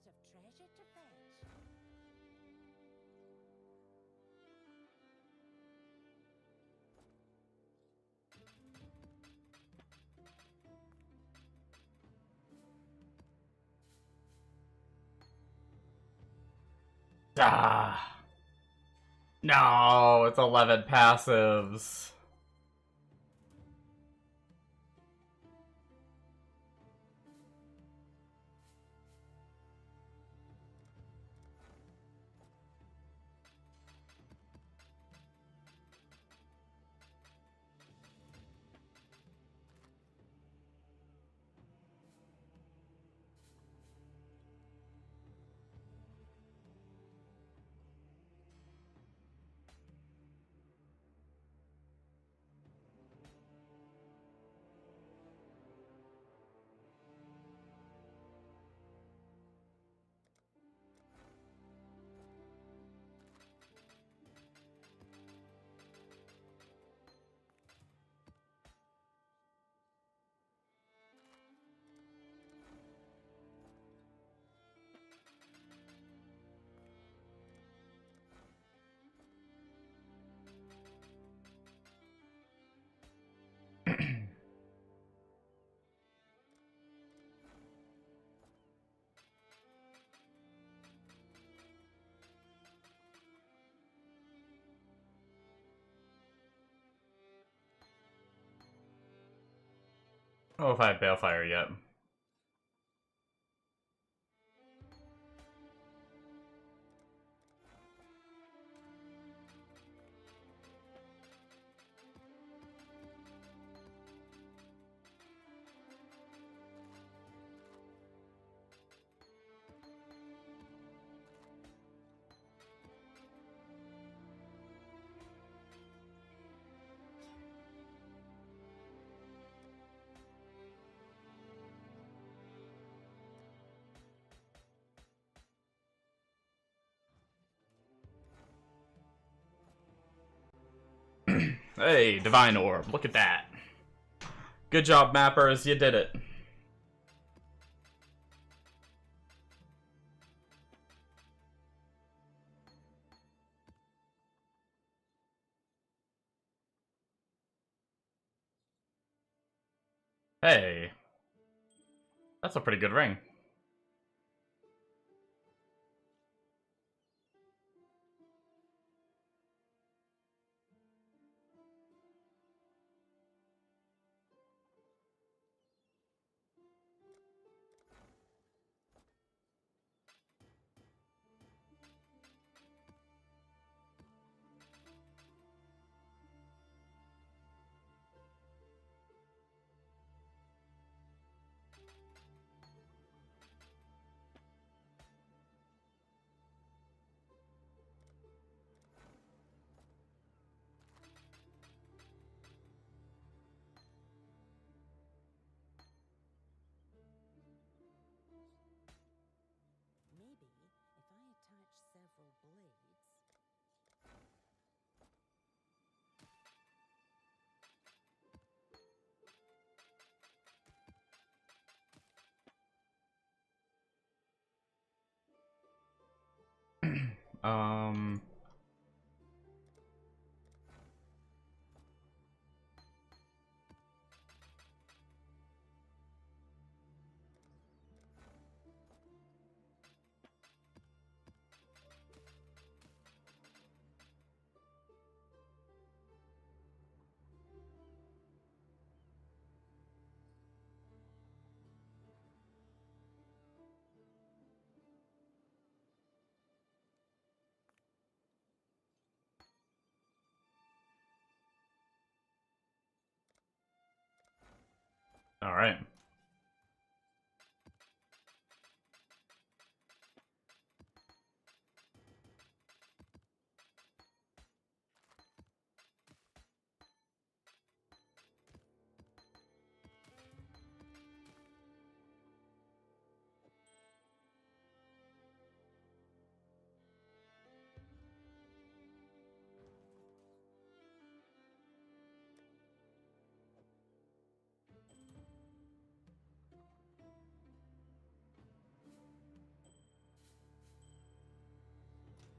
of treasure to fetch. Ah. No, it's 11 passives. I don't know if I have Balefire yet. Hey, Divine Orb, look at that. Good job, mappers, you did it. Hey, that's a pretty good ring. Maybe if I attach several blades. um... Alright.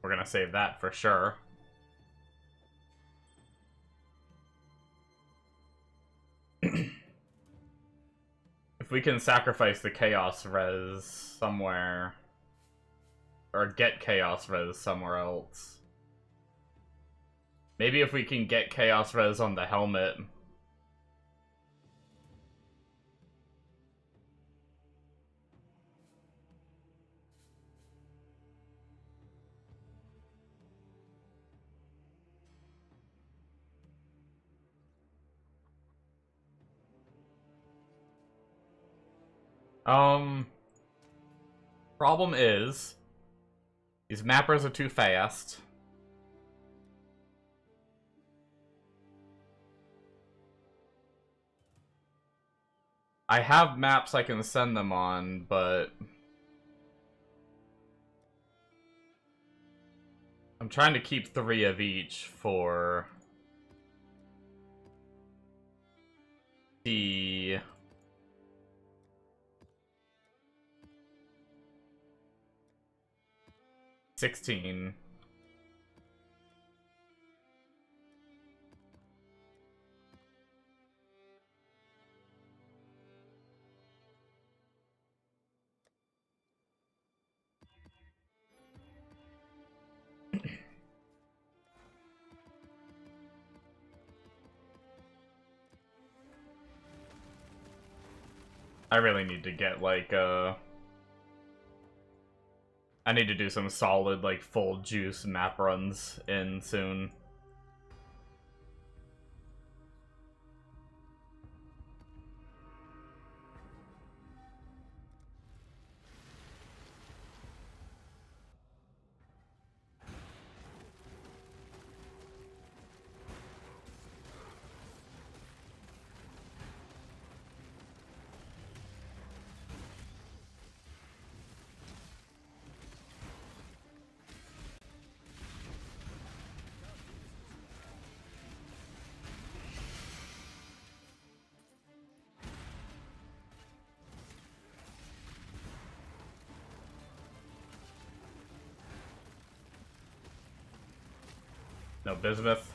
We're gonna save that for sure. If we can sacrifice the Chaos Res somewhere, or get Chaos Res somewhere else. Maybe if we can get Chaos Res on the helmet. Problem is, these mappers are too fast. I have maps I can send them on, but I'm trying to keep 3 of each for the T16. I really need to get, like, I need to do some solid, like, full juice map runs in soon. No bismuth.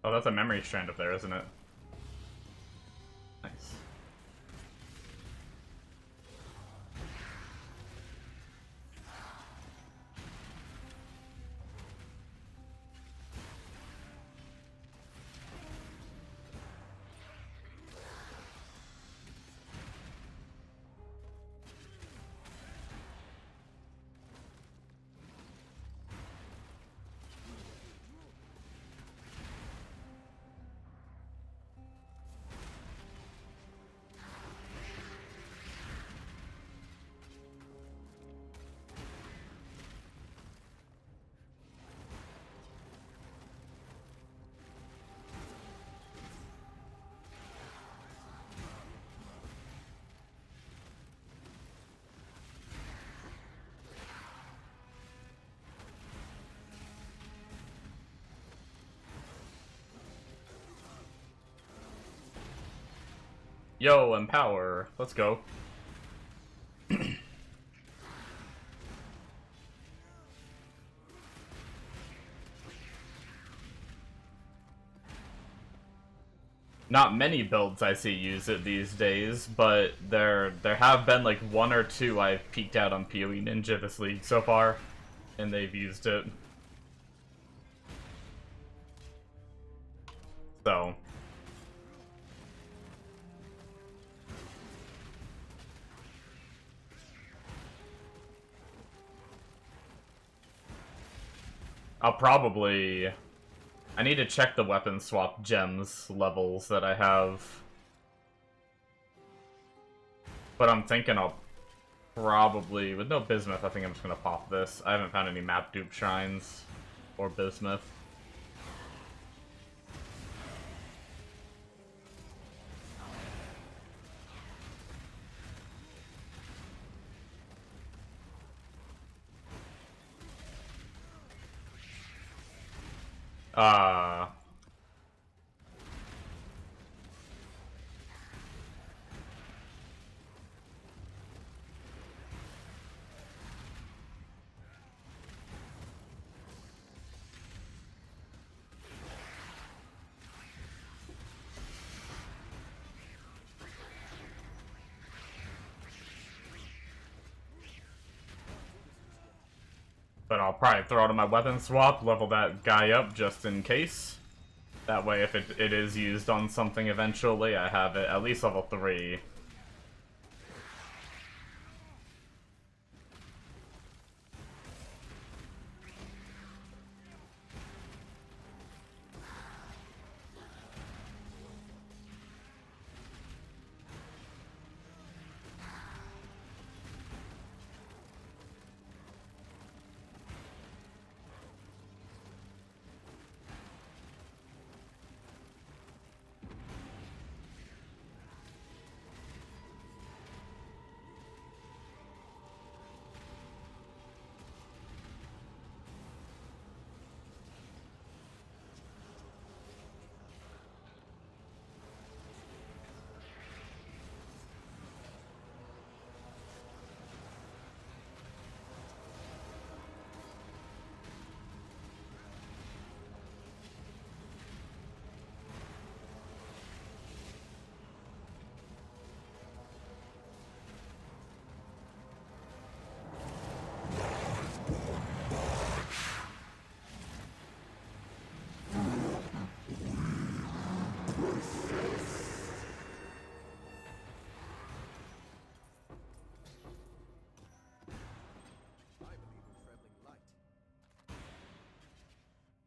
Oh, that's a memory strand up there, isn't it? Nice. Yo, Empower. Let's go. Not many builds I see use it these days, but there have been like 1 or 2 I've peeked out on PoE Ninja this league so far, and they've used it. So I need to check the weapon swap gems levels that I have. But I'm thinking I'll probably, with no bismuth, I think I'm just gonna pop this. I haven't found any map dupe shrines or bismuth. But I'll probably throw out my weapon swap, level that guy up just in case. That way, if it is used on something eventually, I have it at least level 3.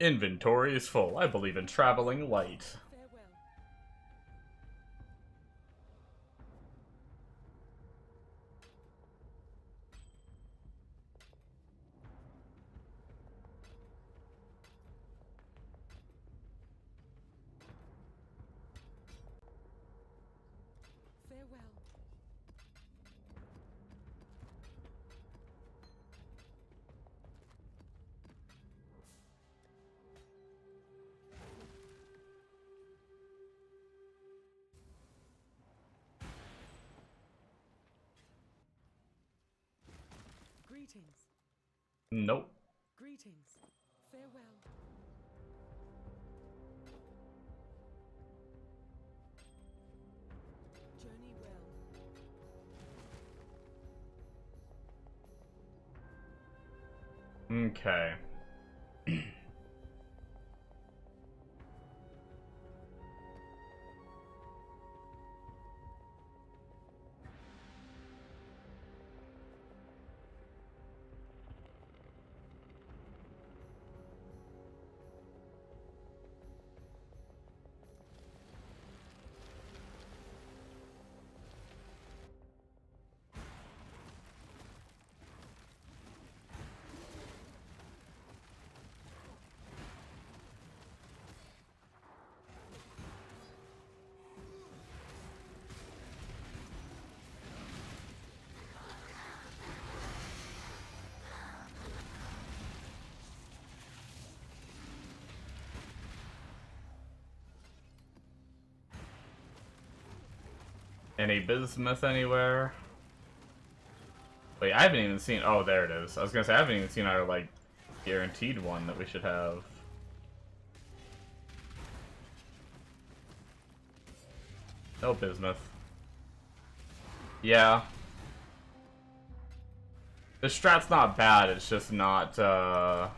Inventory is full. I believe in traveling light. Farewell. Farewell. Greetings. Nope. Greetings. Farewell. Journey well. Okay. Any bismuth anywhere? Wait, I haven't even seen... Oh, there it is. I was gonna say, I haven't even seen our, like, guaranteed one that we should have. No bismuth. Yeah. The strat's not bad, it's just not, The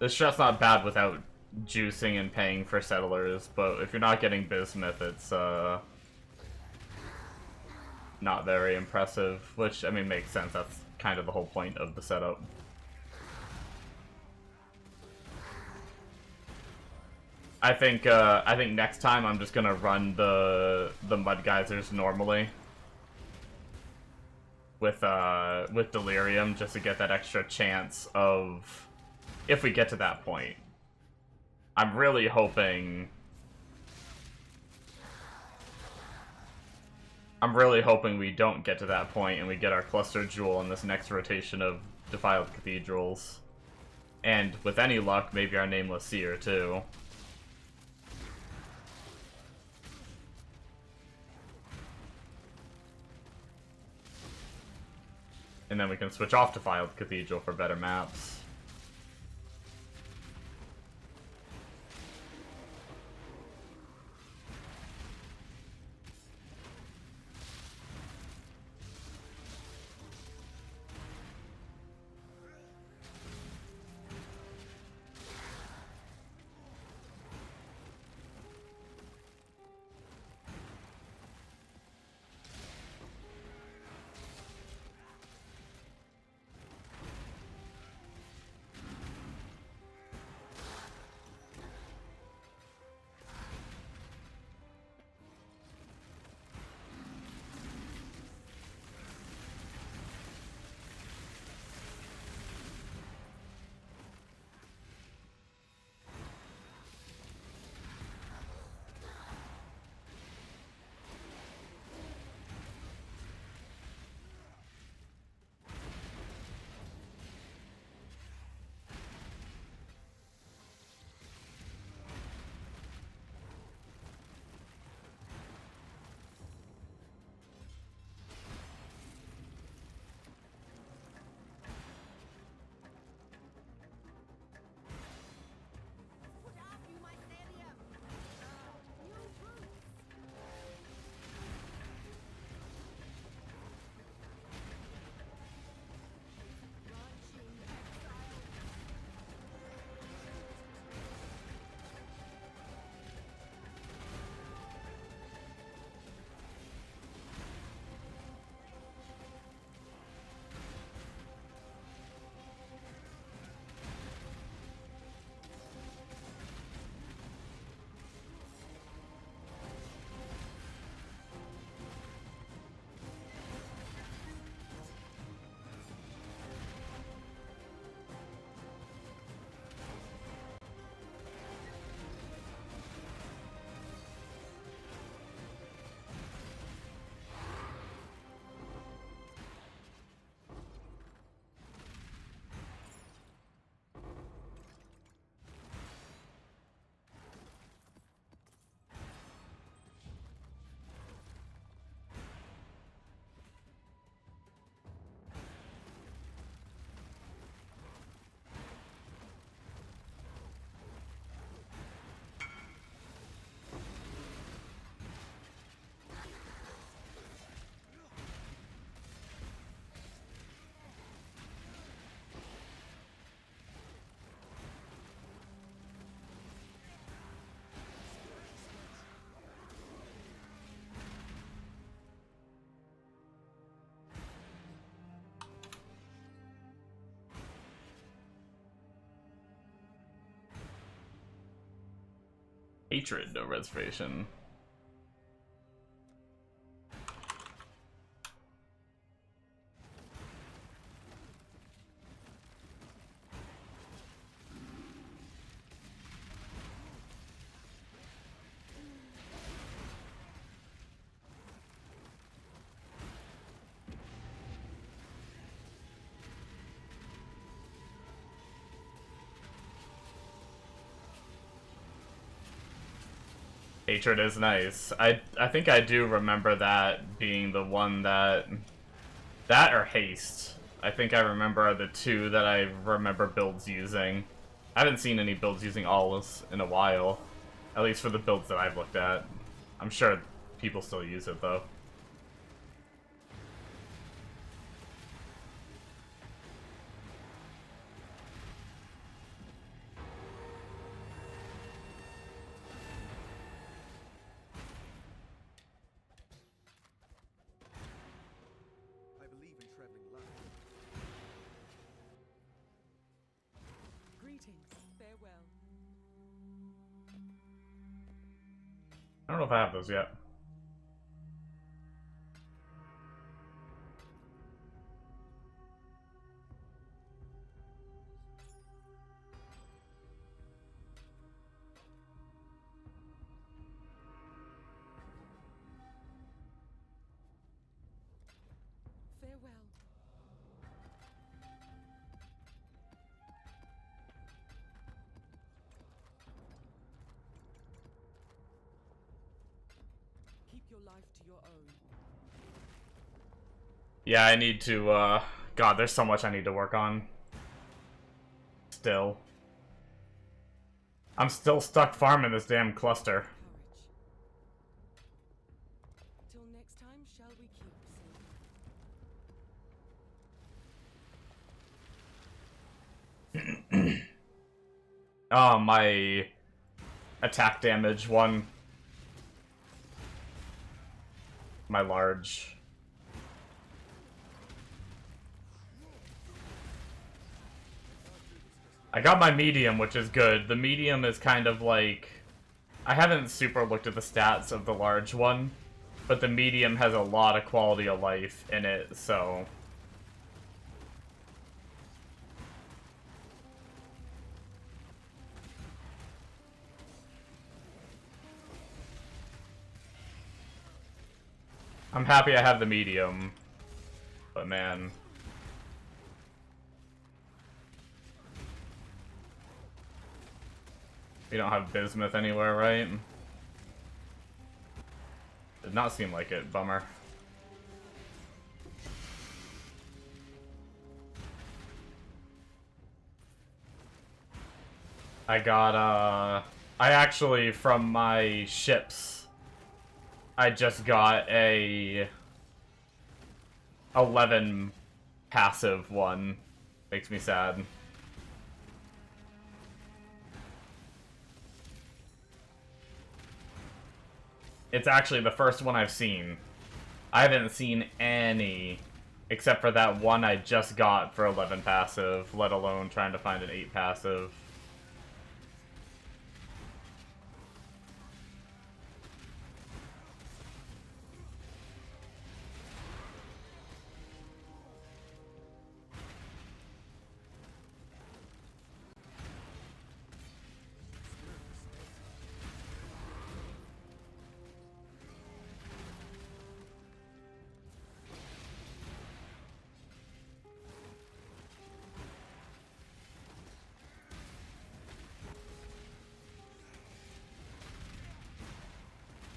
strat's not bad without juicing and paying for settlers, but if you're not getting bismuth, it's, not very impressive, which, I mean, makes sense. That's kind of the whole point of the setup. I think next time I'm just gonna run the mud geysers normally with delirium, just to get that extra chance of, if we get to that point. I'm really hoping we don't get to that point and we get our cluster jewel in this next rotation of defiled cathedrals. And with any luck, maybe our nameless seer too. And then we can switch off defiled cathedral for better maps. Hatred, no reservation. Hatred is nice. I think I do remember that being the one that or Haste. I think I remember the two that I remember builds using. I haven't seen any builds using Allus in a while. At least for the builds that I've looked at. I'm sure people still use it though. I don't know if I have those yet. Farewell. Keep your life to your own. Yeah, I need to, God, there's so much I need to work on. Still. I'm still stuck farming this damn cluster. Till next time, shall we keep? Oh, my attack damage one. My large. I got my medium, which is good. The medium is kind of like... I haven't super looked at the stats of the large one, but the medium has a lot of quality of life in it, so... I'm happy I have the medium, but man... We don't have bismuth anywhere, right? Did not seem like it. Bummer. I got, I actually, from my ships, I just got a 11 passive one. Makes me sad. It's actually the first one I've seen. I haven't seen any, except for that one I just got for 11 passive, let alone trying to find an 8 passive.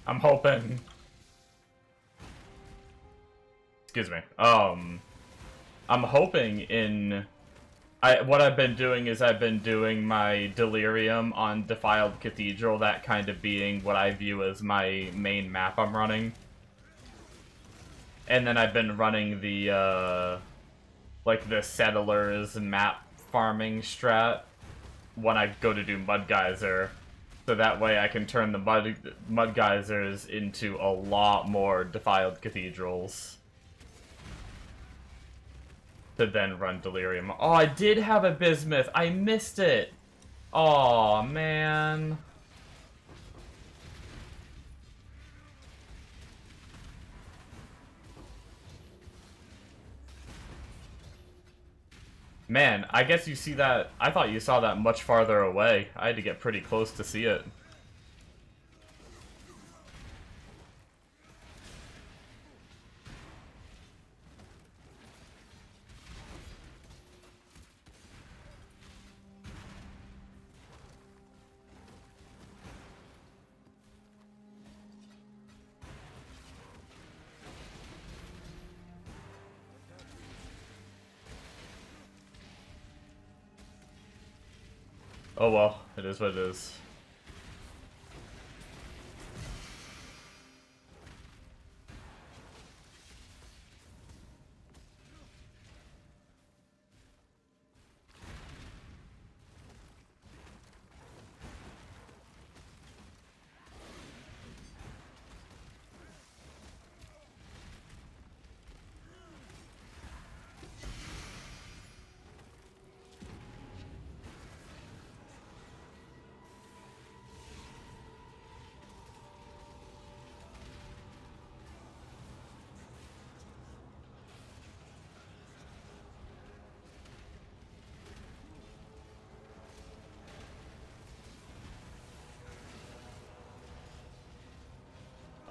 I'm hoping... Excuse me. I'm hoping in... what I've been doing is I've been doing my Delirium on Defiled Cathedral, that kind of being what I view as my main map I'm running. And then I've been running the, like the Settlers map farming strat when I go to do Mud Geyser. So that way I can turn the mud geysers into a lot more Defiled Cathedrals. To then run Delirium. Oh, I did have a bismuth. I missed it. Oh man. Man, I guess you see that. I thought you saw that much farther away. I had to get pretty close to see it. Oh well, it is what it is.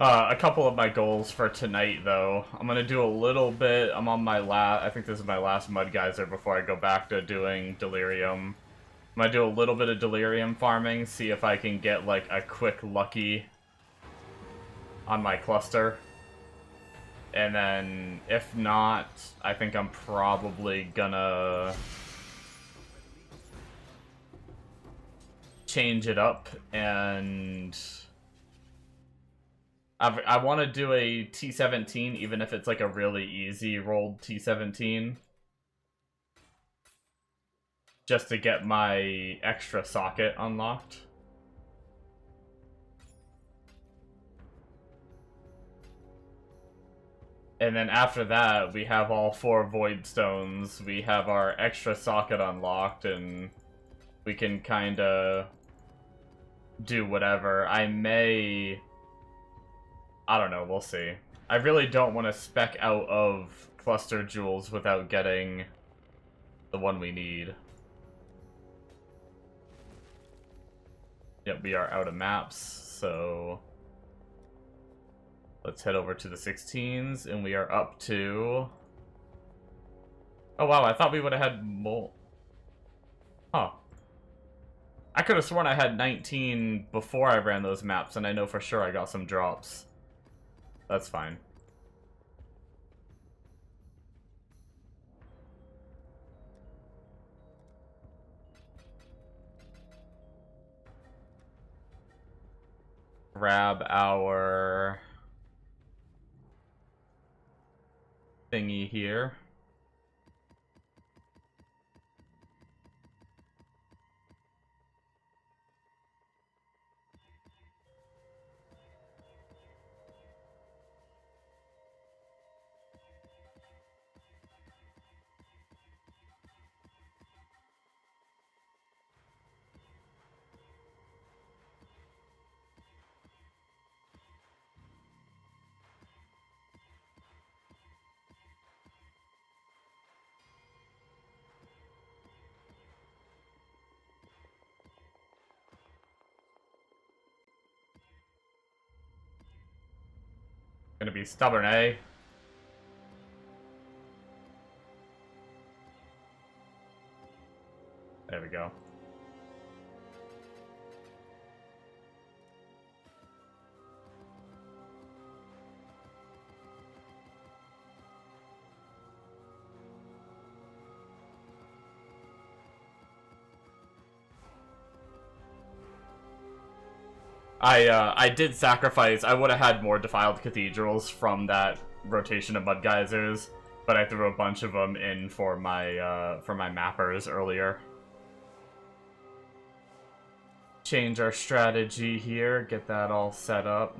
A couple of my goals for tonight, though. I'm gonna do a little bit. I'm on my I think this is my last Mud Geyser before I go back to doing Delirium. I'm gonna do a little bit of Delirium farming, see if I can get, like, a quick lucky on my cluster. And then, if not, I think I'm probably gonna change it up and... I want to do a T17, even if it's like a really easy rolled T17. Just to get my extra socket unlocked. And then after that, we have all 4 Void Stones. We have our extra socket unlocked, and we can kinda do whatever. I don't know, we'll see. I really don't want to spec out of Cluster Jewels without getting the one we need. Yep, we are out of maps, so... let's head over to the 16's, and we are up to... oh wow, I thought we would have had more... huh. I could have sworn I had 19 before I ran those maps, and I know for sure I got some drops. That's fine. Grab our thingy here. Gonna be stubborn, eh? There we go. I did sacrifice. I would have had more Defiled Cathedrals from that rotation of Mud Geysers, but I threw a bunch of them in for my mappers earlier. Change our strategy here, get that all set up.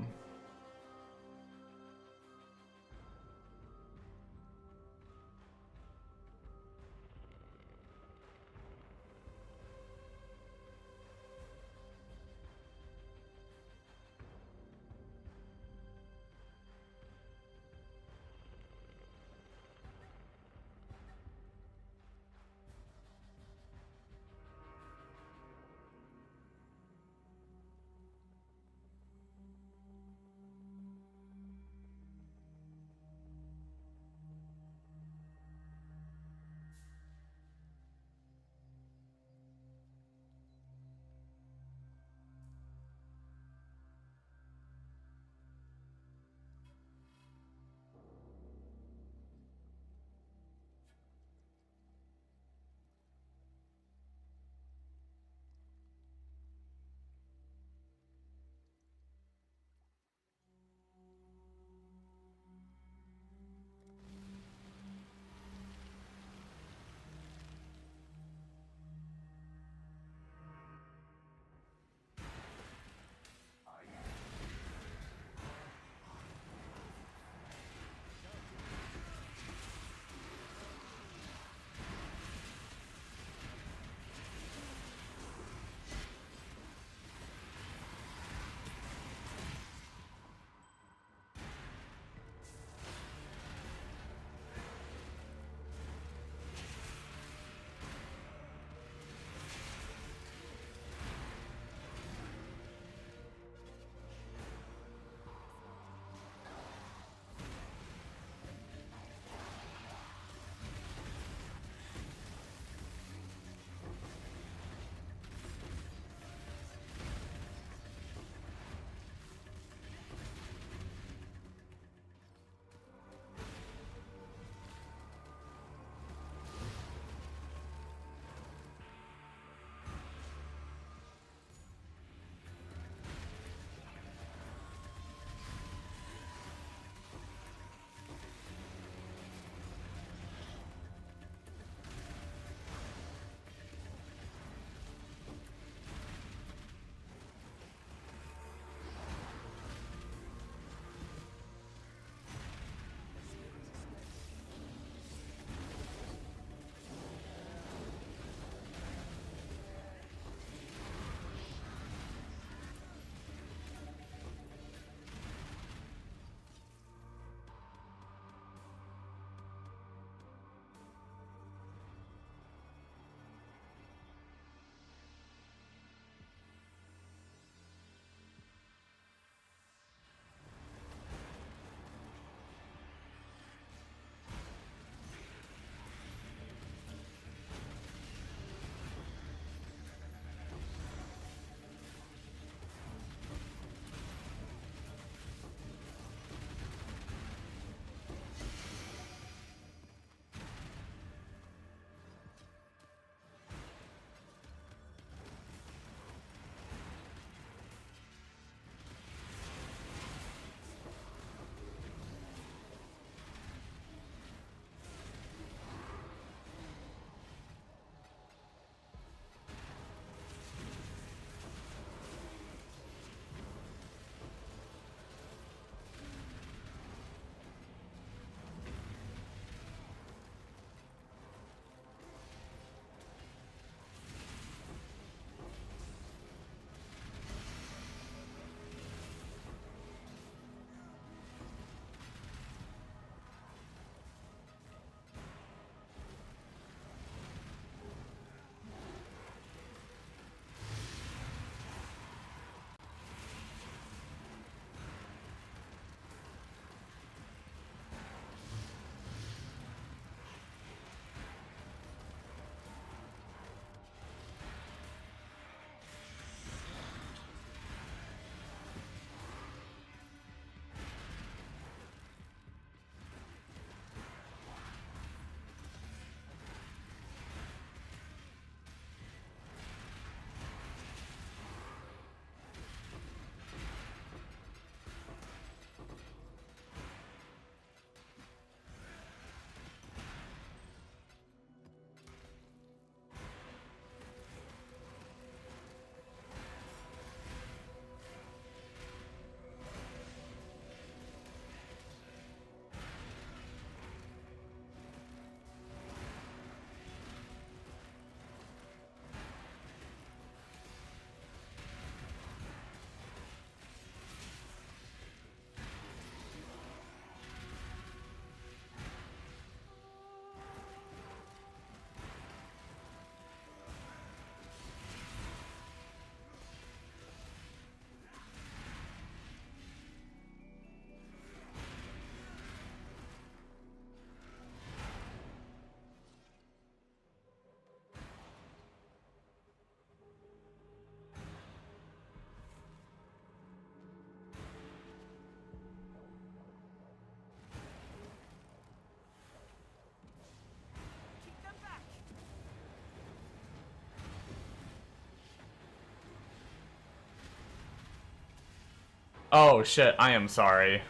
Oh shit, I am sorry.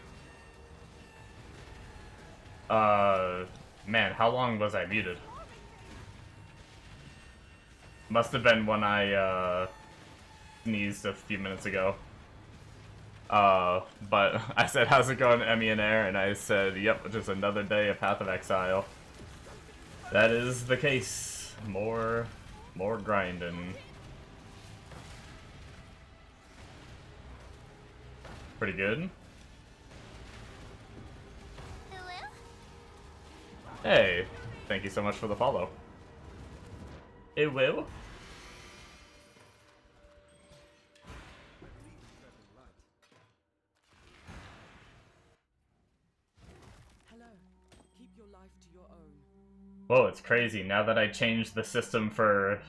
Man, how long was I muted? Must have been when I, sneezed a few minutes ago. But I said, how's it going, Emmy and Air? And I said, yep, just another day of Path of Exile. That is the case. More grinding. Pretty good. Hello? Hey, thank you so much for the follow. It will. Hello. Keep your life to your own. Whoa, it's crazy. Now that I changed the system for,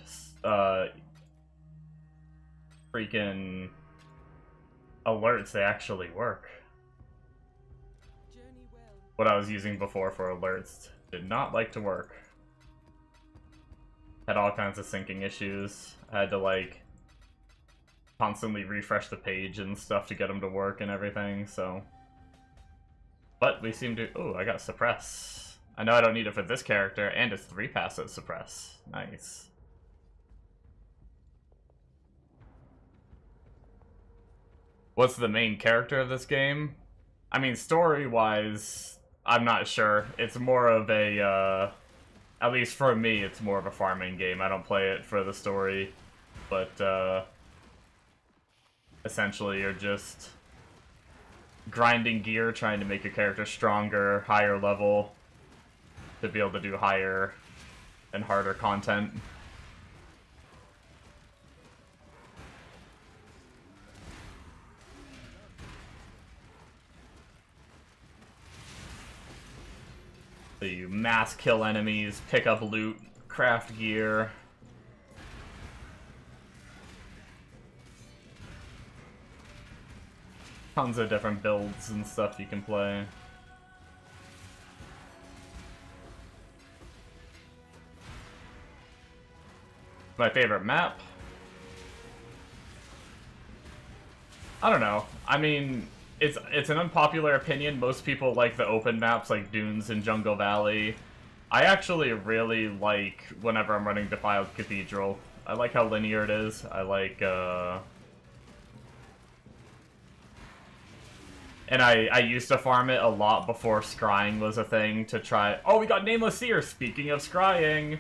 freaking alerts, they actually work. Journey well. What I was using before for alerts did not like to work. Had all kinds of syncing issues. I had to, like, constantly refresh the page and stuff to get them to work and everything, so... But we seem to... Oh, I got Suppress. I know I don't need it for this character, and it's 3 passive Suppress. Nice. What's the main character of this game? I mean, story-wise, I'm not sure. It's more of a, at least for me, it's more of a farming game. I don't play it for the story, but, essentially you're just grinding gear, trying to make your character stronger, higher level, to be able to do higher and harder content. So you mass kill enemies, pick up loot, craft gear. Tons of different builds and stuff you can play. My favorite map? I don't know. I mean, it's an unpopular opinion. Most people like the open maps like Dunes and Jungle Valley. I actually really like whenever I'm running Defiled Cathedral. I like how linear it is. I like, and I used to farm it a lot before scrying was a thing to try... Oh, we got Nameless Seer! Speaking of scrying!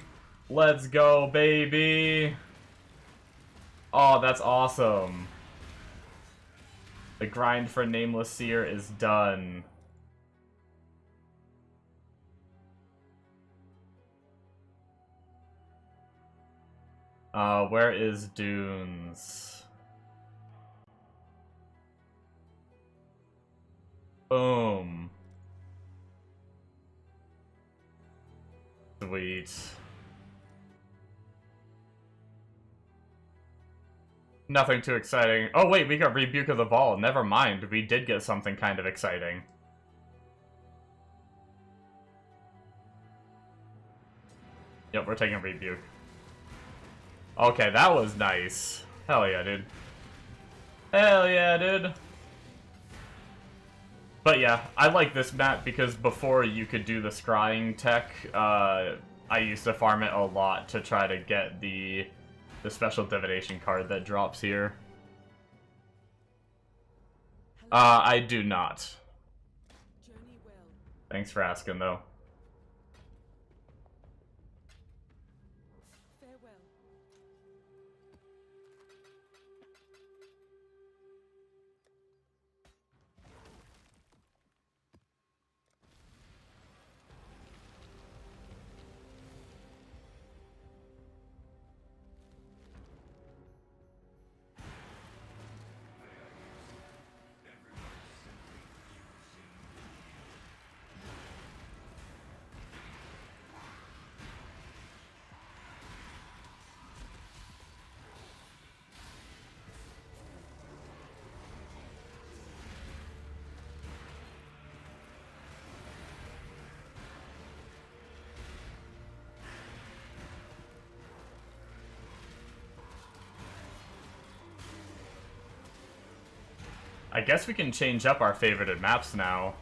Let's go, baby! Oh, that's awesome. The grind for Nameless Seer is done. Where is Dunes? Boom. Sweet. Nothing too exciting. Oh wait, we got Rebuke of the Ball. Never mind, we did get something kind of exciting. Yep, we're taking Rebuke. Okay, that was nice. Hell yeah, dude. Hell yeah, dude. But yeah, I like this map because before you could do the scrying tech, I used to farm it a lot to try to get the special divination card that drops here. I do not. Journey well. Thanks for asking, though. Farewell. I guess we can change up our favorited maps now.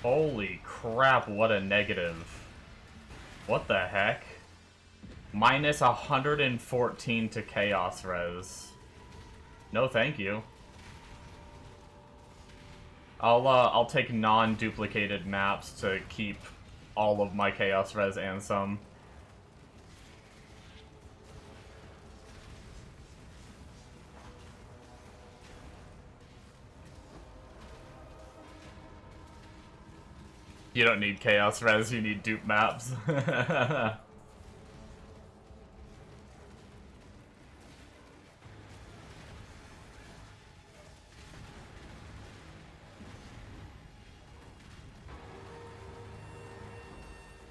Holy crap, what a negative. What the heck? Minus 114 to Chaos Res. No thank you. I'll take non-duplicated maps to keep all of my Chaos Res and some. You don't need Chaos Res, you need dupe maps.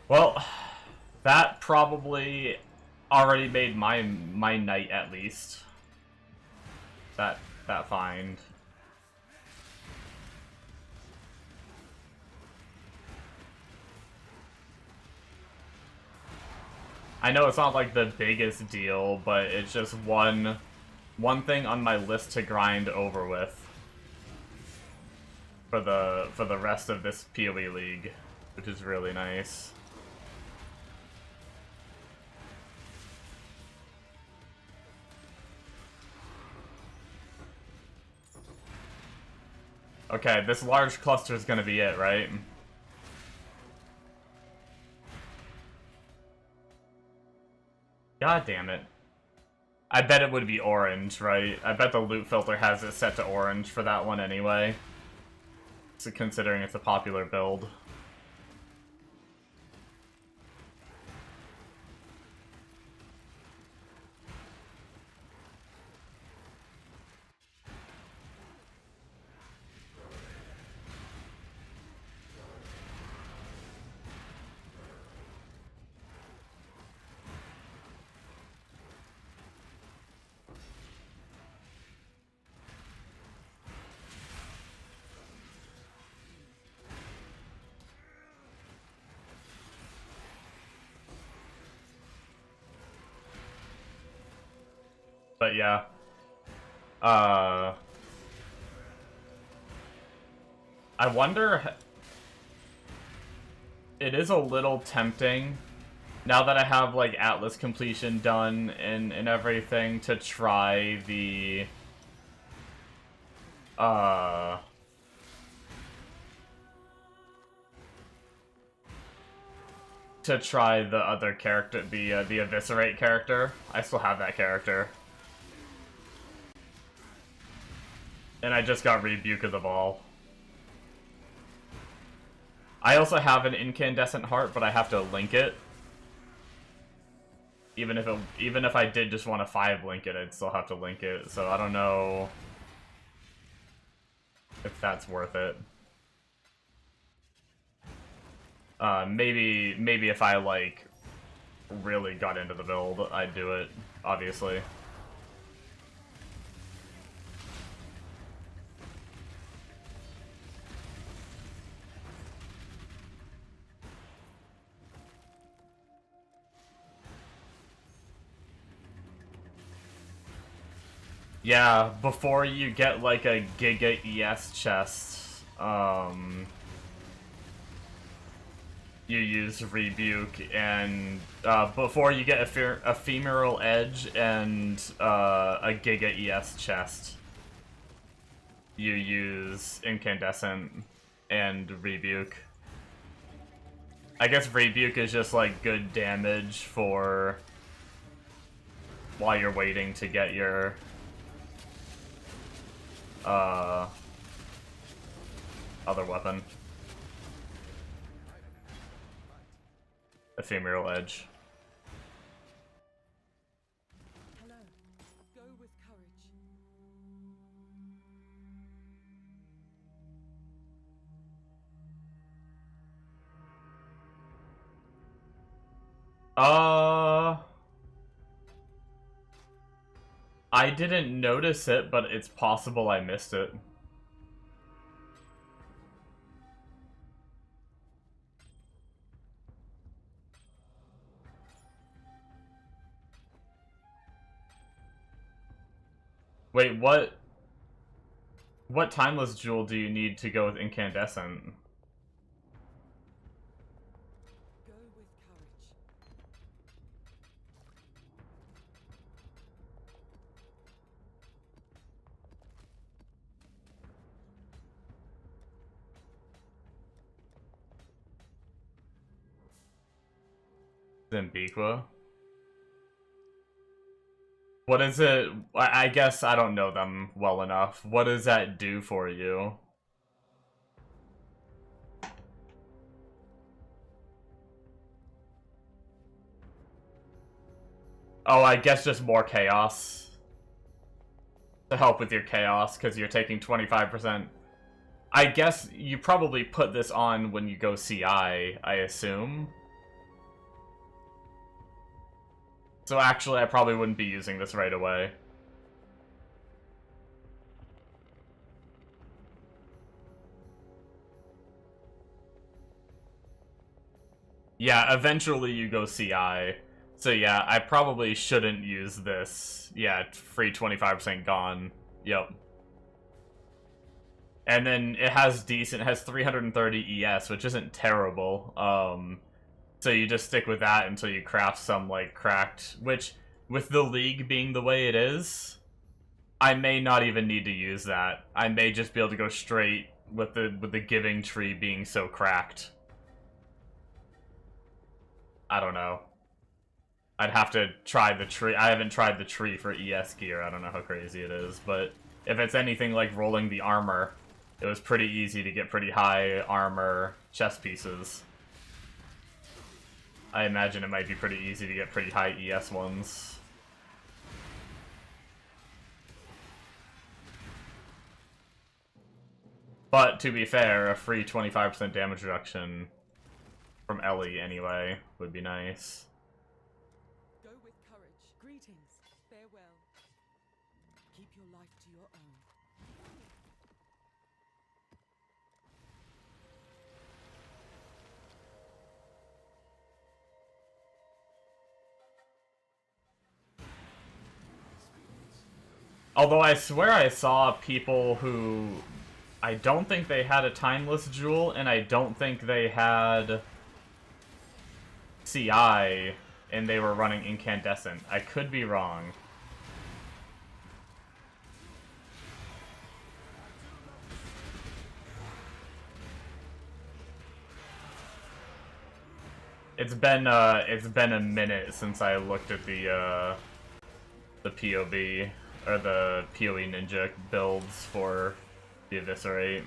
Well, that probably already made my night at least. That find. I know it's not like the biggest deal, but it's just one thing on my list to grind over with for the rest of this PoE league, which is really nice. Okay, this large cluster is gonna be it, right? God damn it. I bet it would be orange, right? I bet the loot filter has it set to orange for that one anyway. So considering it's a popular build. But yeah. I wonder... It is a little tempting, now that I have, like, Atlas completion done and everything, to try the... to try the other character, the Eviscerate character. I still have that character. And I just got Rebuke of the Ball. I also have an Incandescent Heart, but I have to link it. Even if I did just want to 5-link it, I'd still have to link it. So I don't know if that's worth it. Maybe if I, like, really got into the build, I'd do it, obviously. Yeah, before you get, like, a Giga ES chest, you use Rebuke, and before you get Ephemeral Edge and a Giga ES chest, you use Incandescent and Rebuke. I guess Rebuke is just, like, good damage for while you're waiting to get your other weapon. Ephemeral Edge. Hello. Go with courage. I didn't notice it, but it's possible I missed it. Wait, what timeless jewel do you need to go with incandescent? Go with courage. Zambiqua? What is it? I guess I don't know them well enough. What does that do for you? Oh, I guess just more chaos. To help with your chaos, because you're taking 25%. I guess you probably put this on when you go CI, I assume. So actually, I probably wouldn't be using this right away. Yeah, eventually you go CI. So yeah, I probably shouldn't use this. Yeah, free 25% gone. Yep. And then it has 330 ES, which isn't terrible. So you just stick with that until you craft some, like, cracked, which, with the League being the way it is, I may not even need to use that. I may just be able to go straight with the giving tree being so cracked. I don't know. I'd have to try the tree. I haven't tried the tree for ES gear. I don't know how crazy it is, but if it's anything like rolling the armor, it was pretty easy to get pretty high armor chest pieces. I imagine it might be pretty easy to get pretty high ES ones. But, to be fair, a free 25% damage reduction from Ellie, anyway, would be nice. Go with courage. Greetings. Farewell. Keep your life to your own. Although I swear I saw people who... I don't think they had a timeless jewel, and I don't think they had CI, and they were running incandescent. I could be wrong. It's been a minute since I looked at the POV or the PoE Ninja builds for the Eviscerate.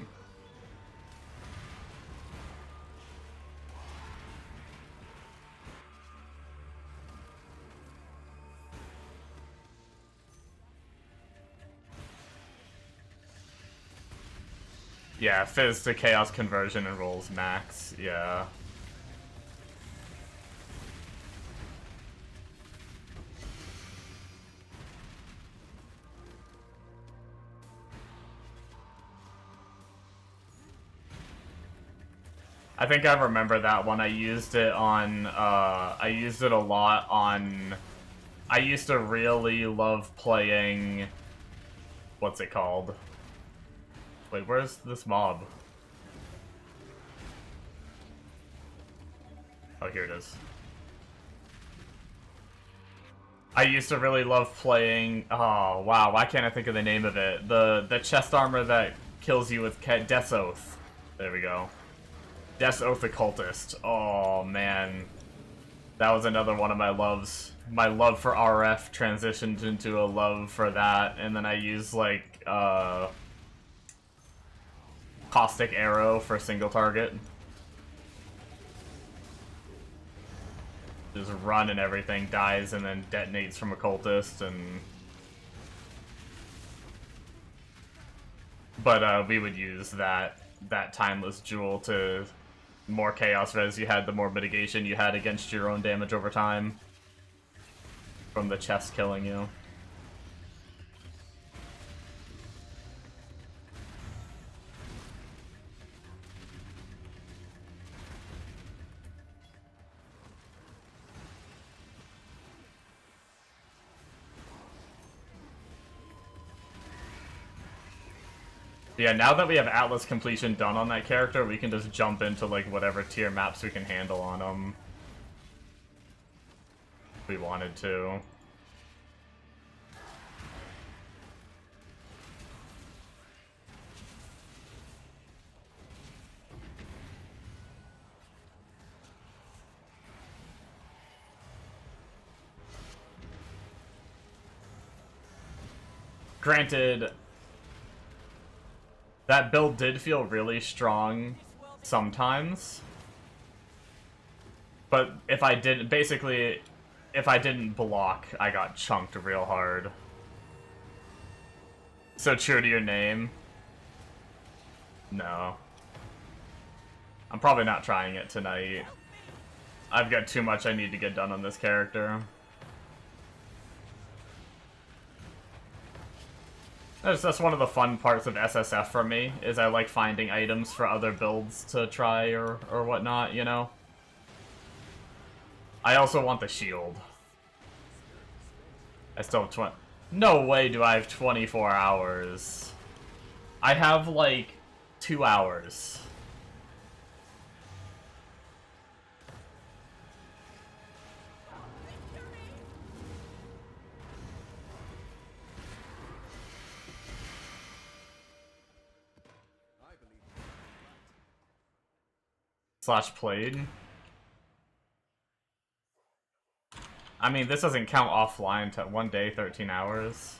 Yeah, Fizz to Chaos conversion and rolls max, yeah. I think I remember that one. I used it on, I used it a lot on... I used to really love playing... What's it called? Wait, where's this mob? Oh, here it is. I used to really love playing... Oh, wow, why can't I think of the name of it? The chest armor that kills you with Death's Oath. There we go. Death's Oath Occultist. Oh, man. That was another one of my loves. My love for RF transitioned into a love for that, and then I used, like, Caustic Arrow for single target. Just run and everything dies and then detonates from Occultist, and... But, we would use that Timeless Jewel to... more chaos res you had, the more mitigation you had against your own damage over time from the chest killing you. Yeah, now that we have Atlas completion done on that character, we can just jump into, like, whatever tier maps we can handle on him. If we wanted to. Granted, that build did feel really strong sometimes. But if I didn't, basically, if I didn't block, I got chunked real hard. So true to your name? No. I'm probably not trying it tonight. I've got too much I need to get done on this character. That's one of the fun parts of SSF for me, is I like finding items for other builds to try or whatnot, you know? I also want the shield. I still have no way do I have 24 hours. I have, like, 2 hours. Slash played. I mean, this doesn't count offline to 1 day, 13 hours.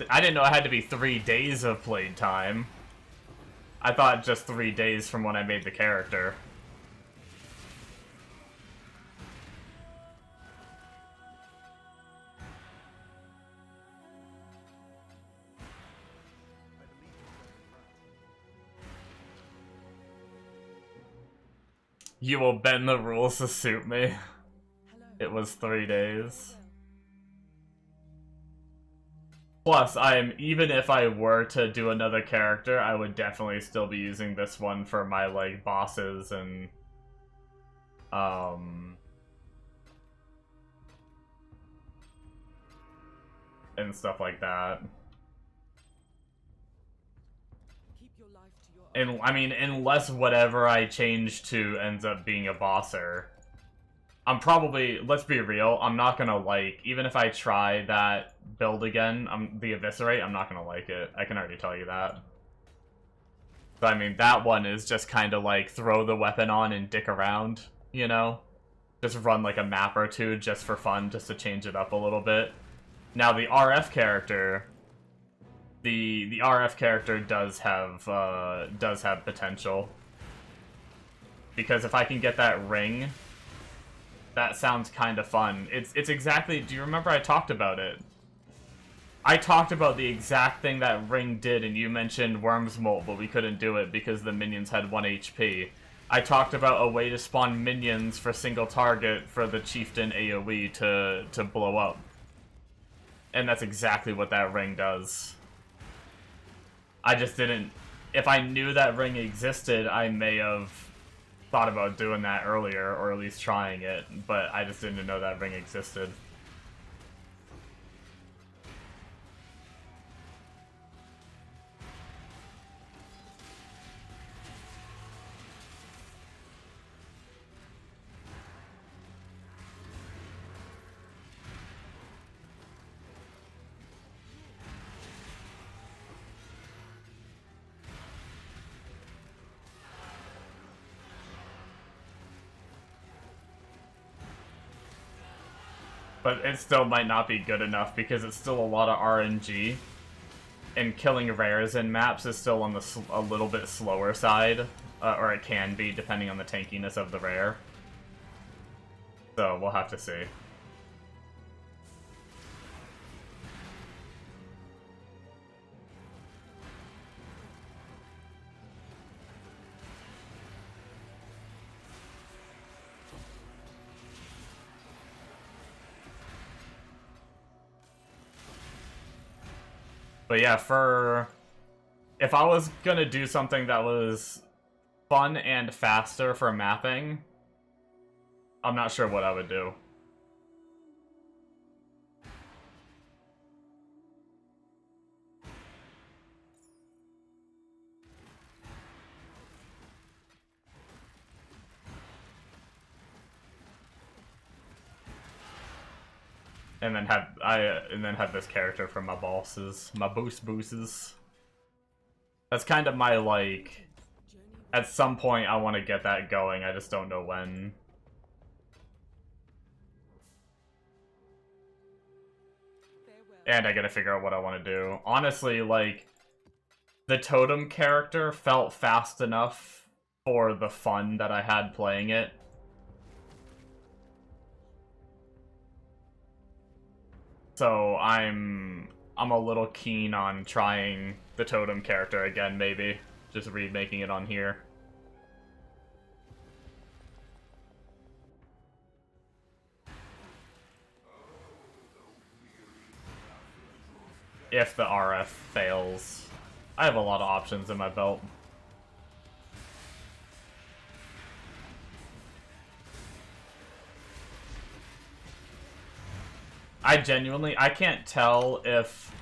I didn't know it had to be 3 days of played time. I thought just 3 days from when I made the character. You will bend the rules to suit me. It was 3 days. Plus, even if I were to do another character, I would definitely still be using this one for my, like, bosses and, and stuff like that. And, I mean, unless whatever I change to ends up being a bosser. I'm probably, let's be real, I'm not gonna like, even if I try that build again, the Eviscerate, I'm not gonna like it. I can already tell you that. But I mean, that one is just kind of like, throw the weapon on and dick around, you know? Just run like a map or two just for fun, just to change it up a little bit. Now, the RF character... The RF character does have potential. Because if I can get that ring, that sounds kind of fun. It's exactly... Do you remember I talked about it? I talked about the exact thing that ring did, and you mentioned Worm's Molt, but we couldn't do it because the minions had 1 HP. I talked about a way to spawn minions for single target for the Chieftain AoE to blow up. And that's exactly what that ring does. I just didn't... If I knew that ring existed, I may have thought about doing that earlier, or at least trying it, but I just didn't know that ring existed. But it still might not be good enough because it's still a lot of RNG. And killing rares in maps is still on a little bit slower side. Or it can be, depending on the tankiness of the rare. So, we'll have to see. But yeah, if I was gonna do something that was fun and faster for mapping, I'm not sure what I would do. and then have this character for my bosses, my boosts. That's kind of my, like, at some point I want to get that going, I just don't know when. And I gotta figure out what I want to do. Honestly, like, the totem character felt fast enough for the fun that I had playing it. So I'm a little keen on trying the totem character again, maybe. Just remaking it on here. If the RF fails. I have a lot of options in my belt. I can't tell if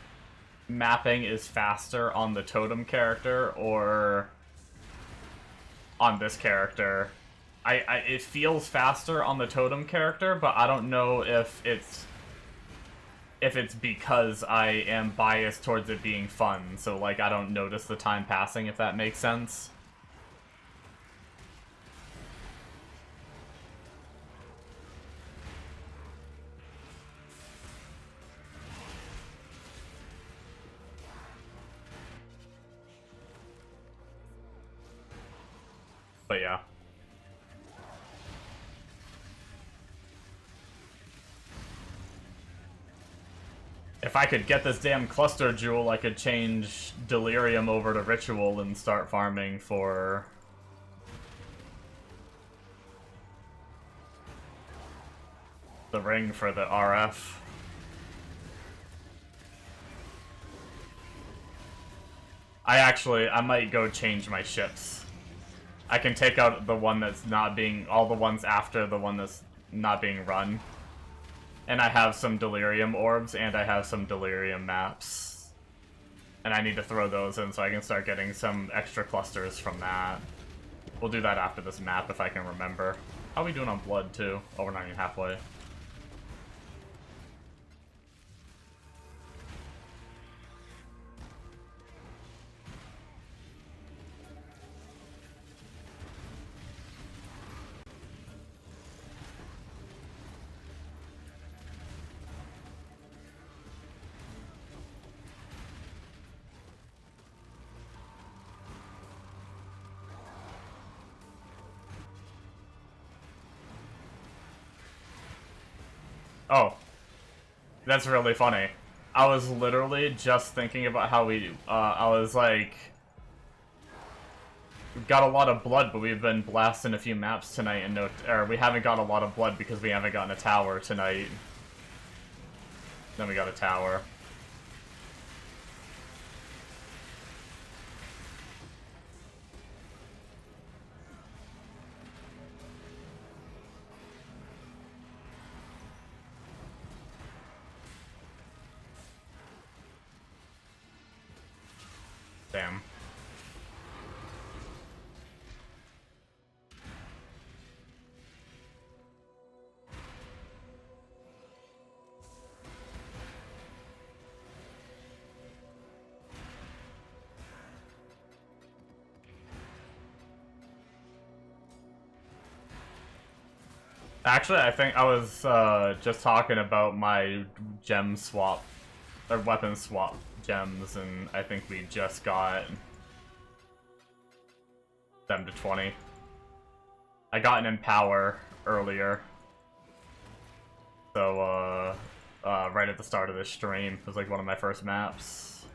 mapping is faster on the totem character or on this character. It feels faster on the totem character, but I don't know if it's because I am biased towards it being fun, so like I don't notice the time passing, if that makes sense. But yeah. If I could get this damn cluster jewel, I could change Delirium over to Ritual and start farming for the ring for the RF. I might go change my ships. I can take out the one that's not being, all the ones after the one that's not being run. And I have some Delirium orbs, and I have some Delirium maps. And I need to throw those in so I can start getting some extra clusters from that. We'll do that after this map if I can remember. How are we doing on blood, too? Oh, we're not even halfway. Oh, that's really funny. I was literally just thinking about how I was like, we've got a lot of blood, but we've been blasting a few maps tonight, and we haven't got a lot of blood because we haven't gotten a tower tonight. Then we got a tower. Damn. Actually, I think I was just talking about my gem swap, or weapon swap gems, and I think we just got them to 20. I got an Empower earlier, so right at the start of this stream. It was like one of my first maps.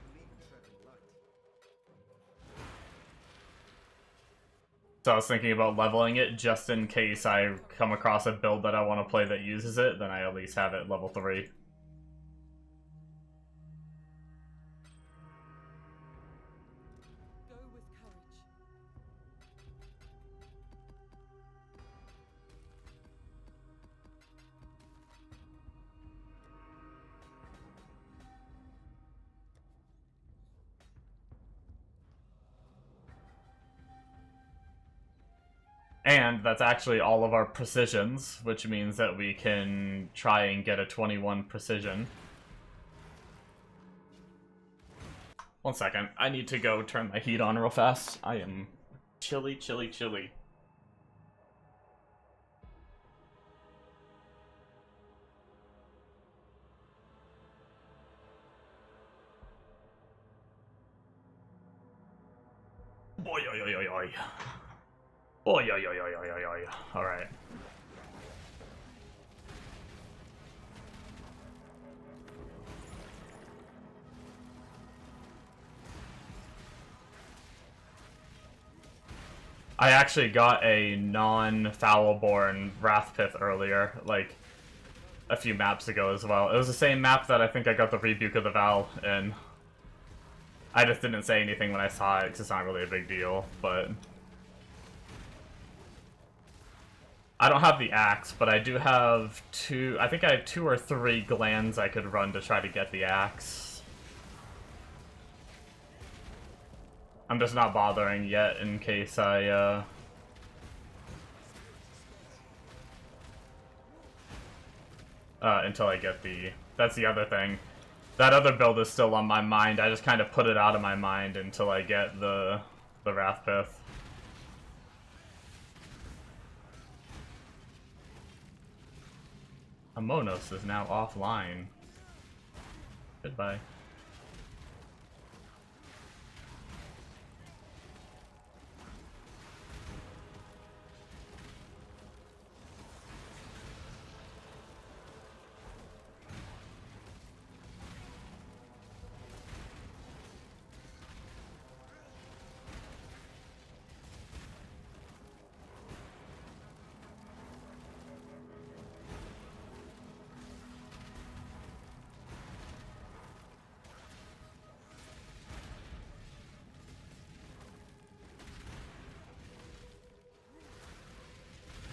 So I was thinking about leveling it just in case I come across a build that I want to play that uses it, then I at least have it level 3. Go with courage. And that's actually all of our precisions, which means that we can try and get a 21 precision. One second, I need to go turn my heat on real fast. I am chilly, chilly, chilly. Boy, oi, oi, oi, oi. Oi, oi, oi, oi, oi, oi. Alright. I actually got a non-Foulborn Wrathpith earlier, like, a few maps ago as well. It was the same map that I think I got the Rebuke of the Val in. I just didn't say anything when I saw it, because it's not really a big deal, but... I don't have the axe, but I do have two... I think I have 2 or 3 glands I could run to try to get the axe. I'm just not bothering yet in case I, until I get the... That's the other thing. That other build is still on my mind. I just kind of put it out of my mind until I get the Wrathpith. Amonos is now offline. Goodbye.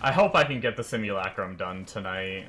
I hope I can get the simulacrum done tonight.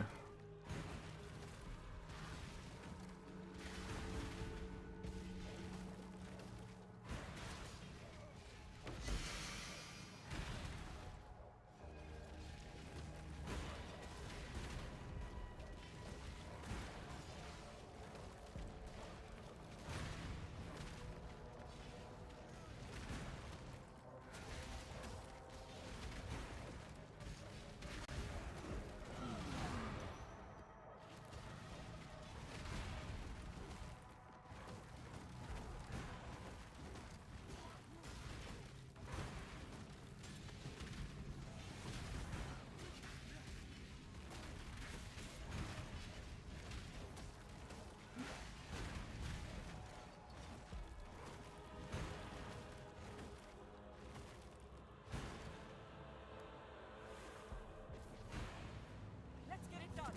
Let's get it done.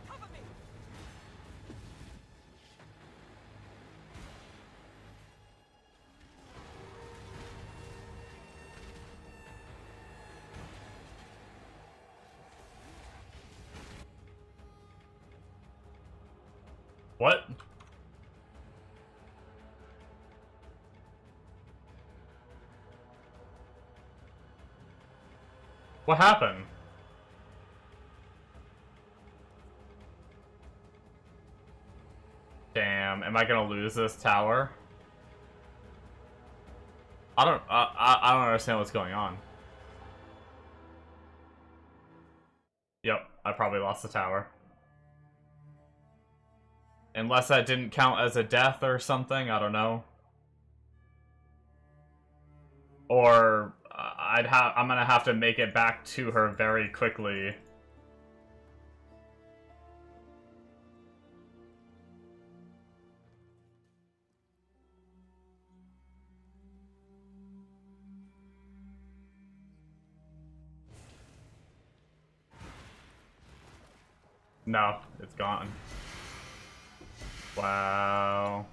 Cover me. What? What happened? Damn, am I gonna lose this tower? I don't understand what's going on. Yep, I probably lost the tower. Unless that didn't count as a death or something, I don't know. Or I'm gonna have to make it back to her very quickly. No, it's gone. Wow.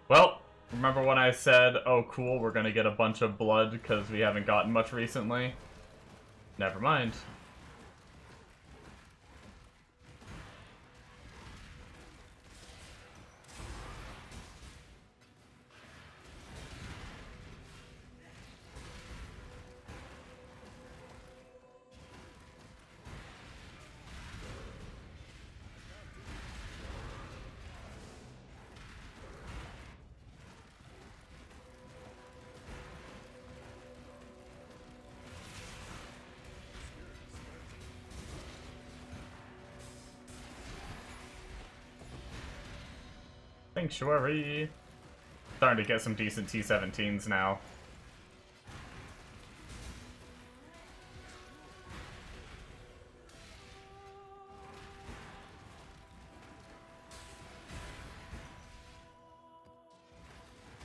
Well, remember when I said, oh cool, we're gonna get a bunch of blood because we haven't gotten much recently? Never mind. Sanctuary. Starting to get some decent T16's now.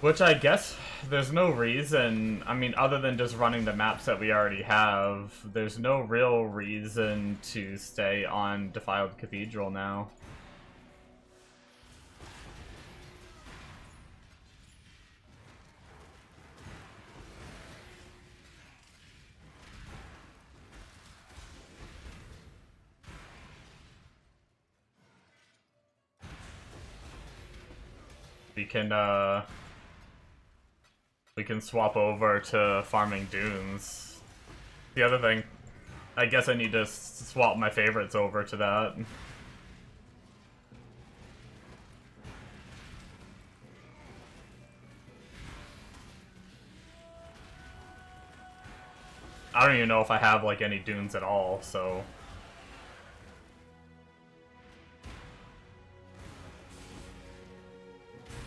Which I guess there's no reason, I mean, other than just running the maps that we already have, there's no real reason to stay on Defiled Cathedral now. We can swap over to farming dunes. The other thing, I guess I need to swap my favorites over to that. I don't even know if I have like any dunes at all, so...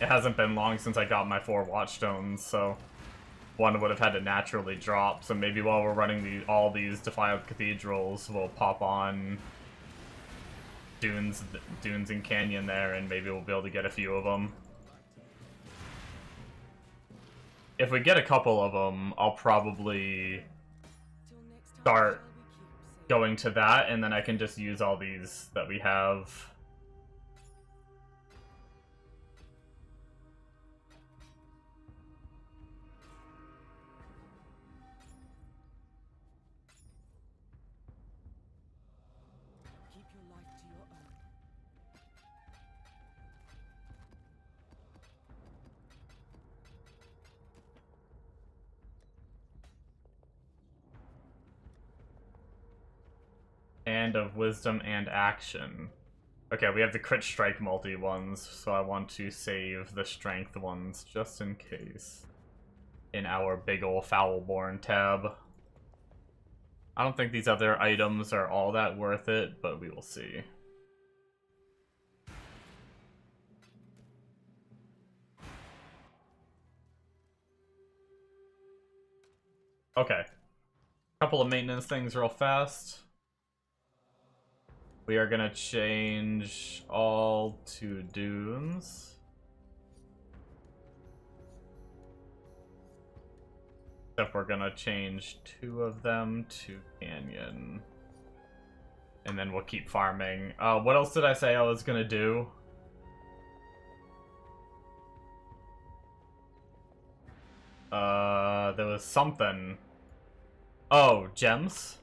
It hasn't been long since I got my 4 Watchstones, so one would have had to naturally drop. So maybe while we're running all these Defiled Cathedrals, we'll pop on Dunes and Canyon there, and maybe we'll be able to get a few of them. If we get a couple of them, I'll probably start going to that, and then I can just use all these that we have. And of Wisdom and Action. Okay, we have the Crit Strike multi ones, so I want to save the Strength ones just in case in our big ol' Foulborn tab. I don't think these other items are all that worth it, but we will see. Okay. Couple of maintenance things real fast. We are gonna change all to dunes. Except we're gonna change 2 of them to canyon. And then we'll keep farming. What else did I say I was gonna do? There was something. Oh, gems?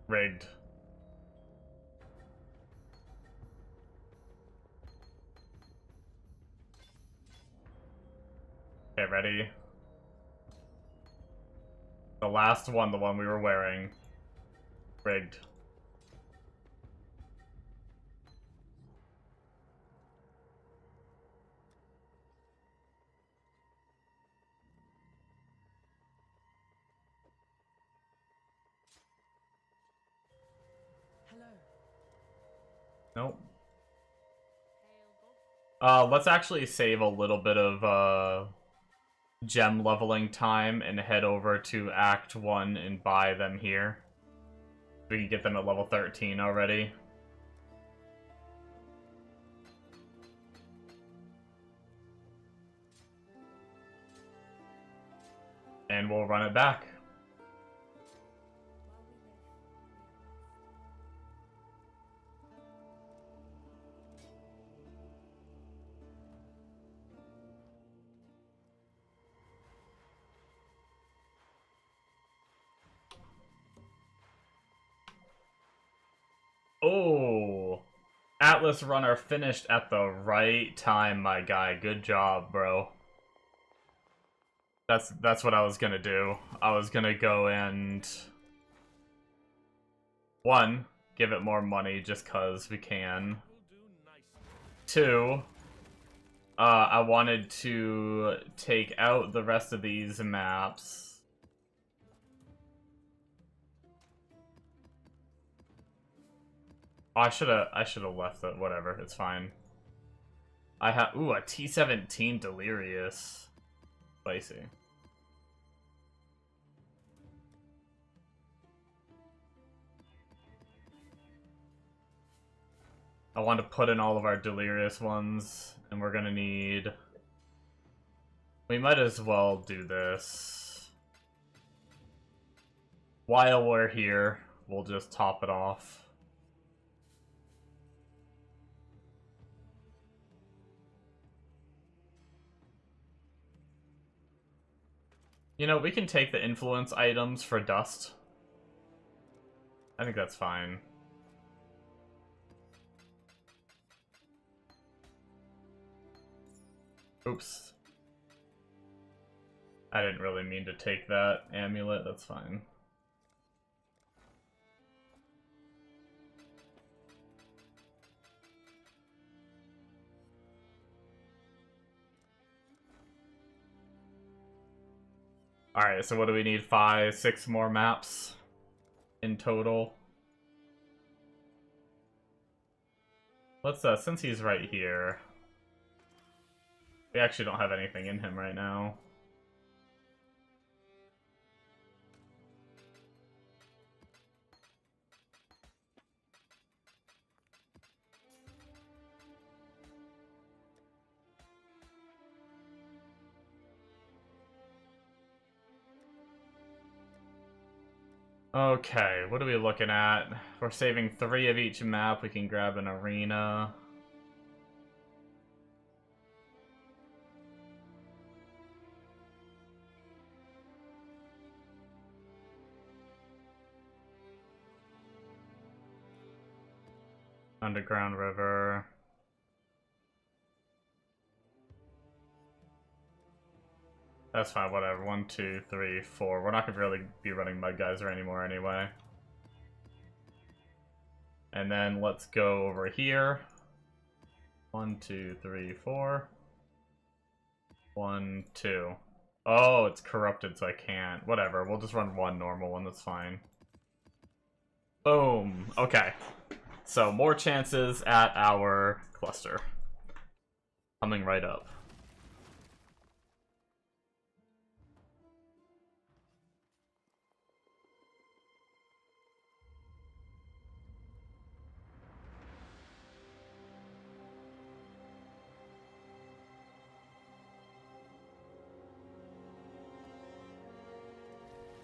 Rigged. Okay, ready? The last one, the one we were wearing. Rigged. Nope. Let's actually save a little bit of gem leveling time and head over to Act 1 and buy them here. We can get them at level 13 already. And we'll run it back. Oh, Atlas Runner finished at the right time, my guy. Good job, bro. That's what I was gonna do. I was gonna go and... 1, give it more money just cause we can. 2, I wanted to take out the rest of these maps. Oh, I should have left it. Whatever, it's fine. I have a T17 Delirious. Spicy. I want to put in all of our Delirious ones, and we're gonna need... We might as well do this. While we're here, we'll just top it off. You know, we can take the influence items for dust. I think that's fine. Oops. I didn't really mean to take that amulet, that's fine. Alright, so what do we need? 5, 6 more maps in total? Let's, since he's right here... We actually don't have anything in him right now. Okay, what are we looking at? We're saving 3 of each map. We can grab an arena. Underground River. That's fine, whatever. 1, 2, 3, 4. We're not gonna really be running Mud Geyser anymore anyway. And then let's go over here. 1, 2, 3, 4. 1, 2. Oh, it's corrupted, so I can't. Whatever, we'll just run 1 normal one, that's fine. Boom. Okay. So, more chances at our cluster. Coming right up.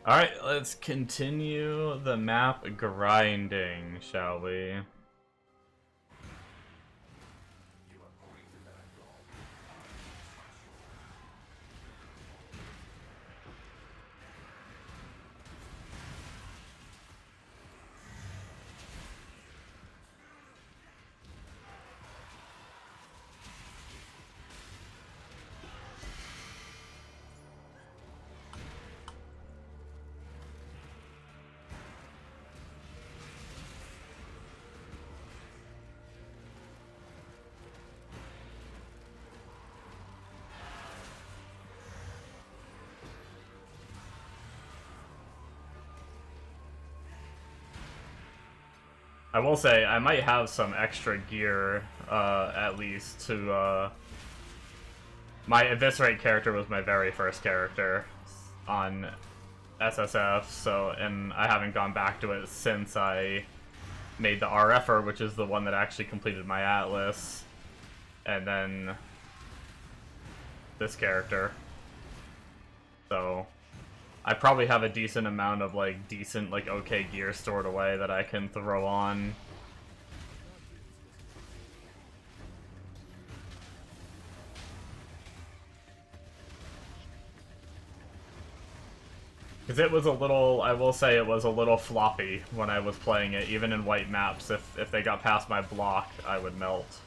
Alright, let's continue the map grinding, shall we? I will say, I might have some extra gear, at least, to, My Eviscerate character was my very first character on SSF, so, and I haven't gone back to it since I made the RFer, which is the one that actually completed my Atlas, and then this character. So... I probably have a decent amount of, like, okay gear stored away that I can throw on. Because it was a little, I will say it was a little floppy when I was playing it, even in white maps. If they got past my block, I would melt.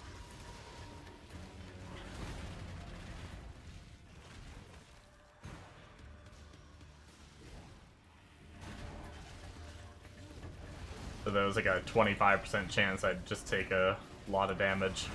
there was like a 25% chance I'd just take a lot of damage.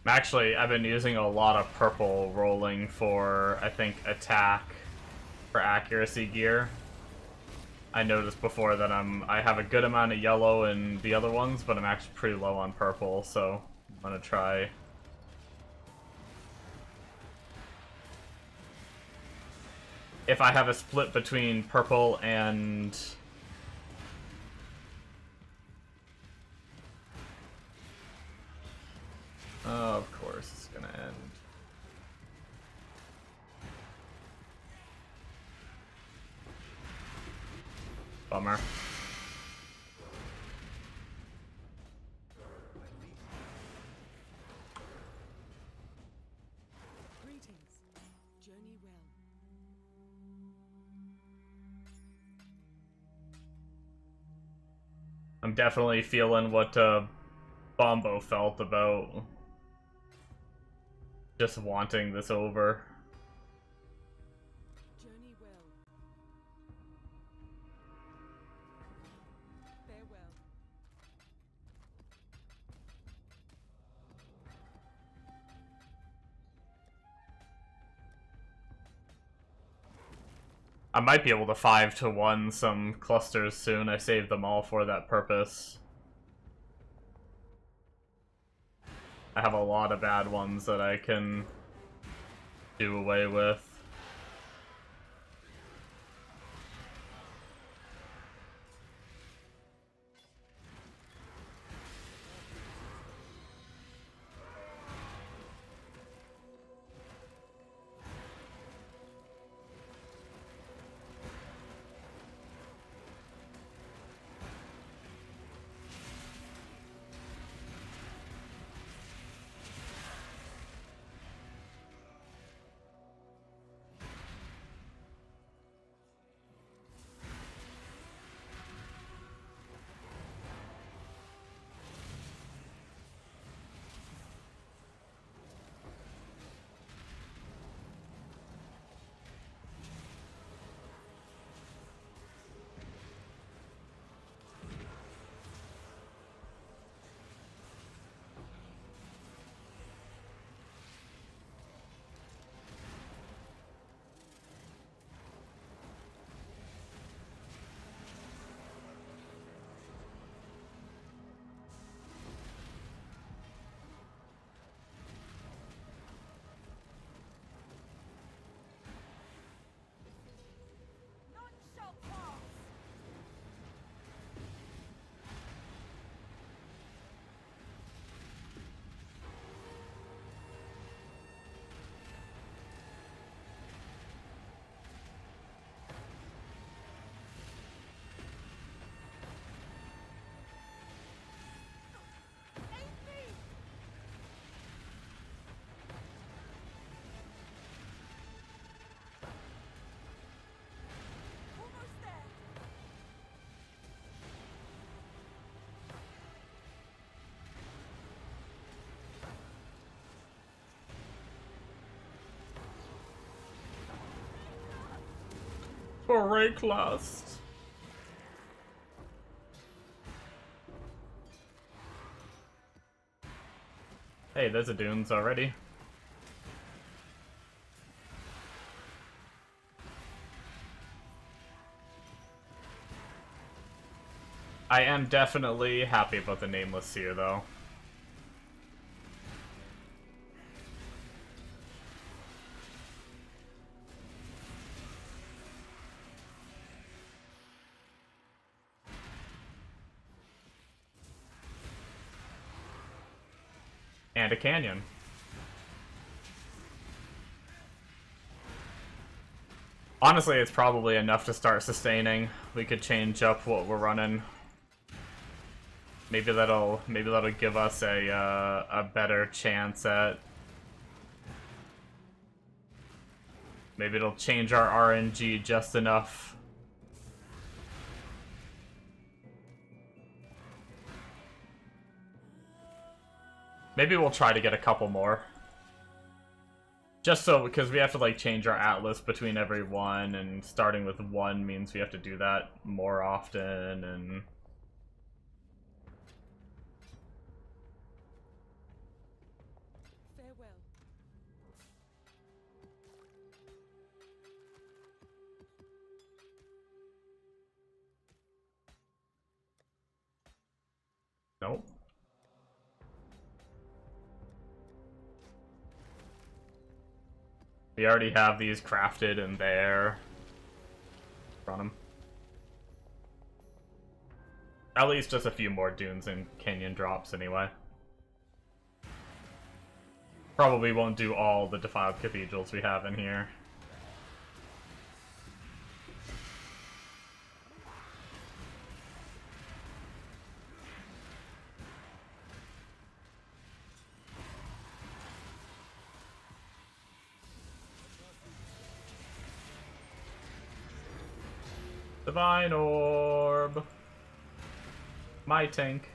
Actually, I've been using a lot of purple rolling for, I think, attack for accuracy gear. I noticed before that I have a good amount of yellow in the other ones, but I'm actually pretty low on purple, so I'm gonna try. If I have a split between purple and... Oh, of course, it's gonna end. Bummer. Greetings. Journey well. I'm definitely feeling what Bombo felt about just wanting this over. Journey well. Farewell. I might be able to 5-to-1 some clusters soon. I saved them all for that purpose. I have a lot of bad ones that I can do away with. Break last. Hey, there's a dunes already. I am definitely happy about the Nameless Seer, though. And a canyon. Honestly, it's probably enough to start sustaining. We could change up what we're running. Maybe that'll give us a better chance at. Maybe it'll change our RNG just enough. Maybe we'll try to get a couple more. Just so, because we have to like change our atlas between every one, and starting with one means we have to do that more often, and... Farewell. Nope. We already have these crafted in there. Run them. At least just a few more dunes and canyon drops anyway. Probably won't do all the defiled cathedrals we have in here. Divine Orb. My tank.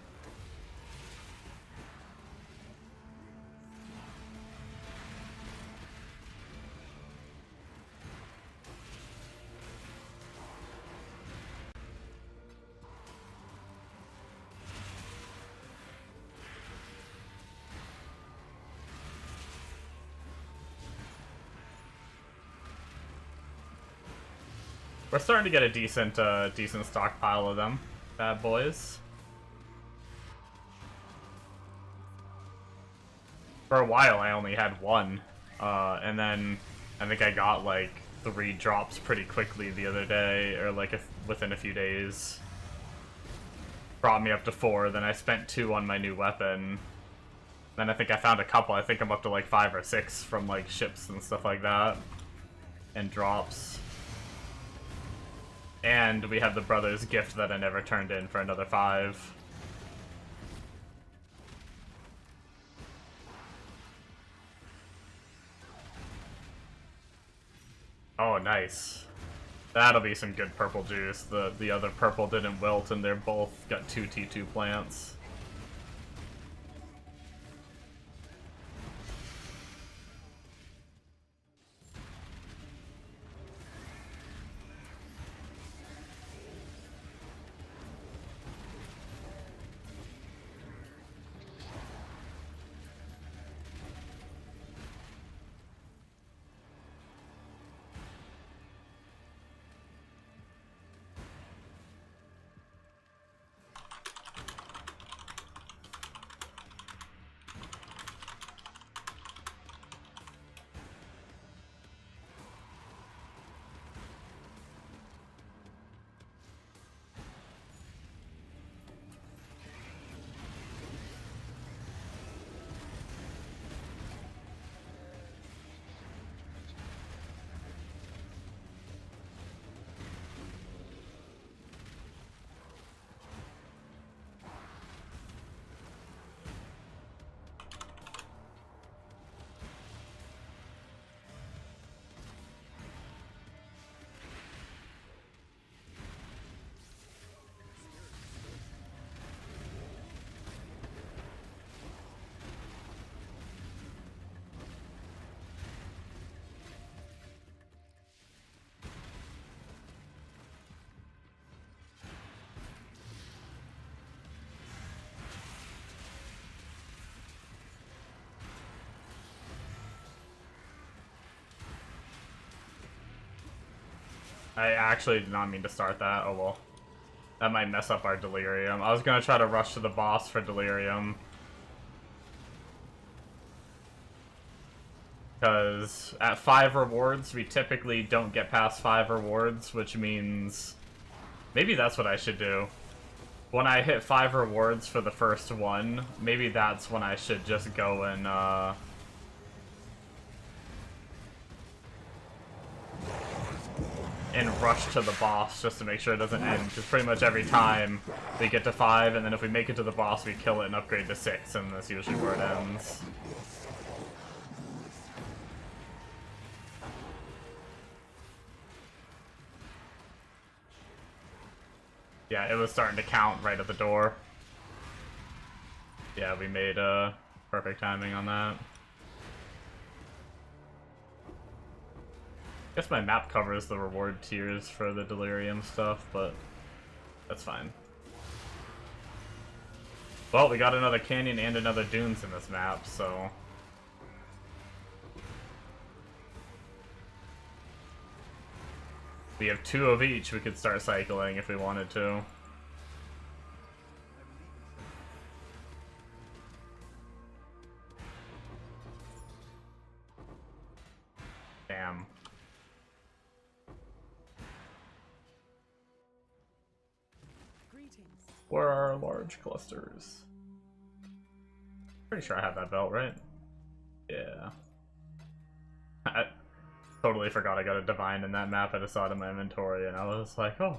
We're starting to get a decent stockpile of them, bad boys. For a while, I only had one, and then I think I got like 3 drops pretty quickly the other day, or like within a few days. Brought me up to 4. Then I spent 2 on my new weapon. Then I think I found a couple. I think I'm up to like 5 or 6 from like ships and stuff like that, and drops. And we have the brother's gift that I never turned in for another 5. Oh, nice. That'll be some good purple juice. The other purple didn't wilt, and they're both got 2 T2 plants. I actually did not mean to start that. Oh well. That might mess up our delirium. I was gonna try to rush to the boss for delirium. Because at 5 rewards, we typically don't get past 5 rewards, which means... Maybe that's what I should do. When I hit 5 rewards for the first one, maybe that's when I should just go and rush to the boss just to make sure it doesn't end. Because pretty much every time we get to 5, and then if we make it to the boss, we kill it and upgrade to 6, and that's usually where it ends. Yeah, it was starting to count right at the door. Yeah, we made perfect timing on that. Guess my map covers the reward tiers for the delirium stuff, but that's fine. Well, we got another canyon and another dunes in this map, so... We have 2 of each we could start cycling if we wanted to. Damn. Greetings. Where are our large clusters? Pretty sure I have that belt, right? Yeah. I totally forgot I got a divine in that map. I just saw it in my inventory and I was like, oh.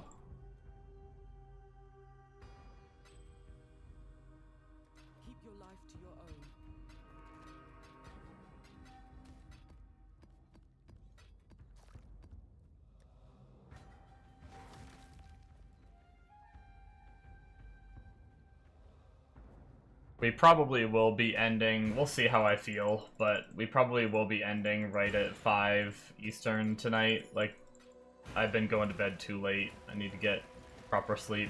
Keep your life to your own. We probably will be ending, we'll see how I feel, but we probably will be ending right at 5 Eastern tonight. Like, I've been going to bed too late. I need to get proper sleep.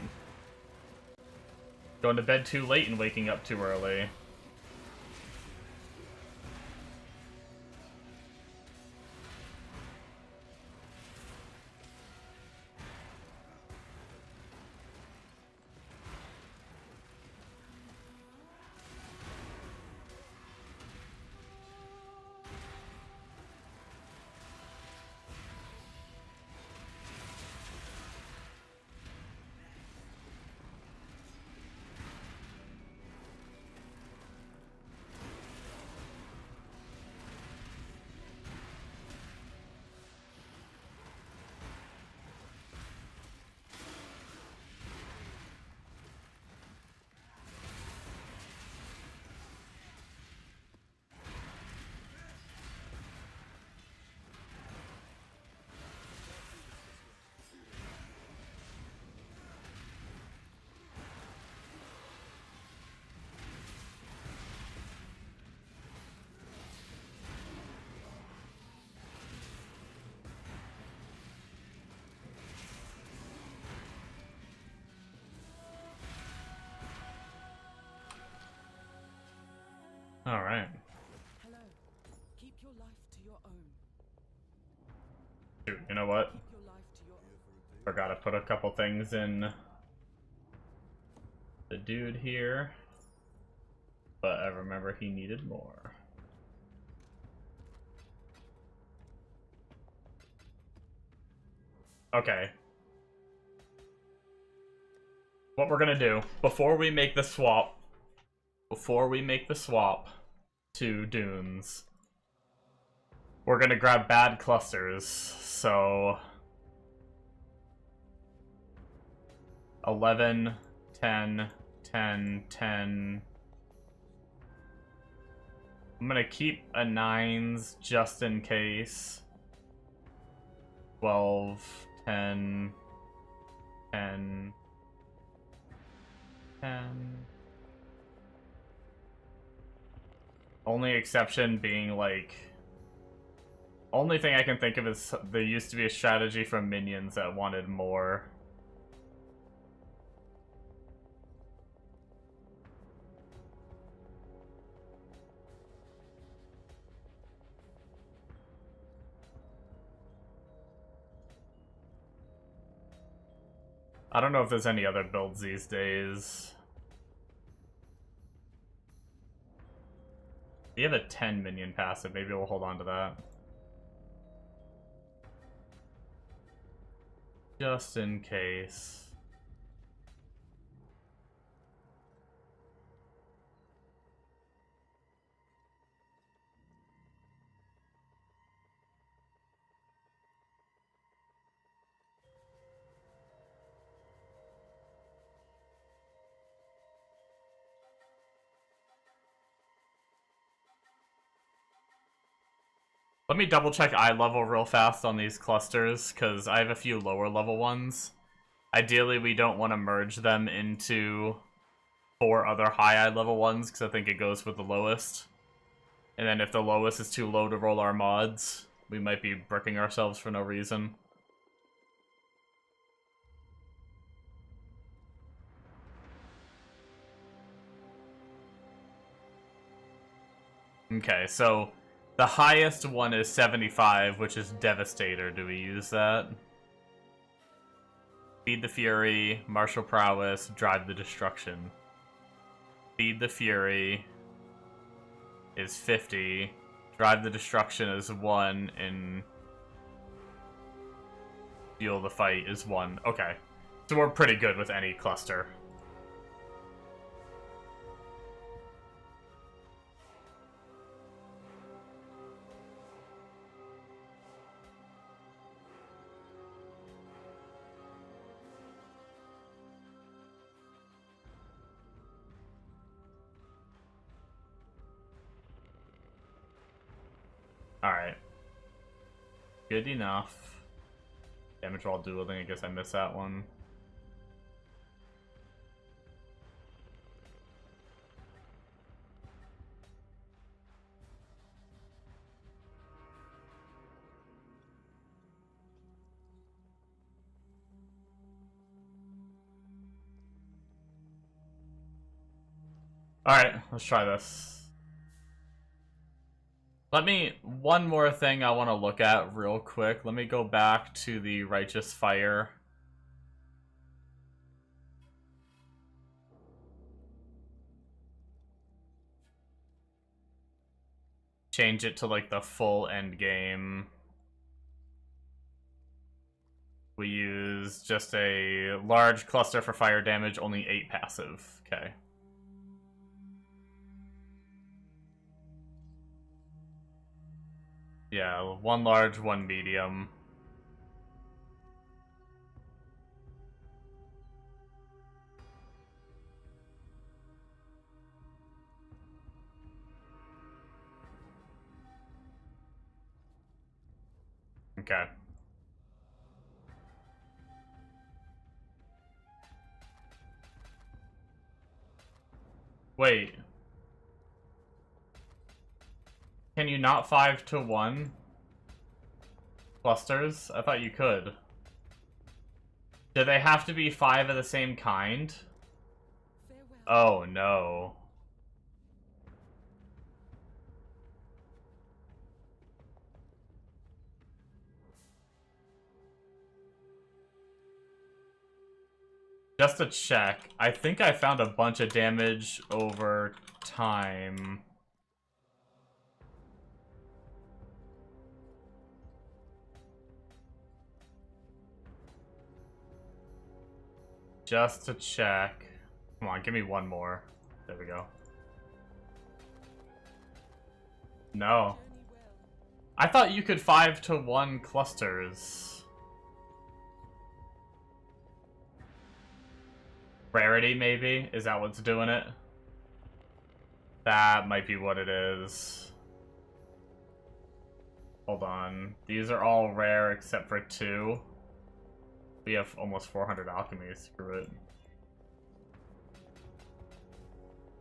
Going to bed too late and waking up too early. Alright. Hello. Keep your life to your own. Dude, you know what? Keep your life to your own. Forgot to put a couple things in the dude here. But I remember he needed more. Okay. What we're gonna do, before we make the swap to dunes, we're gonna grab bad clusters, so 11, 10, 10, 10. I'm gonna keep a 9s just in case. 12, 10, 10, 10. Only exception being, like... Only thing I can think of is there used to be a strategy from minions that wanted more. I don't know if there's any other builds these days. We have a 10 minion passive. Maybe we'll hold on to that. Just in case. Let me double check eye level real fast on these clusters, because I have a few lower level ones. Ideally, we don't want to merge them into 4 other high eye level ones, because I think it goes with the lowest. And then if the lowest is too low to roll our mods, we might be bricking ourselves for no reason. Okay, so the highest one is 75, which is Devastator. Do we use that? Feed the Fury, Martial Prowess, Drive the Destruction. Feed the Fury is 50. Drive the Destruction is 1, and Fuel the Fight is 1. Okay. So we're pretty good with any cluster. Alright. Good enough. Damage while dueling, I guess I missed that one. Alright, let's try this. One more thing I want to look at real quick. Let me go back to the Righteous Fire. Change it to like the full end game. We use just a large cluster for fire damage, only 8 passive. Okay. Yeah, 1 large, 1 medium. Okay. Wait. Can you not 5 to 1 clusters? I thought you could. Do they have to be 5 of the same kind? Farewell. Oh no. Just to check, I think I found a bunch of damage over time. Just to check. Come on, give me one more. There we go. No. Journey well. I thought you could 5 to 1 clusters. Rarity, maybe? Is that what's doing it? That might be what it is. Hold on. These are all rare except for 2. We have almost 400 alchemy. Screw it.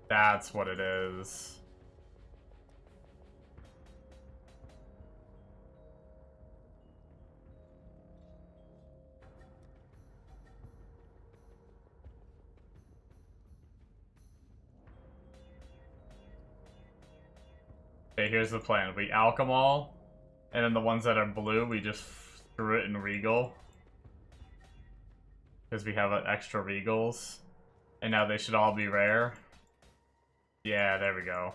That's what it is. Okay, here's the plan. We alch them all, and then the ones that are blue, we just screw it in Regal. Because we have extra regals. And now they should all be rare. Yeah, there we go.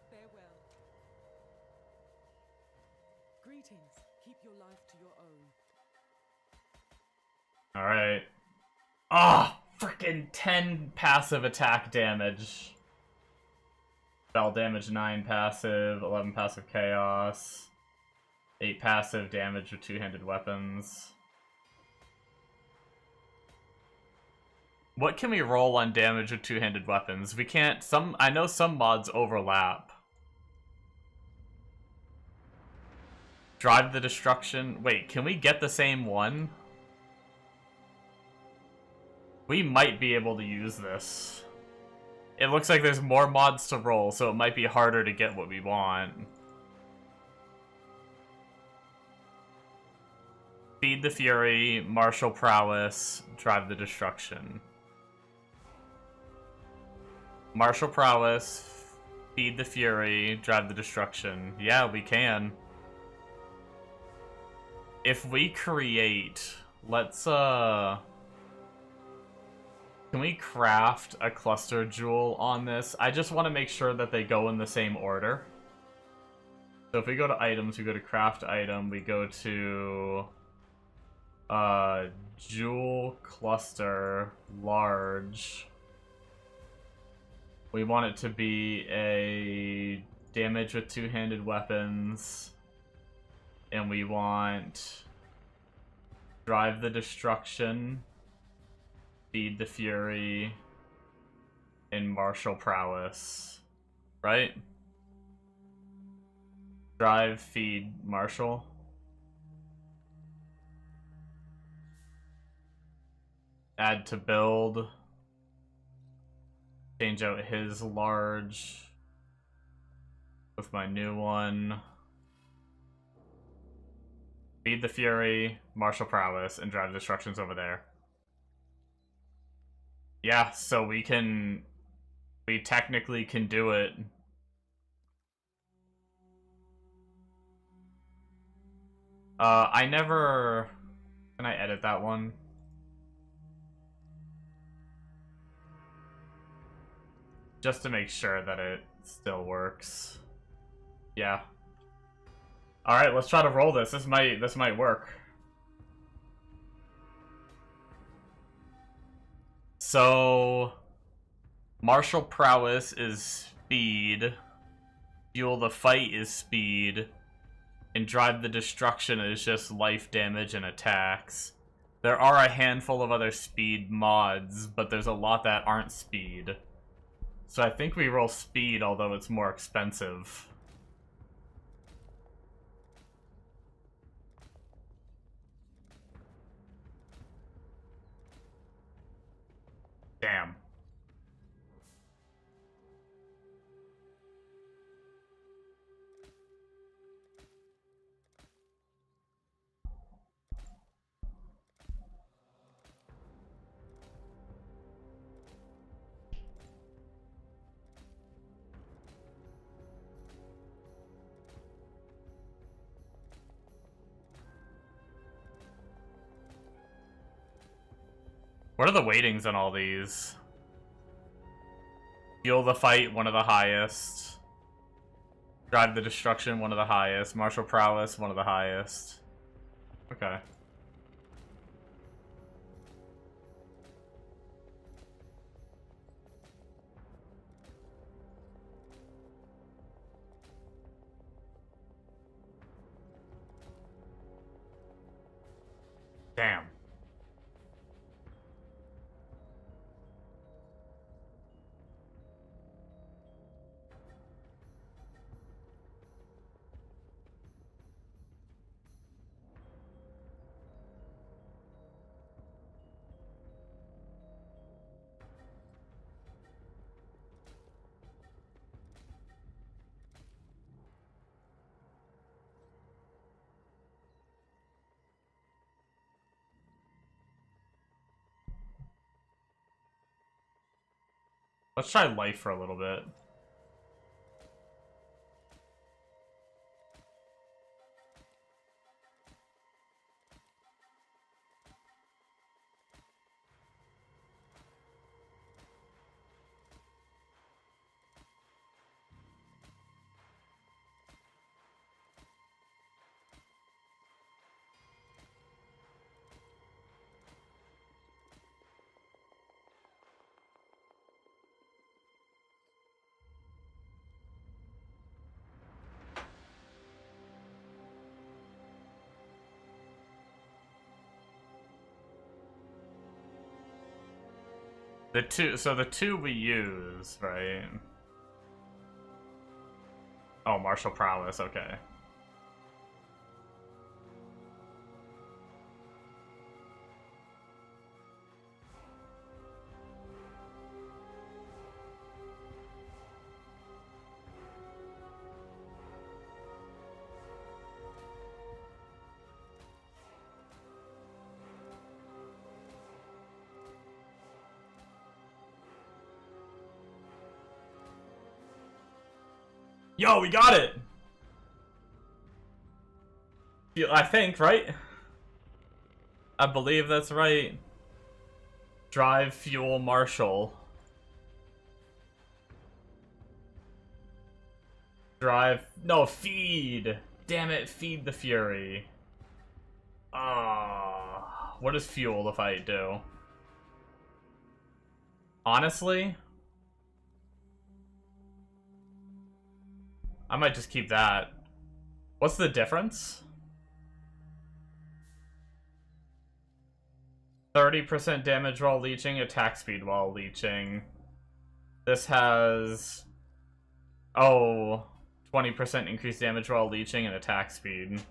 Farewell. Greetings. Keep your life to your own. Alright. Ah, freaking 10 passive attack damage. Spell damage 9 passive, 11 passive chaos, 8 passive damage with two-handed weapons. What can we roll on damage with two-handed weapons? We can't, I know some mods overlap. Drive the Destruction. Wait, can we get the same one? We might be able to use this. It looks like there's more mods to roll, so it might be harder to get what we want. Feed the Fury, Martial Prowess, Drive the Destruction. Martial Prowess, Feed the Fury, Drive the Destruction. Yeah, we can. If we create... Let's, Can we craft a cluster jewel on this? I just want to make sure that they go in the same order. So if we go to items, we go to craft item, we go to jewel cluster large. We want it to be a damage with two-handed weapons. And we want Drive the Destruction, Feed the Fury, and Martial Prowess. Right? Drive, feed, Martial. Add to build. Change out his large with my new one. Feed the Fury, Martial Prowess, and Drive Destruction's over there. Yeah, so we technically can do it. Can I edit that one? Just to make sure that it still works. Yeah. Alright, let's try to roll this. This might work. So, Martial Prowess is speed, Fuel the Fight is speed, and Drive the Destruction is just life damage and attacks. There are a handful of other speed mods, but there's a lot that aren't speed. So I think we roll speed, although it's more expensive. Damn. What are the weightings on all these? Fuel the Fight, one of the highest. Drive the Destruction, one of the highest. Martial Prowess, one of the highest. Okay. Damn. Let's try life for a little bit. the two we use, right? Oh, martial prowess, okay. Yo, we got it! I think, right? I believe that's right. Drive, fuel, marshal. Drive... No, feed! Damn it, feed the fury. What does fuel the fight do? Honestly? I might just keep that. What's the difference? 30% damage while leeching, attack speed while leeching. This has... Oh, 20% increased damage while leeching and attack speed.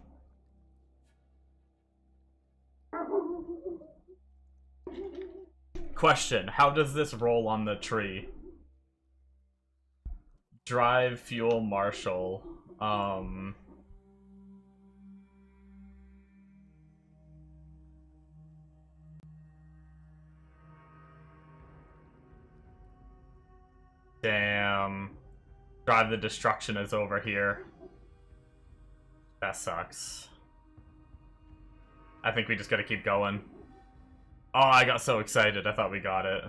Question, how does this roll on the tree? Drive, fuel, marshal. Damn. Drive the destruction is over here. That sucks. I think we just gotta keep going. Oh, I got so excited. I thought we got it.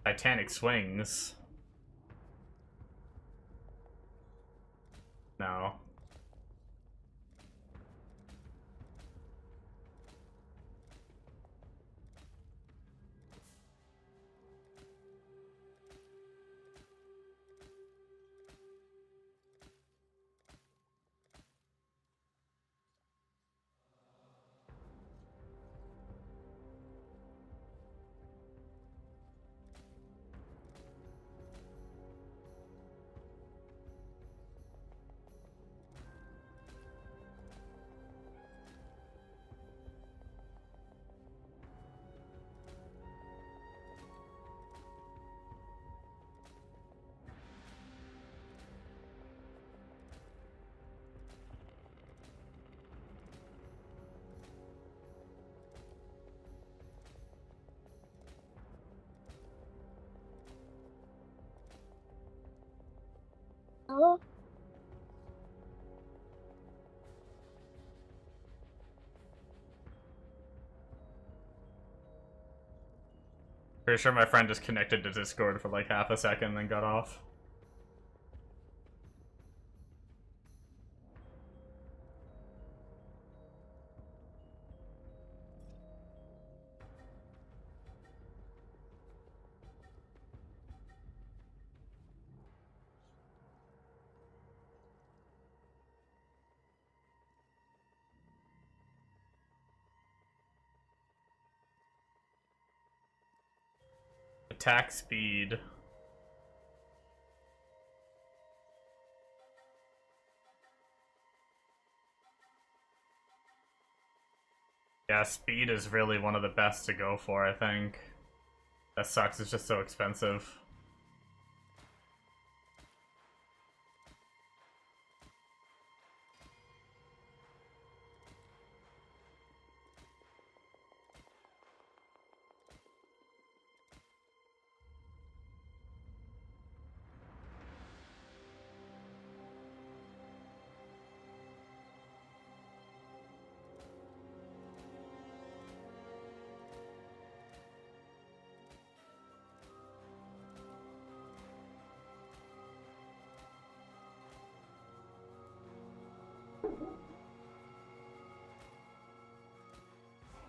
Titanic swings. No. Oh. Pretty sure my friend just connected to Discord for like half a second and then got off. Attack speed. Yeah, speed is really one of the best to go for, I think. That sucks, it's just so expensive.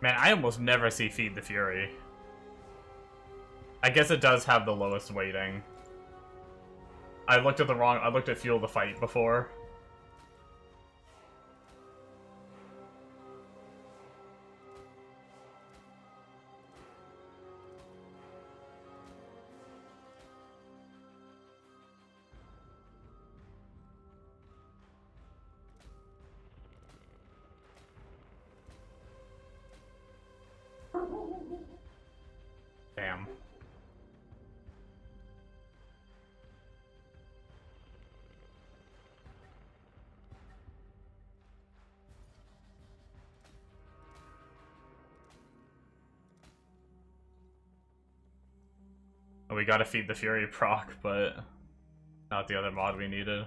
Man, I almost never see Feed the Fury. I guess it does have the lowest weighting. I looked at Fuel the Fight before. Damn. We gotta feed the Fury proc, but not the other mod we needed.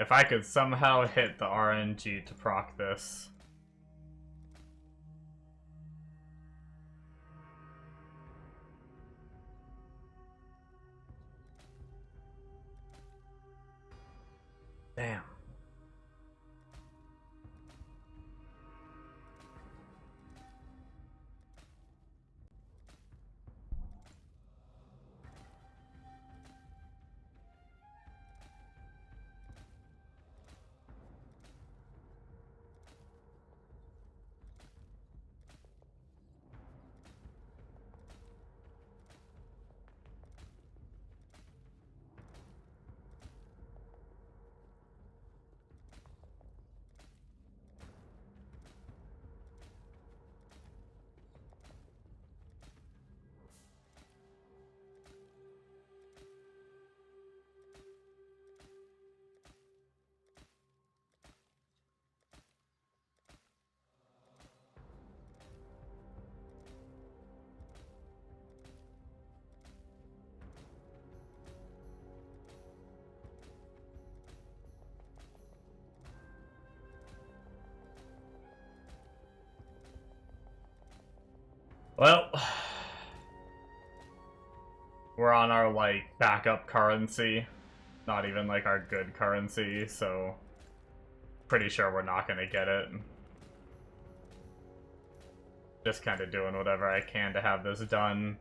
If I could somehow hit the RNG to proc this. Damn. Well, we're on our, like, backup currency. Not even, like, our good currency, so pretty sure we're not gonna get it. Just kind of doing whatever I can to have this done.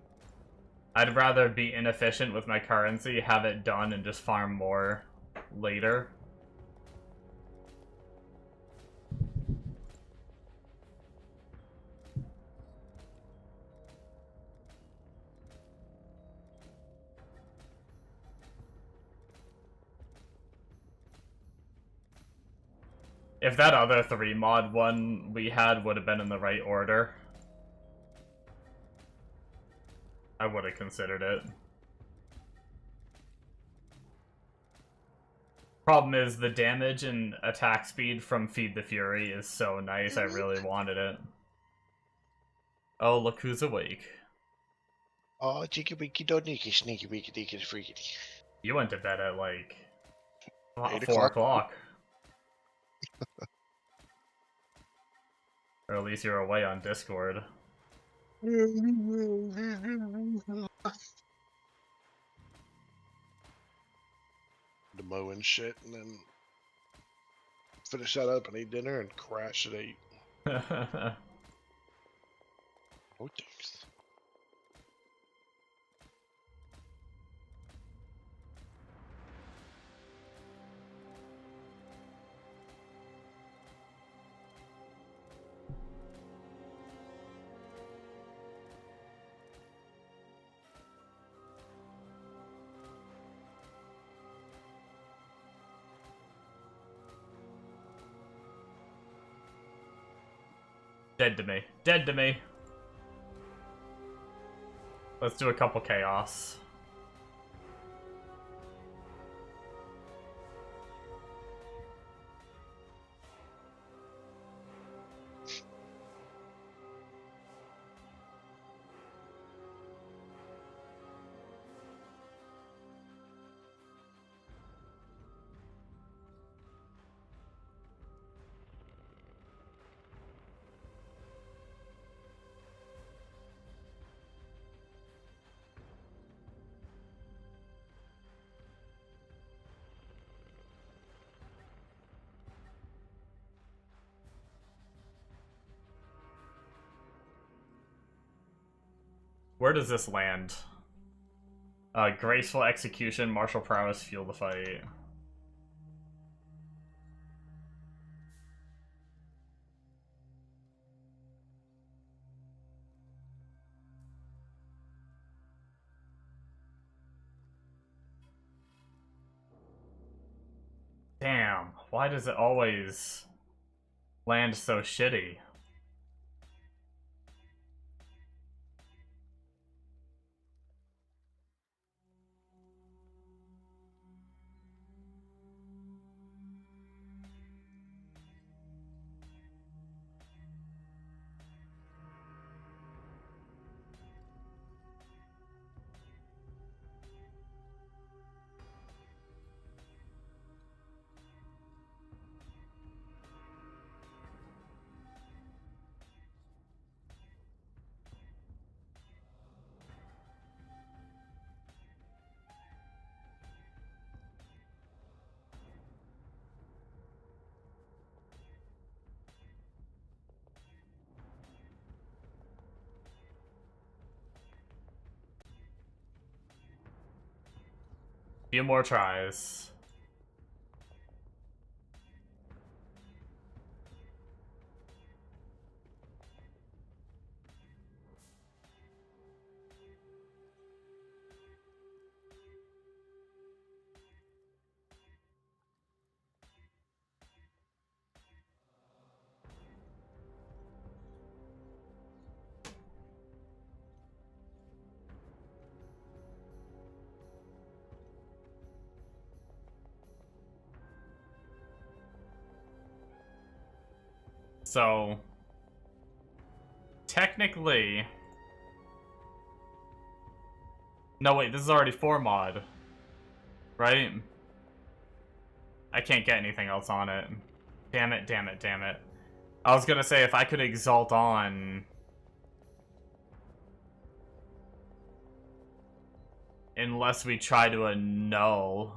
I'd rather be inefficient with my currency, have it done, and just farm more later. If that other 3 mod one we had would have been in the right order, I would have considered it. Problem is, the damage and attack speed from Feed the Fury is so nice, I really wanted it. Oh, look who's awake. Oh, cheeky beaky doniki, sneaky beaky deaky freaky. You went to bed at, like, 8 4 o'clock. o'clock. Or at least you're away on Discord. The mow and shit, and then finish that up and eat dinner and crash at 8. Oh, thanks. Dead to me. Dead to me. Let's do a couple chaos. Where does this land? Graceful execution, martial prowess, fuel the fight. Damn, why does it always land so shitty? Few more tries. So, technically... No, wait, this is already 4 mod. Right? I can't get anything else on it. Damn it, damn it, damn it. I was gonna say, if I could exalt on... Unless we try to annul.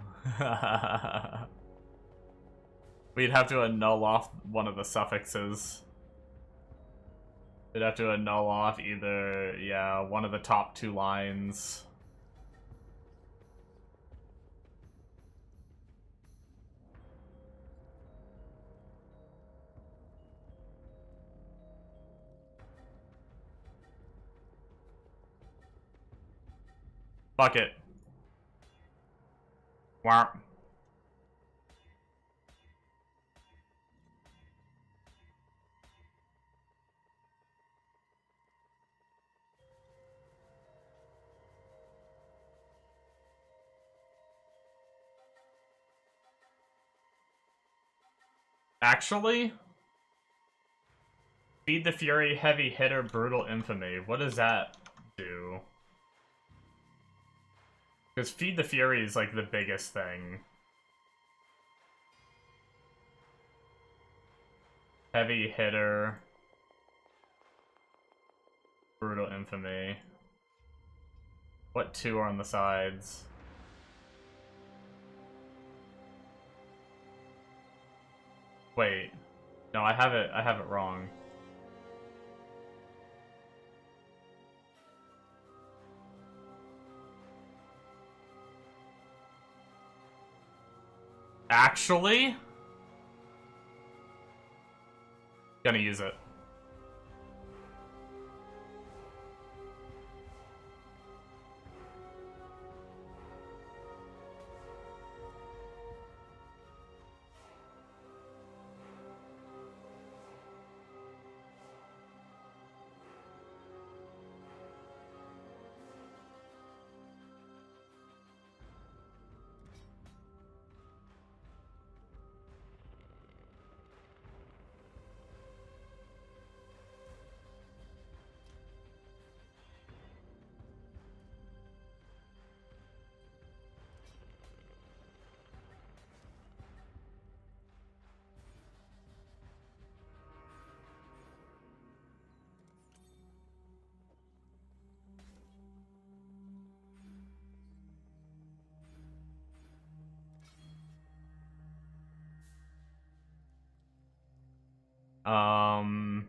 We'd have to annul off one of the suffixes. We'd have to annul off either, yeah, one of the top 2 lines. Fuck it. Warp. Actually, Feed the Fury, Heavy Hitter, Brutal Infamy. What does that do? Because Feed the Fury is like the biggest thing. Heavy Hitter, Brutal Infamy. What 2 are on the sides? Wait. No, I have it wrong. Actually? Gonna use it. Um...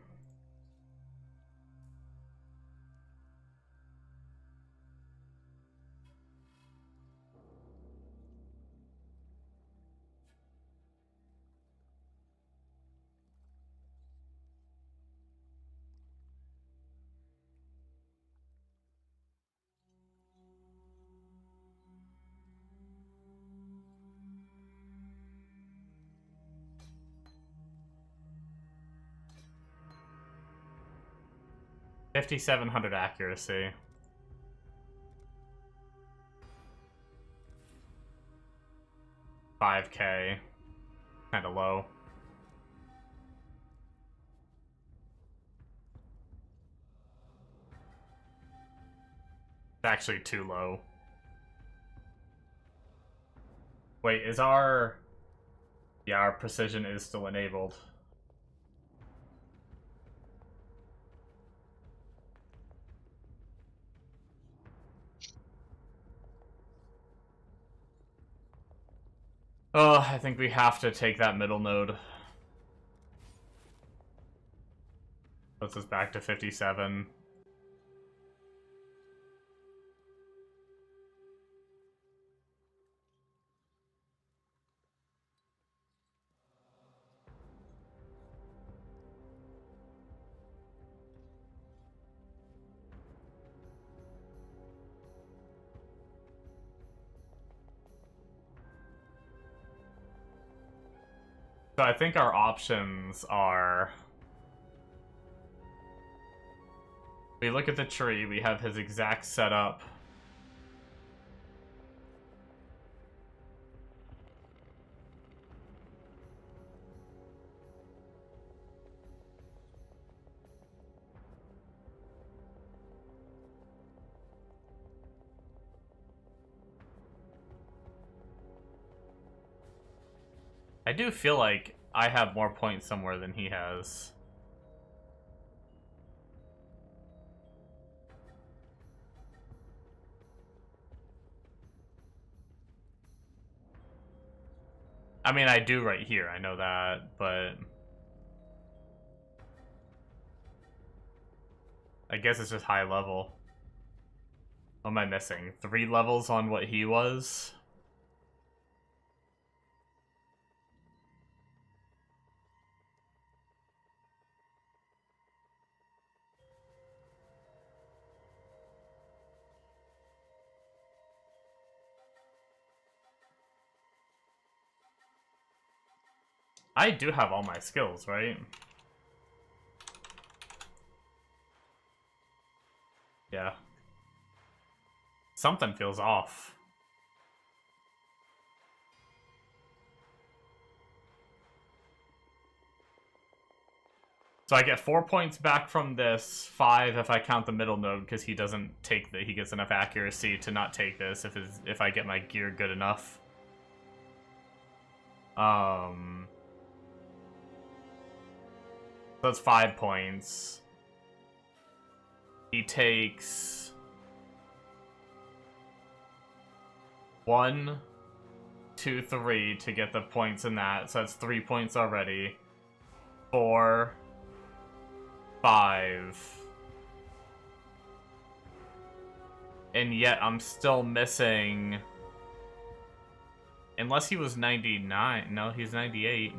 5,700 accuracy. $5K. Kinda low. It's actually too low. Wait, is our... Yeah, our precision is still enabled. Oh, I think we have to take that middle node. Puts us back to 57. So I think our options are... We look at the tree, we have his exact setup. I do feel like I have more points somewhere than he has. I mean, I do right here, I know that, but... I guess it's just high level. What am I missing? 3 levels on what he was? I do have all my skills, right? Yeah. Something feels off. So I get 4 points back from this, 5 if I count the middle node, because he doesn't take the he gets enough accuracy to not take this if I get my gear good enough. That's 5 points. He takes 1, 2, 3 to get the points in that, so that's 3 points already. 4, 5. And yet I'm still missing... Unless he was 99. No, he's 98.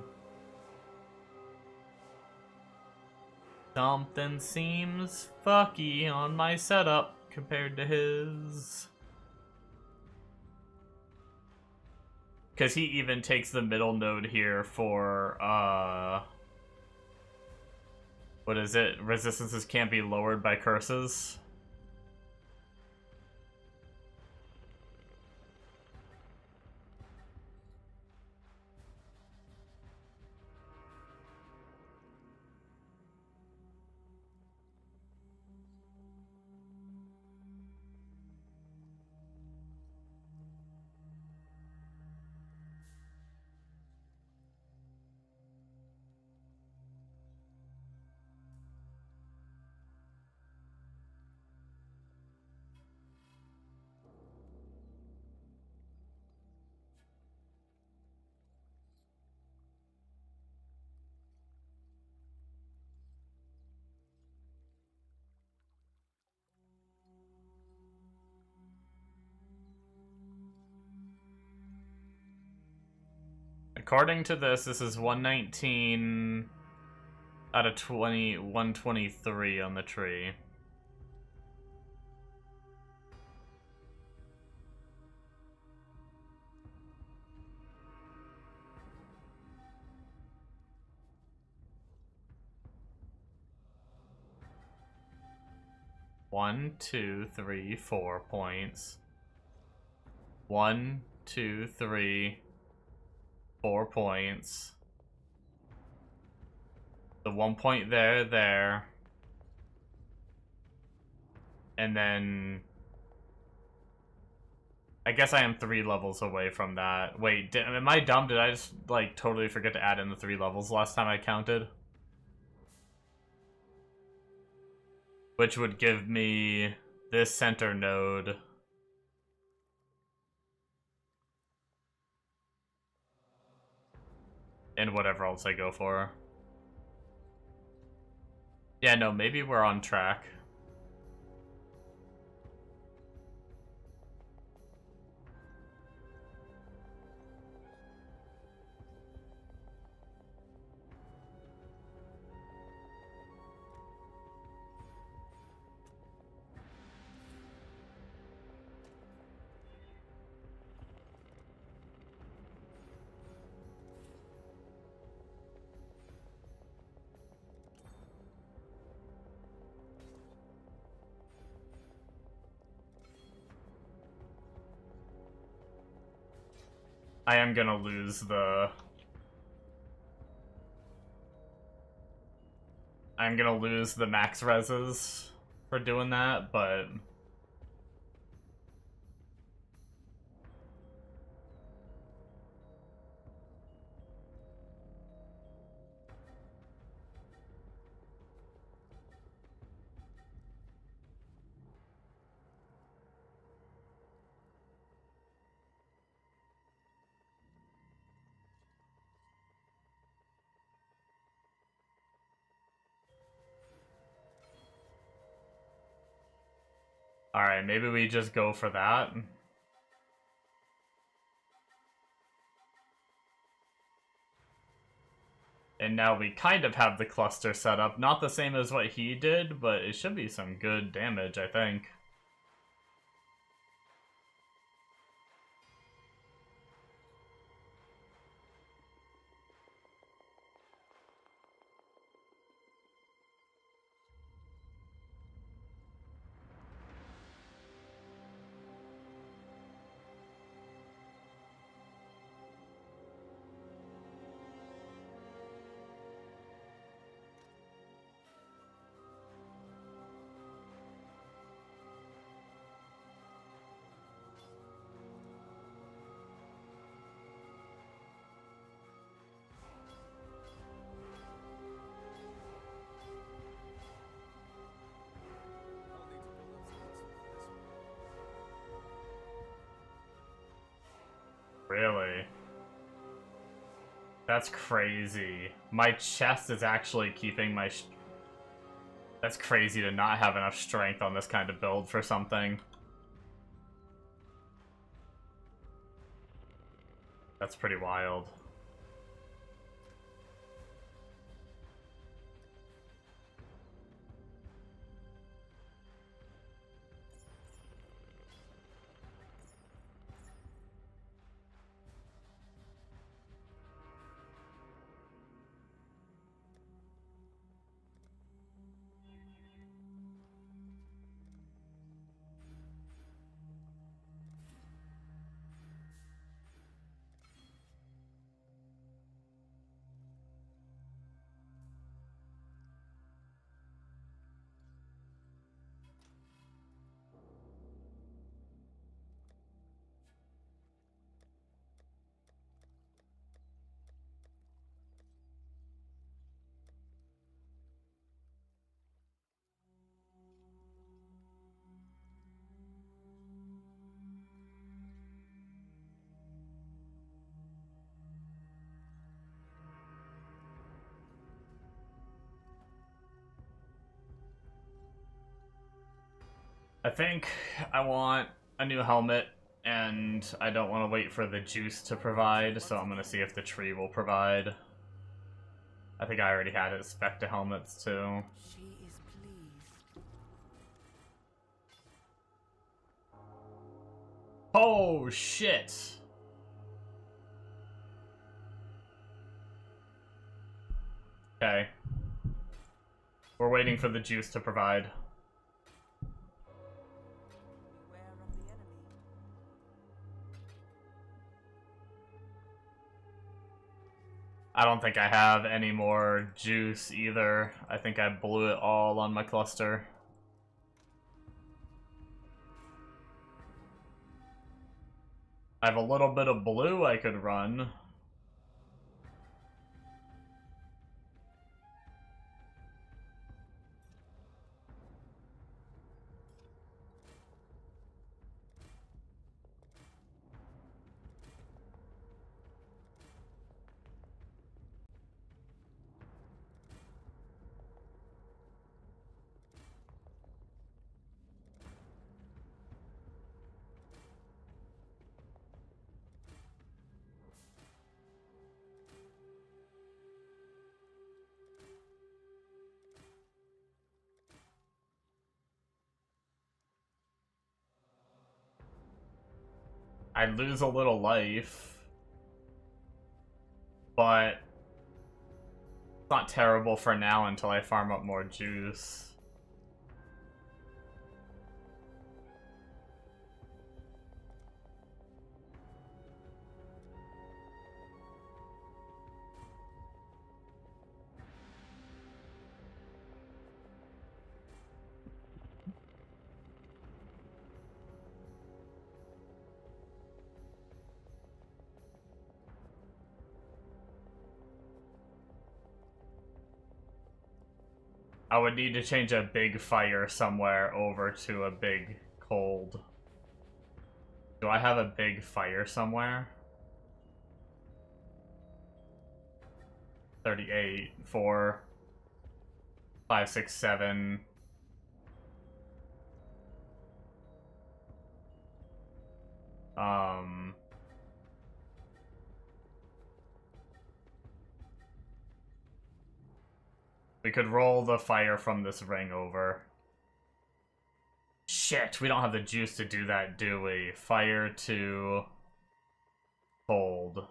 Something seems fucky on my setup compared to his. Because he even takes the middle node here for, what is it? Resistances can't be lowered by curses. According to this is 119 out of 123 on the tree. 1, 2, 3, 4 points. 1, 2, 3, 4 points. The 1 point there. And then... I guess I am 3 levels away from that. Wait, am I dumb? Did I just, like, totally forget to add in the 3 levels last time I counted? Which would give me this center node. And whatever else I go for. Yeah, no, maybe we're on track. I am gonna lose the... I'm gonna lose the max reses for doing that, but... Alright, maybe we just go for that. And now we kind of have the cluster set up. Not the same as what he did, but it should be some good damage, I think. Really? That's crazy. My chest is actually keeping my... That's crazy to not have enough strength on this kind of build for something. That's pretty wild. I think I want a new helmet, and I don't want to wait for the juice to provide, so I'm going to see if the tree will provide. I think I already had it spec to helmets, too. She is pleased. Oh, shit! Okay. We're waiting for the juice to provide. I don't think I have any more juice either. I think I blew it all on my cluster. I have a little bit of blue I could run. I lose a little life, but it's not terrible for now until I farm up more juice. I would need to change a big fire somewhere over to a big cold. Do I have a big fire somewhere? 38, 4, 5, 6, 7. We could roll the fire from this ring over. Shit, we don't have the juice to do that, do we? Fire to cold.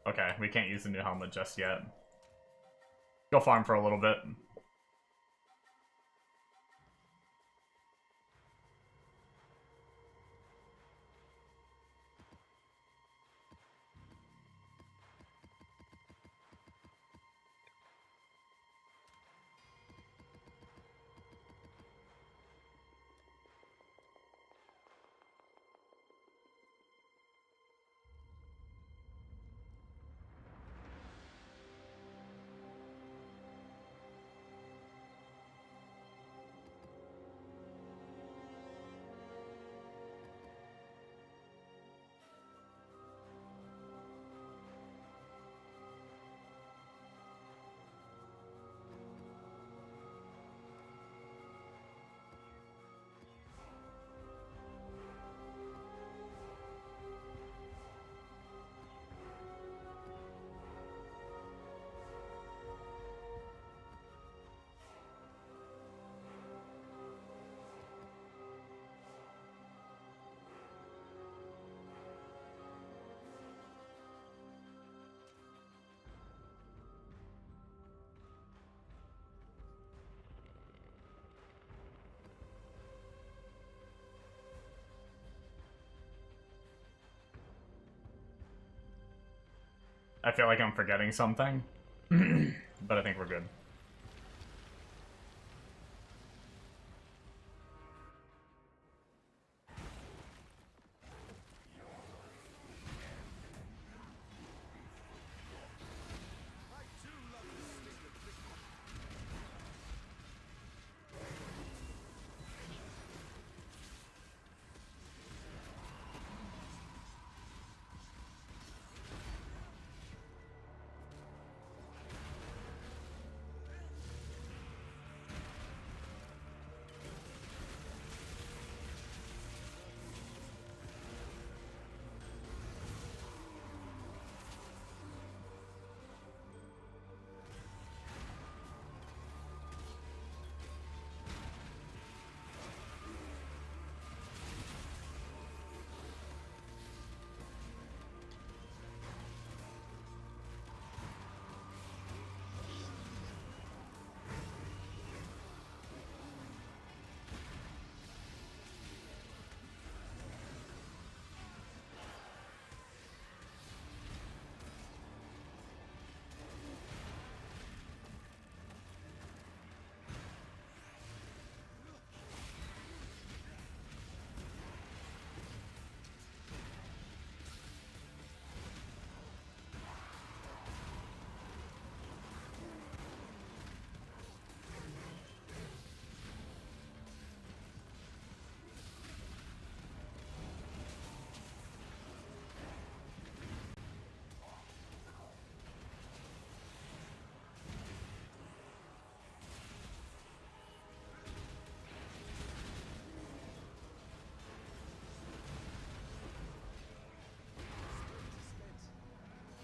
Okay, we can't use the new helmet just yet. Go farm for a little bit. I feel like I'm forgetting something, but I think we're good.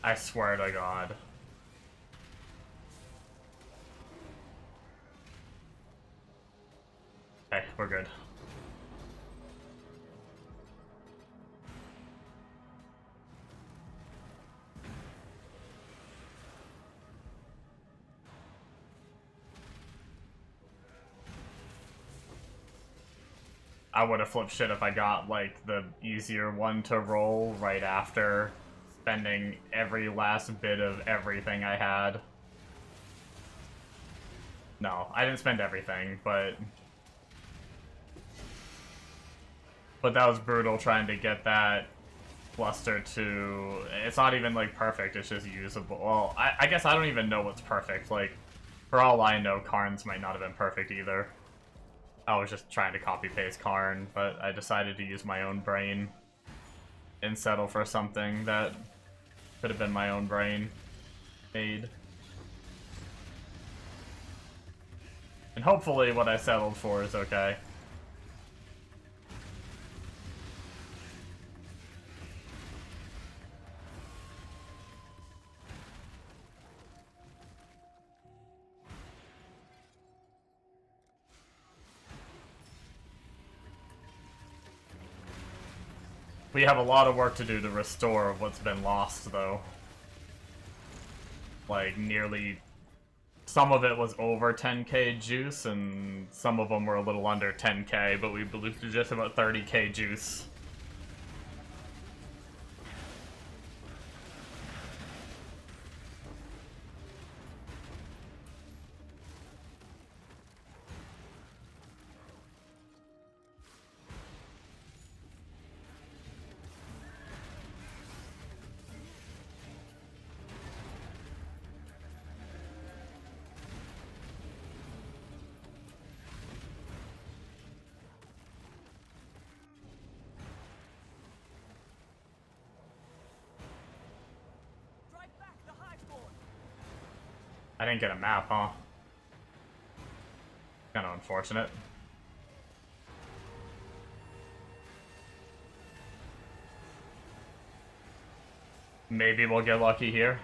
I swear to God. Okay, we're good. I would have flipped shit if I got, like, the easier one to roll right after spending every last bit of everything I had. No, I didn't spend everything, but that was brutal trying to get that cluster to... It's not even, like, perfect, it's just usable. Well, I guess I don't even know what's perfect. Like, for all I know, Karn's might not have been perfect either. I was just trying to copy-paste Karn, but I decided to use my own brain and settle for something that could have been my own brain made. And hopefully what I settled for is okay. We have a lot of work to do to restore what's been lost, though. Like, nearly... Some of it was over 10k juice, and some of them were a little under 10k, but we blew through just about 30k juice. I didn't get a map, huh? Kinda unfortunate. Maybe we'll get lucky here.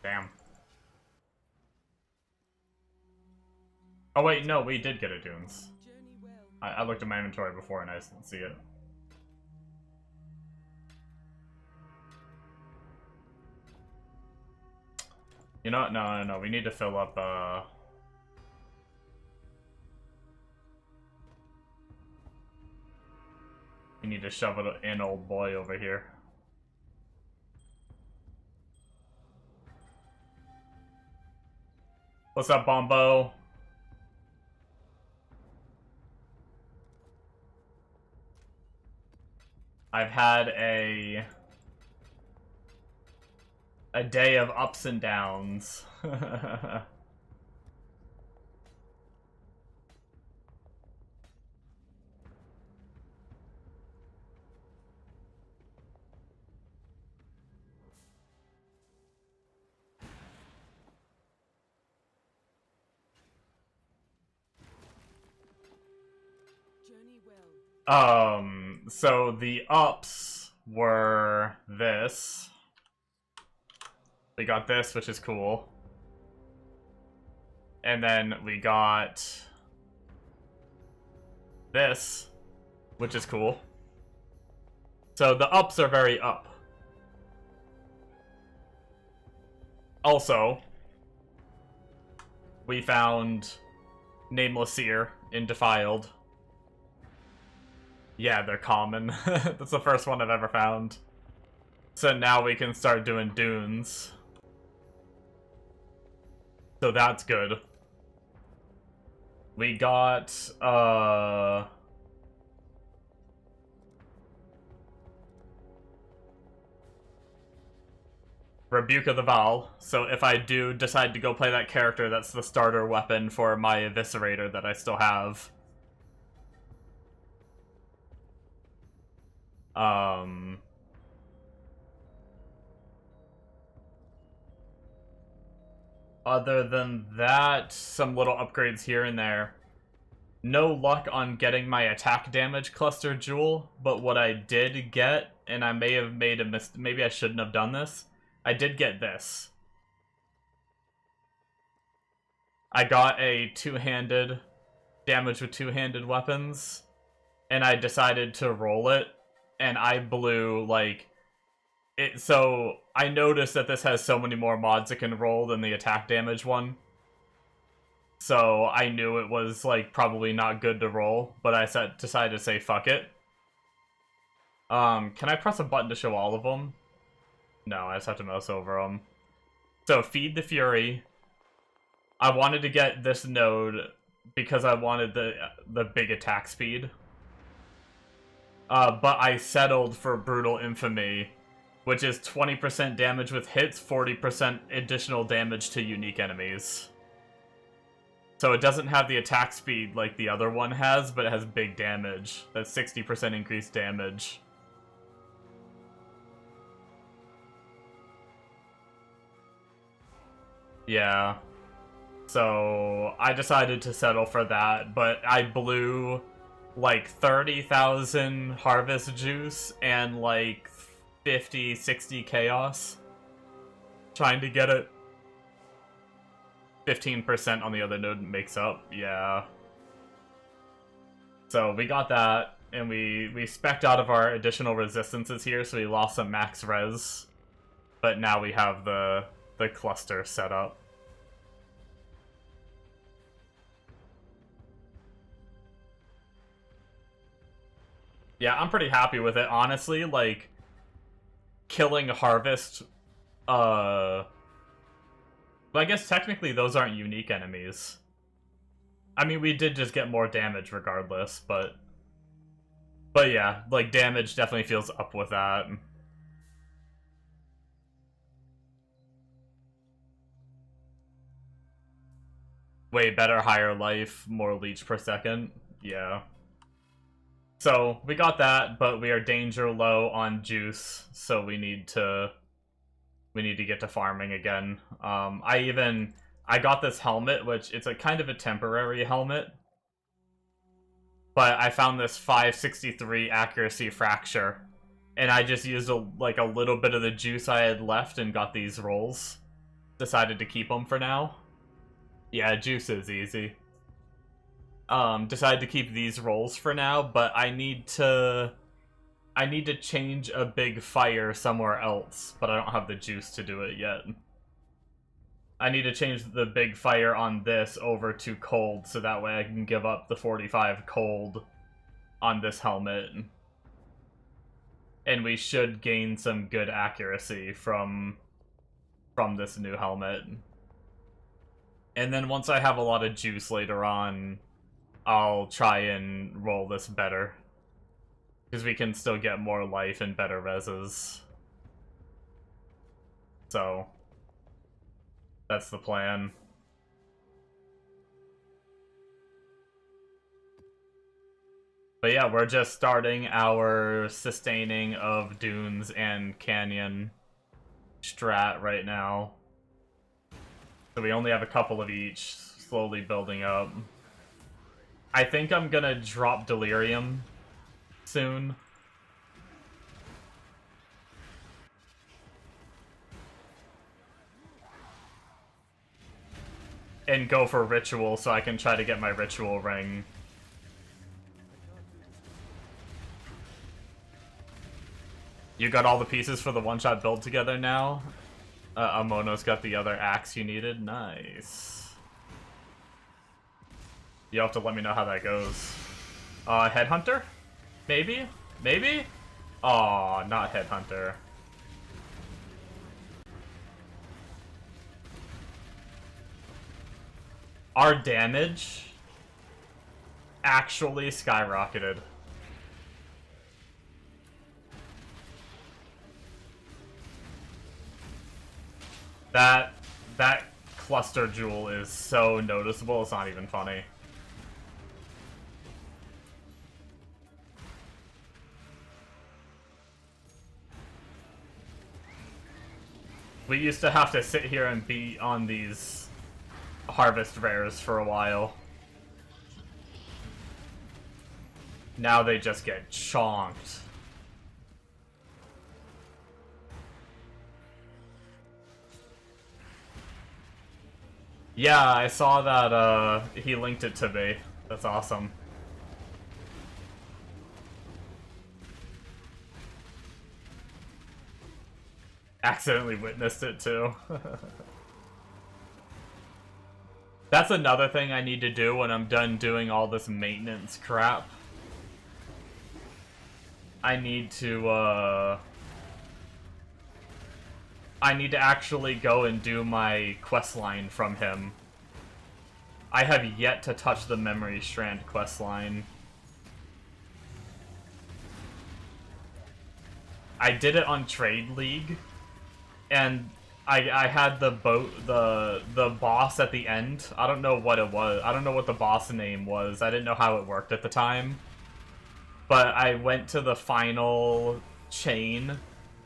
Damn. Oh wait, no, we did get a Dunes. I looked at my inventory before and I just didn't see it. You know what? No, we need to fill up, we need to shove it in, old boy, over here. What's up, Bombo? I've had a day of ups and downs. So the ups were this. We got this, which is cool. And then we got this, which is cool. So the ups are very up. Also, we found Nameless Seer in Defiled. Yeah, they're common. That's the first one I've ever found. So now we can start doing Dunes. So that's good. We got, Rebuke of the Val. So if I do decide to go play that character, that's the starter weapon for my Eviscerator that I still have. Other than that, some little upgrades here and there. No luck on getting my attack damage cluster jewel, but what I did get, and I may have made a maybe I shouldn't have done this, I did get this. I got a two-handed damage with two-handed weapons, and I decided to roll it, and I blew, like, it. So I noticed that this has so many more mods it can roll than the attack damage one. So I knew it was, like, probably not good to roll, but I decided to say fuck it. Can I press a button to show all of them? No, I just have to mouse over them. So, Feed the Fury. I wanted to get this node because I wanted the big attack speed. But I settled for Brutal Infamy, which is 20% damage with hits, 40% additional damage to unique enemies. So it doesn't have the attack speed like the other one has, but it has big damage. That's 60% increased damage. Yeah. So I decided to settle for that, but I blew like 30,000 harvest juice and like 50, 60 chaos trying to get it. 15% on the other node makes up, yeah. So we got that, and we spec'd out of our additional resistances here, so we lost some max res. But now we have the cluster set up. Yeah, I'm pretty happy with it, honestly. Like, killing Harvest, but I guess technically those aren't unique enemies. I mean, we did just get more damage regardless, but yeah, like, damage definitely feels up with that. Way better, higher life, more leech per second. Yeah. So, we got that, but we are danger low on juice, so we need to get to farming again. I got this helmet, which it's a kind of a temporary helmet. But I found this 563 accuracy fracture. And I just used a little bit of the juice I had left and got these rolls. Decided to keep them for now. Yeah, juice is easy. Decided to keep these rolls for now, but I need to change a big fire somewhere else, but I don't have the juice to do it yet. I need to change the big fire on this over to cold, so that way I can give up the 45 cold on this helmet. And we should gain some good accuracy from this new helmet. And then once I have a lot of juice later on, I'll try and roll this better. Because we can still get more life and better reses. So, that's the plan. But yeah, we're just starting our sustaining of dunes and canyon strat right now. So we only have a couple of each, slowly building up. I think I'm gonna drop Delirium soon. And go for Ritual so I can try to get my Ritual ring. You got all the pieces for the one-shot build together now? Amono's got the other axe you needed? Nice. You'll have to let me know how that goes. Headhunter? Maybe? Maybe? Aw, not Headhunter. Our damage actually skyrocketed. That cluster jewel is so noticeable, it's not even funny. We used to have to sit here and beat on these harvest rares for a while. Now they just get chonked. Yeah, I saw that he linked it to me. That's awesome. Accidentally witnessed it too. That's another thing I need to do when I'm done doing all this maintenance crap. I need to actually go and do my questline from him. I have yet to touch the Memory Strand questline. I did it on Trade League, and I had the boss at the end. I don't know what it was. I don't know what the boss name was. I didn't know how it worked at the time. But I went to the final chain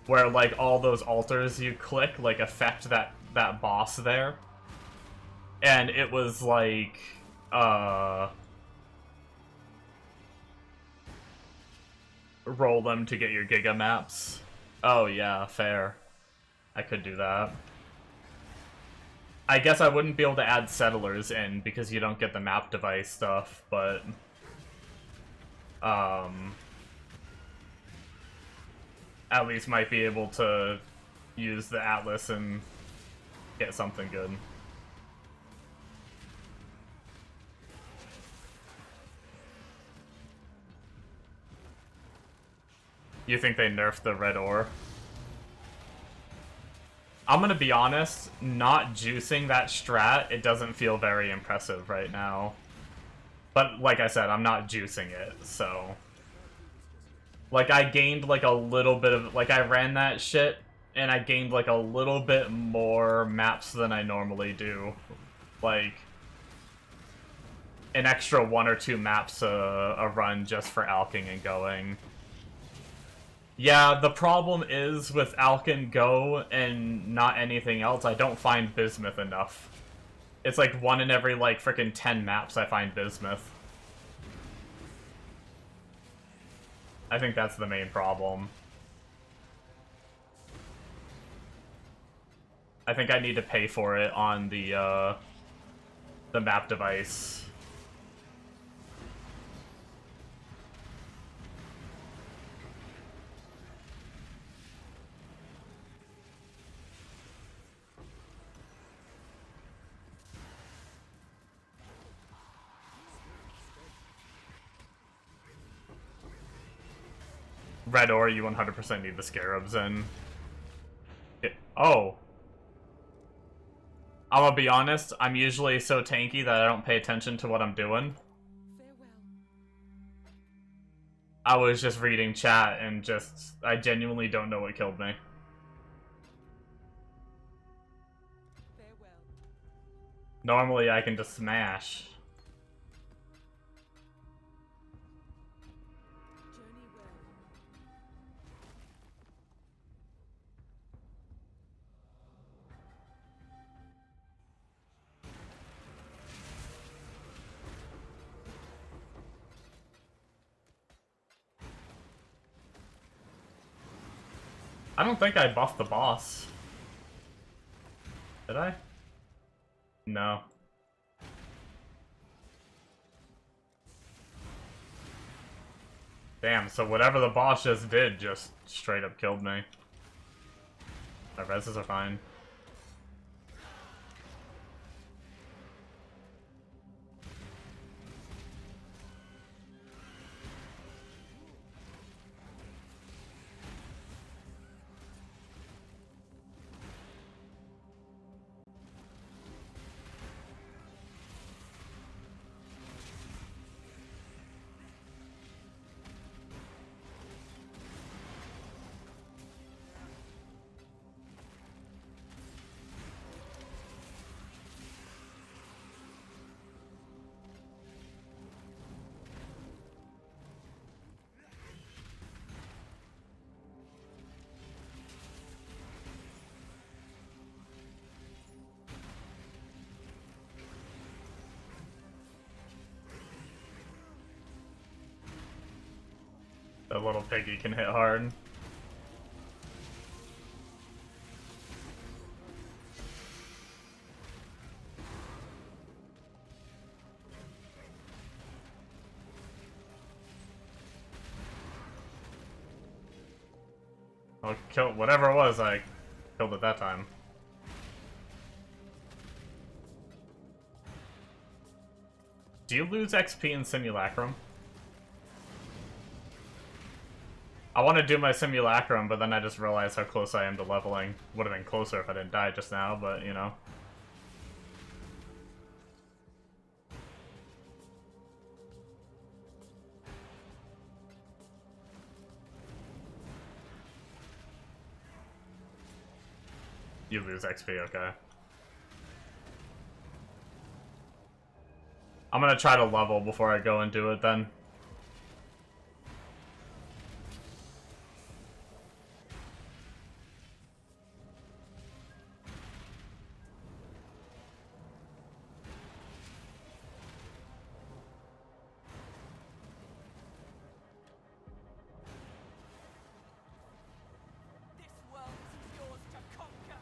where, like, all those altars you click, like, affect that boss there. And it was like, roll them to get your Giga maps. Oh yeah, fair. I could do that. I guess I wouldn't be able to add settlers in because you don't get the map device stuff, but at least might be able to use the Atlas and get something good. You think they nerfed the red ore? I'm gonna be honest, not juicing that strat, it doesn't feel very impressive right now. But like I said, I'm not juicing it, so... Like, I gained like a little bit of... Like, I ran that shit, and I gained like a little bit more maps than I normally do. Like, an extra 1 or 2 maps a run just for alking and going. Yeah, the problem is with Alk and Go and not anything else, I don't find Bismuth enough. It's like 1 in every, like, frickin' 10 maps I find Bismuth. I think that's the main problem. I think I need to pay for it on the map device. Red ore, you 100% need the Scarabs in. Oh. I'm gonna be honest, I'm usually so tanky that I don't pay attention to what I'm doing. Farewell. I was just reading chat and just... I genuinely don't know what killed me. Farewell. Normally I can just smash. Journey well. I don't think I buffed the boss. Did I? No. Damn, so whatever the boss just did just straight up killed me. My reses are fine. That little piggy can hit hard. I'll kill whatever it was I killed at that time. Do you lose XP in Simulacrum? I want to do my Simulacrum, but then I just realized how close I am to leveling. Would have been closer if I didn't die just now, but you know. You lose XP, okay. I'm gonna try to level before I go and do it then. This world is yours to conquer.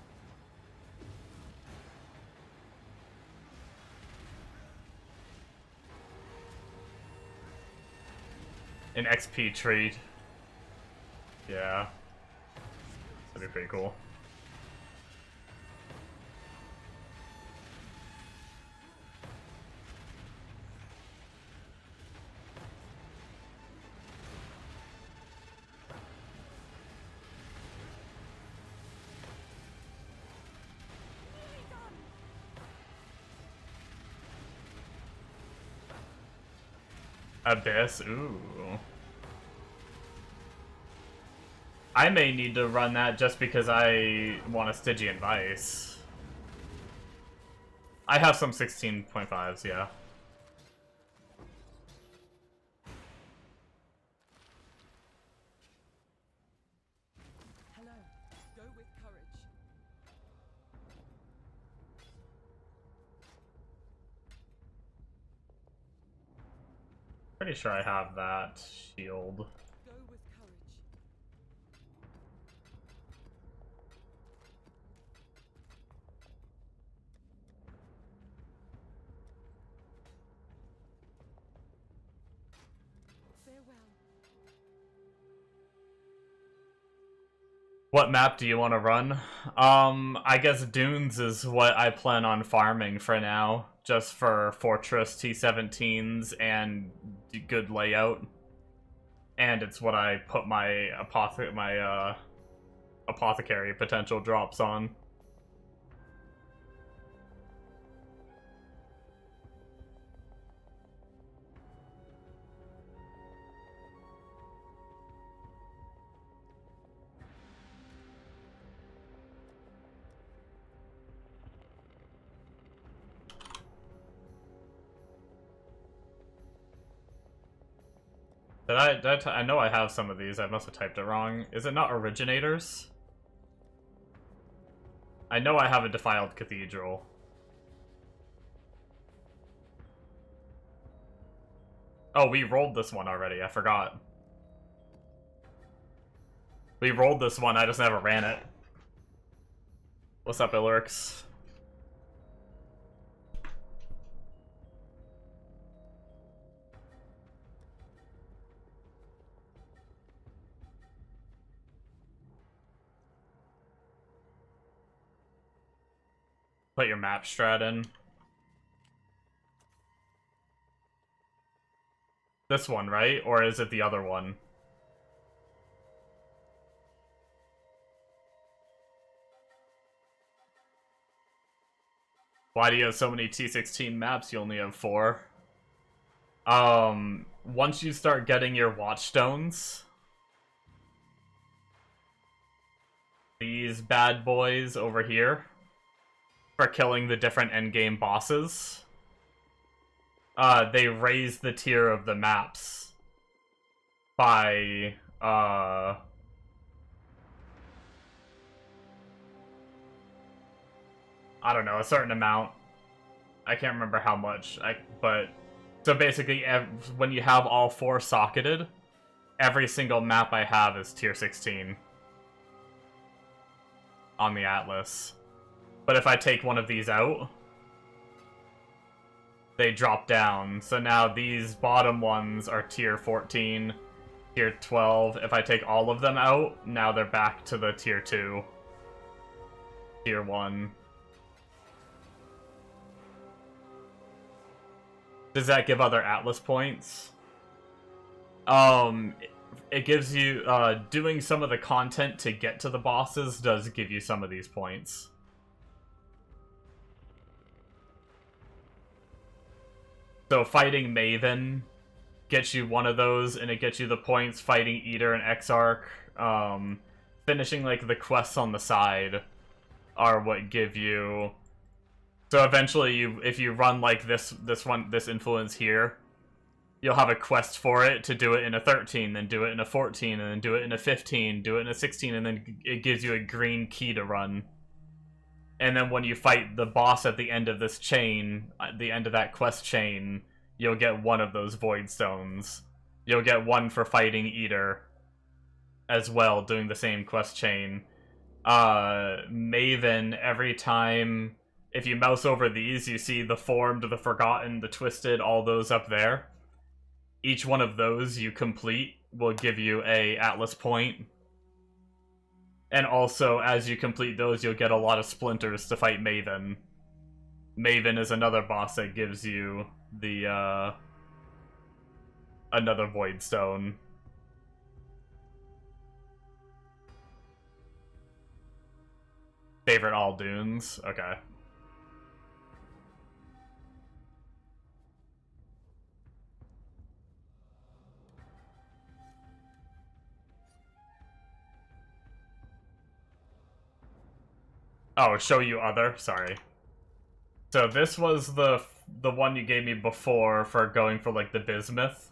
An XP treat. Yeah. That'd be pretty cool. Abyss, ooh. I may need to run that just because I want a Stygian Vice. I have some 16.5s, yeah. Hello. Go with courage. Pretty sure I have that shield. Go with courage. Farewell. What map do you want to run? I guess Dunes is what I plan on farming for now, just for Fortress T16's and good layout. And it's what I put my apothecary potential drops on. I know I have some of these. I must have typed it wrong. Is it not Originators? I know I have a Defiled Cathedral. Oh, we rolled this one already. I forgot. We rolled this one. I just never ran it. What's up, Ilurix? Put your map strat in. This one, right? Or is it the other one? Why do you have so many T16 maps? You only have 4. Once you start getting your Watchstones, these bad boys over here, for killing the different endgame bosses, they raise the tier of the maps by, I don't know, a certain amount. I can't remember how much, but so basically when you have all 4 socketed, every single map I have is tier 16 on the Atlas. But if I take one of these out, they drop down. So now these bottom ones are tier 14, tier 12. If I take all of them out, now they're back to the tier 2, tier 1. Does that give other Atlas points? It gives you, doing some of the content to get to the bosses does give you some of these points. So fighting Maven gets you one of those, and it gets you the points. Fighting Eater and Exarch, finishing like the quests on the side are what give you. So eventually, if you run like this influence here, you'll have a quest for it to do it in a 13, then do it in a 14, and then do it in a 15, do it in a 16, and then it gives you a green key to run. And then when you fight the boss at the end of this chain, at the end of that quest chain, you'll get one of those Void Stones. You'll get one for fighting Eater as well, doing the same quest chain. Maven, every time, if you mouse over these, you see the Formed, the Forgotten, the Twisted, all those up there. Each one of those you complete will give you a Atlas point. And also, as you complete those, you'll get a lot of splinters to fight Maven. Maven is another boss that gives you the, another Void Stone. Favorite all dunes? Okay. Oh, show you other? Sorry. So this was the one you gave me before for going for, like, the bismuth.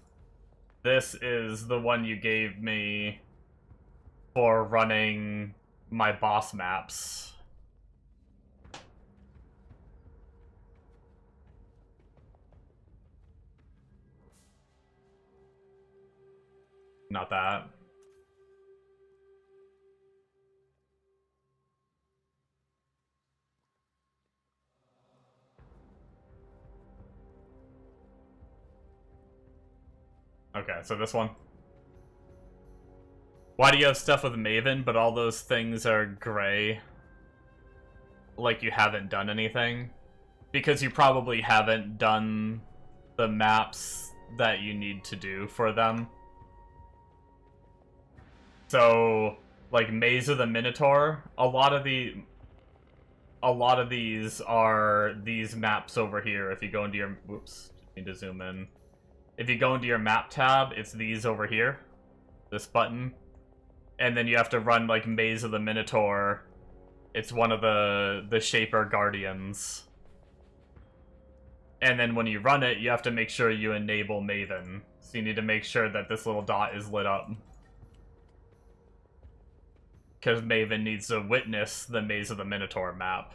This is the one you gave me for running my boss maps. Not that. Okay, so this one. Why do you have stuff with Maven, but all those things are gray? Like you haven't done anything? Because you probably haven't done the maps that you need to do for them. So, like Maze of the Minotaur, a lot of these are these maps over here. If you go into your, whoops, need to zoom in. If you go into your map tab, it's these over here, this button, and then you have to run like Maze of the Minotaur. It's one of the Shaper Guardians. And then when you run it, you have to make sure you enable Maven. So you need to make sure that this little dot is lit up. Because Maven needs to witness the Maze of the Minotaur map.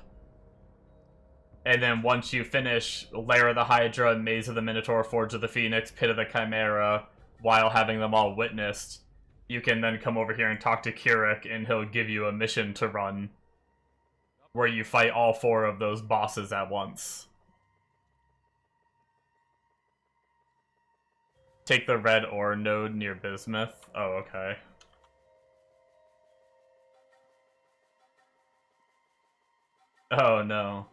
And then once you finish Lair of the Hydra, Maze of the Minotaur, Forge of the Phoenix, Pit of the Chimera, while having them all witnessed, you can then come over here and talk to Kirik, and he'll give you a mission to run, where you fight all 4 of those bosses at once. Take the red ore node near Bismuth. Oh, okay. Oh, no.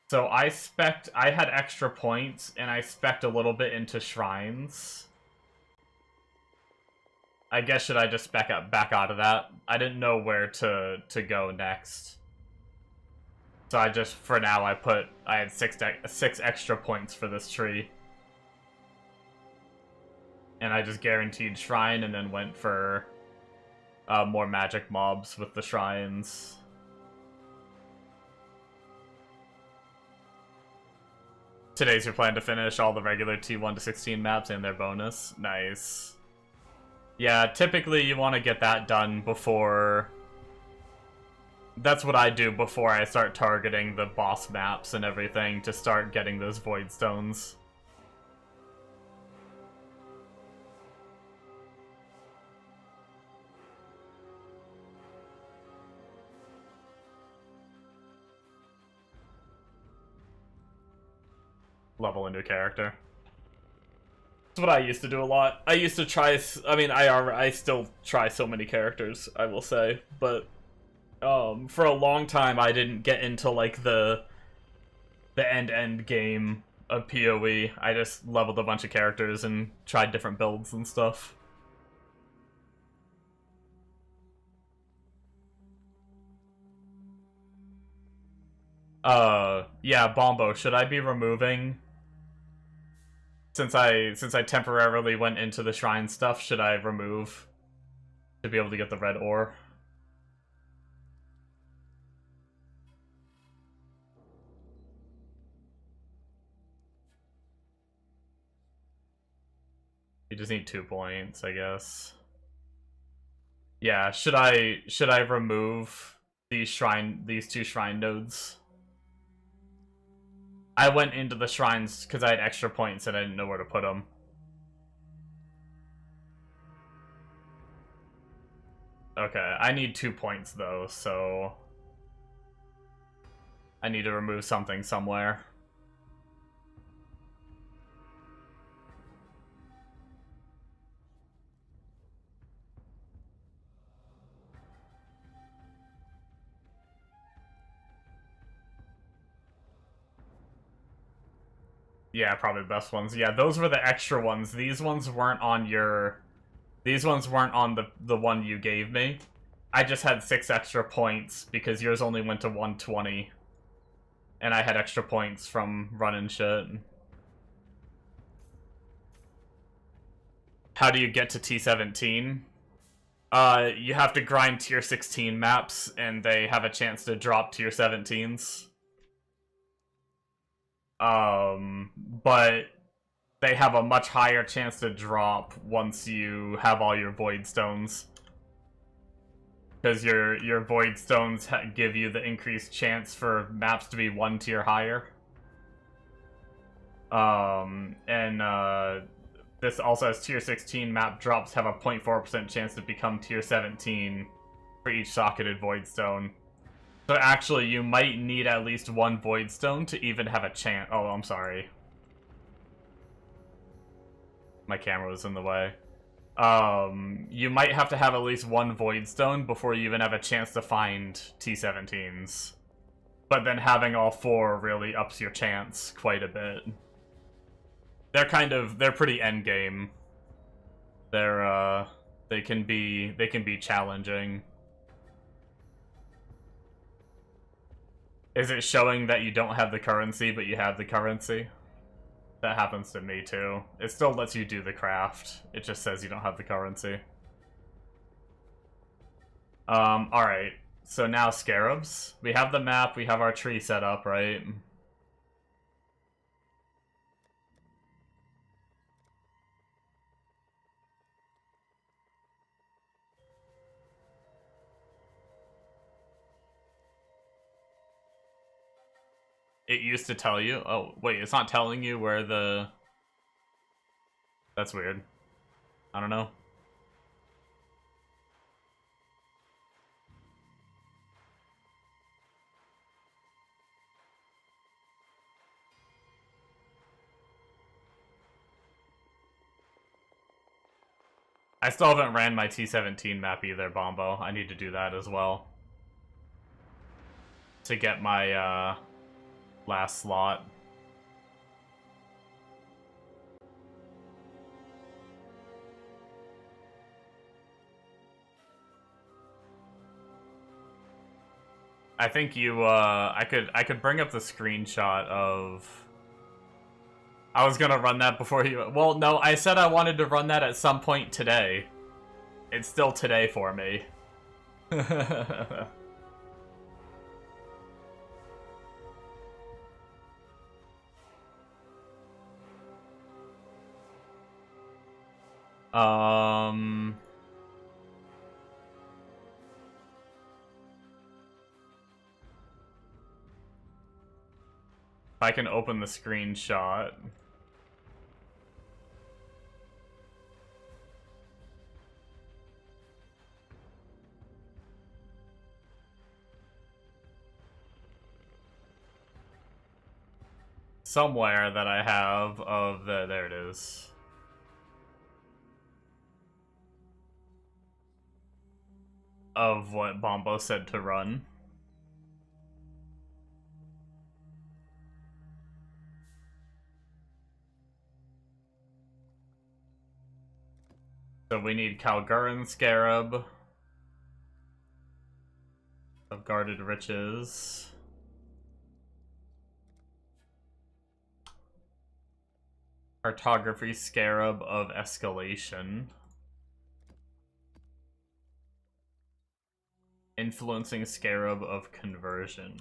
So I had extra points, and I spec'd a little bit into shrines. I guess should I just back out of that? I didn't know where to go next. So I just, for now, I had 6 extra points for this tree. And I just guaranteed shrine and then went for more magic mobs with the shrines. Today's your plan to finish all the regular T1 to 16 maps and their bonus. Nice. Yeah, typically you want to get that done before That's what I do before I start targeting the boss maps and everything to start getting those void stones. Level a new character. That's what I used to do a lot. I used to try, I mean, I still try so many characters, I will say, but for a long time I didn't get into like the end game of PoE. I just leveled a bunch of characters and tried different builds and stuff. Yeah, Bombo, should I be removing, since I temporarily went into the shrine stuff, should I remove to be able to get the red ore? You just need 2 points, I guess. Yeah, should I remove these 2 shrine nodes? I went into the shrines because I had extra points and I didn't know where to put them. Okay, I need 2 points though, so I need to remove something somewhere. Yeah, probably the best ones. Yeah, those were the extra ones. These ones weren't on your... These ones weren't on the one you gave me. I just had 6 extra points because yours only went to 120. And I had extra points from running shit. How do you get to T17? You have to grind tier 16 maps, and they have a chance to drop tier 17's. But they have a much higher chance to drop once you have all your void stones. Because your void stones give you the increased chance for maps to be 1 tier higher. This also has tier 16 map drops have a 0.4% chance to become tier 17 for each socketed void stone. So actually, you might need at least 1 void stone to even have a chance. Oh, I'm sorry. My camera was in the way. You might have to have at least 1 void stone before you even have a chance to find T17's. But then having all 4 really ups your chance quite a bit. They're pretty endgame. They can be challenging. Is it showing that you don't have the currency, but you have the currency? That happens to me too. It still lets you do the craft. It just says you don't have the currency. Alright. So now scarabs. We have the map, we have our tree set up, right? It used to tell you? Oh, wait, it's not telling you where the... That's weird. I don't know. I still haven't ran my T17 map either, Bombo. I need to do that as well. To get my, last slot. I think you, I could bring up the screenshot of... I was gonna run that before you... Well, no, I said I wanted to run that at some point today. It's still today for me. If I can open the screenshot. Somewhere that I have of the, there it is. Of what Bombo said to run. So we need Kalguran Scarab of Guarded Riches. Cartography Scarab of Escalation. Influencing Scarab of Conversion.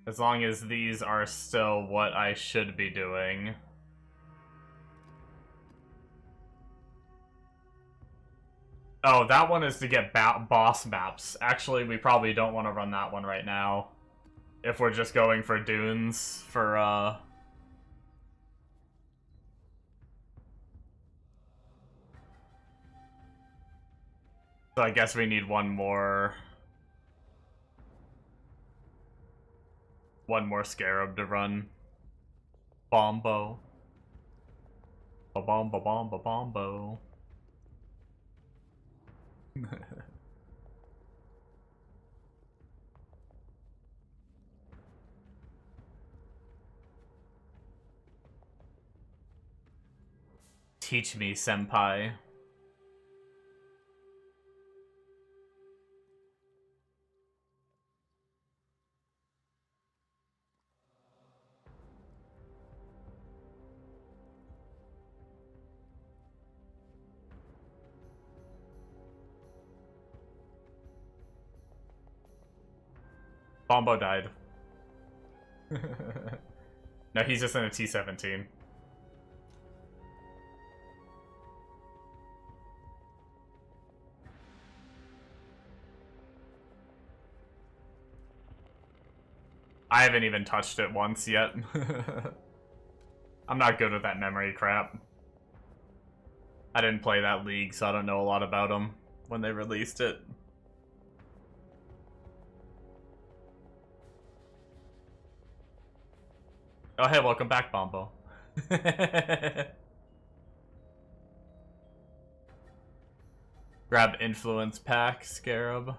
As long as these are still what I should be doing. Oh, that one is to get boss maps. Actually, we probably don't want to run that one right now. If we're just going for dunes for, So I guess we need one more Scarab to run. Bombo. Ba-bombo. Teach me, senpai. Bombo died. No, he's just in a T17. I haven't even touched it once yet. I'm not good with that memory crap. I didn't play that league, so I don't know a lot about them when they released it. Oh, hey, welcome back, Bombo. Grab Influence Pack, Scarab.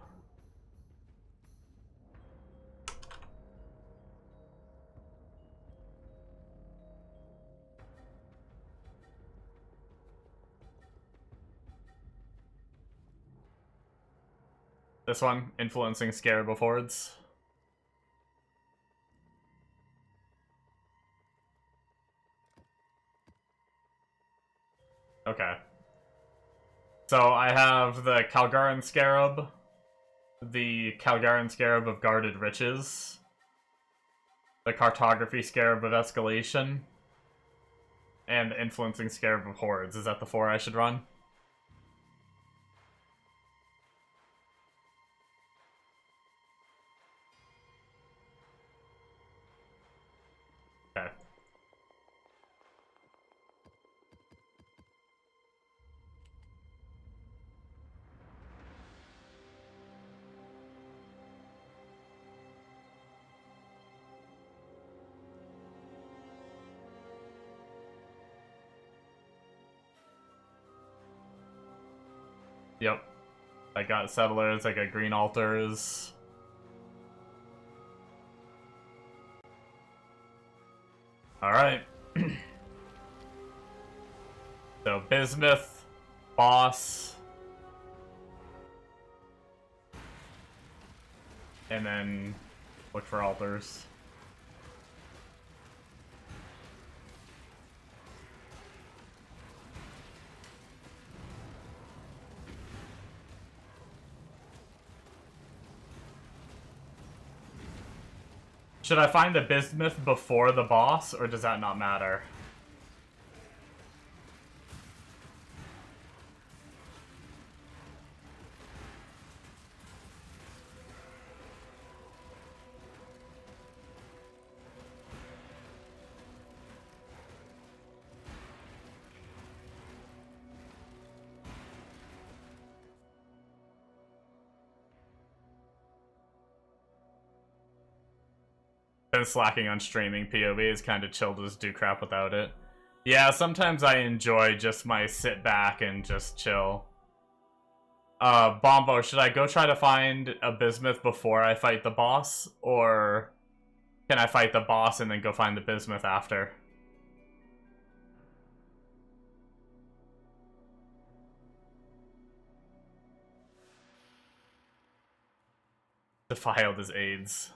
This one, Influencing Scarab of Hordes. Okay. So I have the Kalgaran Scarab, the Kalgaran Scarab of Guarded Riches, the Cartography Scarab of Escalation, and the Influencing Scarab of Hordes. Is that the 4 I should run? Okay. Yep. I got Settlers, I got Green Altars. Alright. So, Bismuth, Boss. And then look for altars. Should I find the Bismuth before the boss, or does that not matter? been slacking on streaming PoE. It's kind of chill to just do crap without it. Yeah, sometimes I enjoy just my sit back and just chill. Bombo, should I go try to find a bismuth before I fight the boss? Or can I fight the boss and then go find the bismuth after? Defiled as AIDS.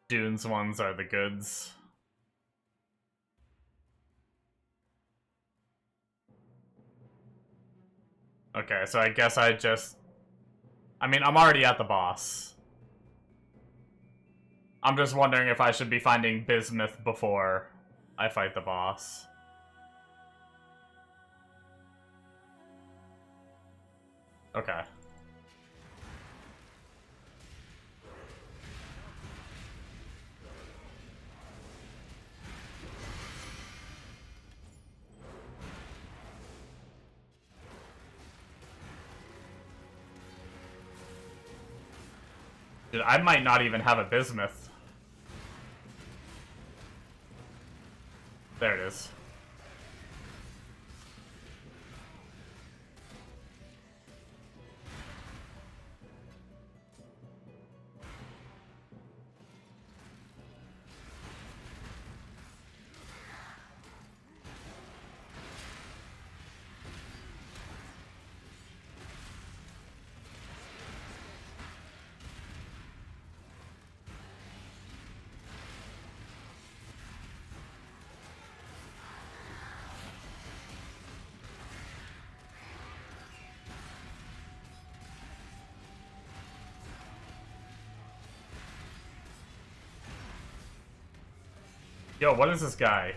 Dune's ones are the goods. Okay, so I guess I just... I mean, I'm already at the boss. I'm just wondering if I should be finding bismuth before I fight the boss. Okay. Dude, I might not even have a bismuth. There it is. Yo, what is this guy?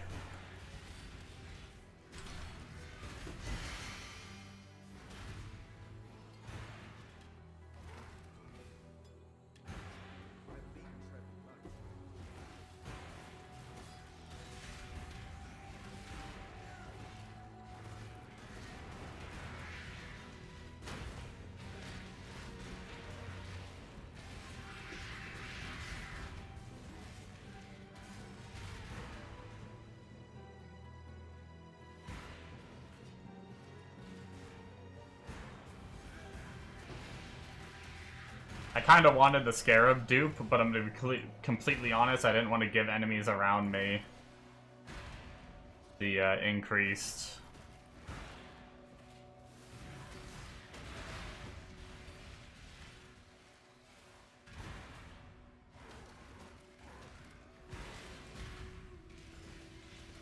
I kind of wanted the Scarab dupe, but I'm going to be completely honest, I didn't want to give enemies around me the increased...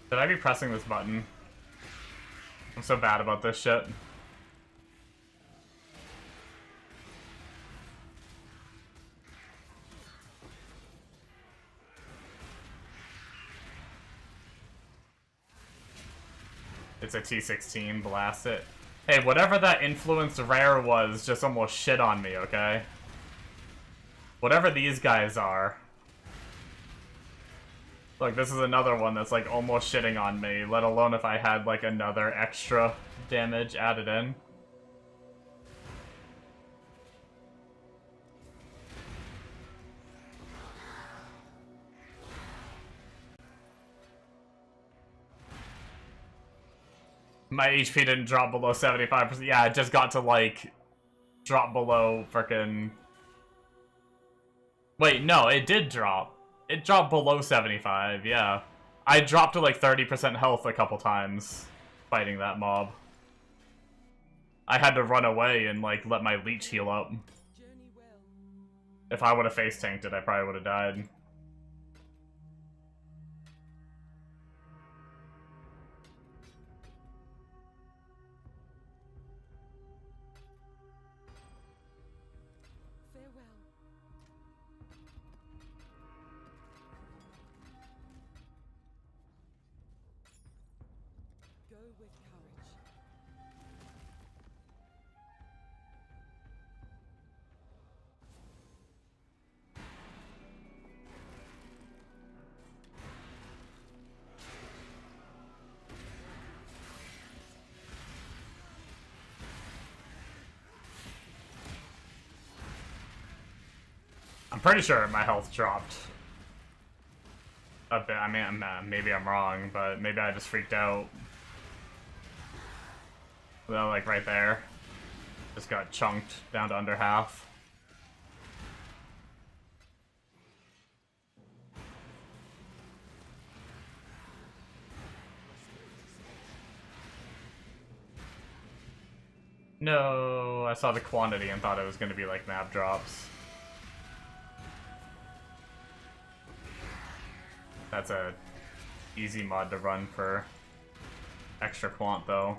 Should I be pressing this button? I'm so bad about this shit. It's a T16, blast it. Hey, whatever that influenced rare was just almost shit on me, okay? Whatever these guys are. Look, this is another one that's like almost shitting on me, let alone if I had like another extra damage added in. My HP didn't drop below 75%. Yeah, it just got to, like, drop below frickin'... Wait, no, it did drop. It dropped below 75, yeah. I dropped to, like, 30% health a couple times fighting that mob. I had to run away and, like, let my leech heal up. If I would have face tanked it, I probably would have died. I'm pretty sure my health dropped a bit. I mean, maybe I'm wrong, but maybe I just freaked out. Well, like right there. Just got chunked down to under half. No, I saw the quantity and thought it was going to be like map drops. That's a easy mod to run for extra quant though.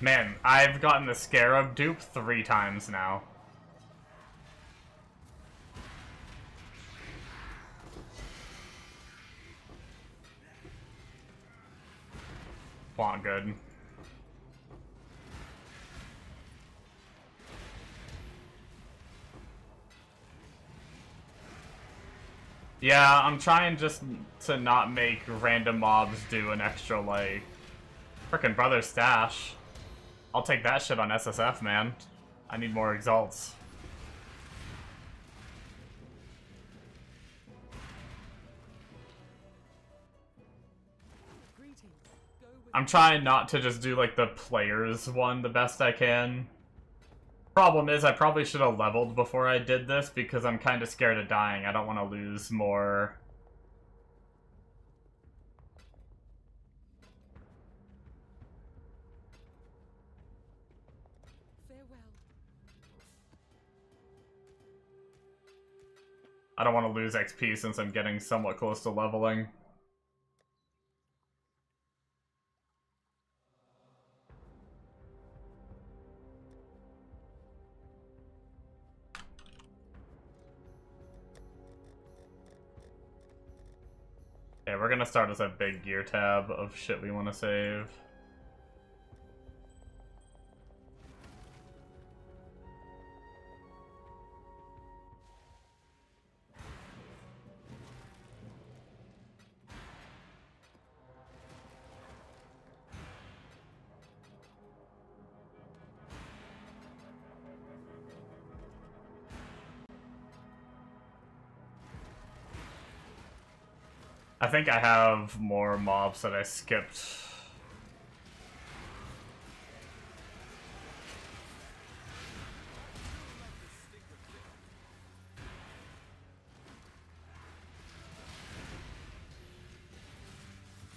Man, I've gotten the Scarab dupe 3 times now. Quant good. Yeah, I'm trying just to not make random mobs do an extra, like, frickin' brother stash. I'll take that shit on SSF, man. I need more exalts. I'm trying not to just do, like, the players one the best I can. Problem is, I probably should have leveled before I did this, because I'm kind of scared of dying. I don't want to lose more. I don't want to lose XP since I'm getting somewhat close to leveling. Okay, we're gonna start as a big gear tab of shit we want to save. I think I have more mobs that I skipped.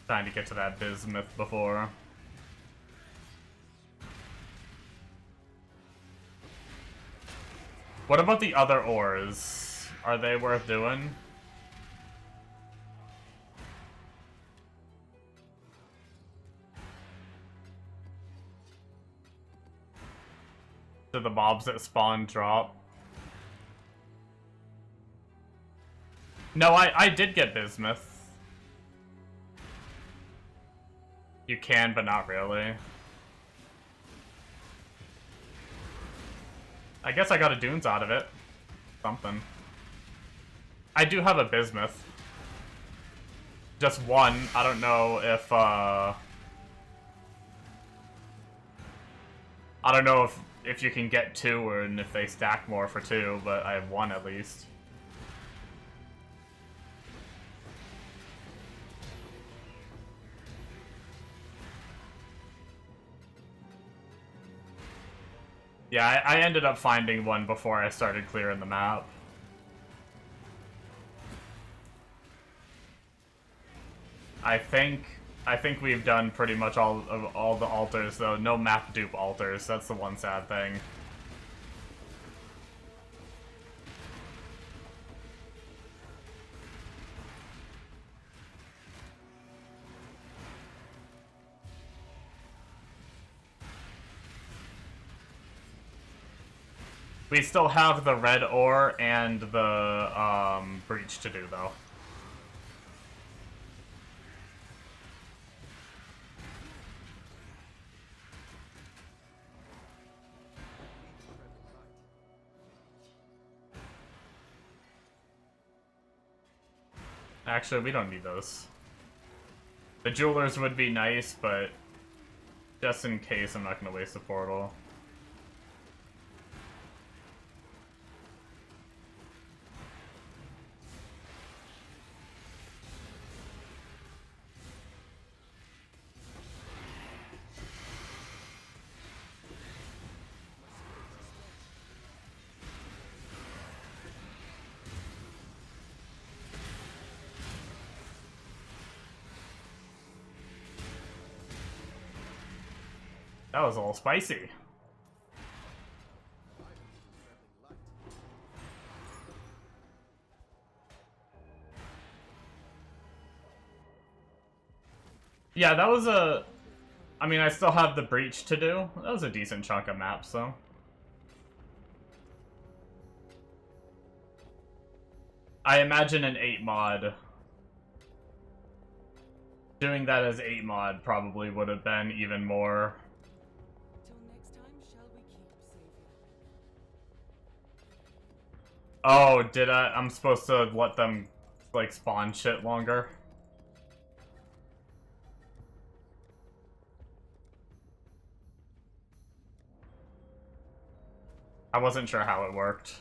Trying to get to that bismuth before. What about the other ores? Are they worth doing? Do the mobs that spawn drop? No, I did get bismuth. You can, but not really. I guess I got a Dunes out of it. Something. I do have a bismuth. Just one. I don't know if, I don't know if you can get 2 or if they stack more for 2, but I have 1 at least. Yeah, I ended up finding one before I started clearing the map. I think we've done pretty much all the altars though. No map dupe altars. That's the one sad thing. We still have the red ore and the breach to do though. Actually, we don't need those. The jewelers would be nice, but just in case, I'm not going to waste the portal. That was a little spicy. Yeah, that was a... I mean, I still have the breach to do. That was a decent chunk of maps, though. I imagine an 8 mod... Doing that as 8 mod probably would have been even more... Oh, did I? I'm supposed to let them, like, spawn shit longer? I wasn't sure how it worked.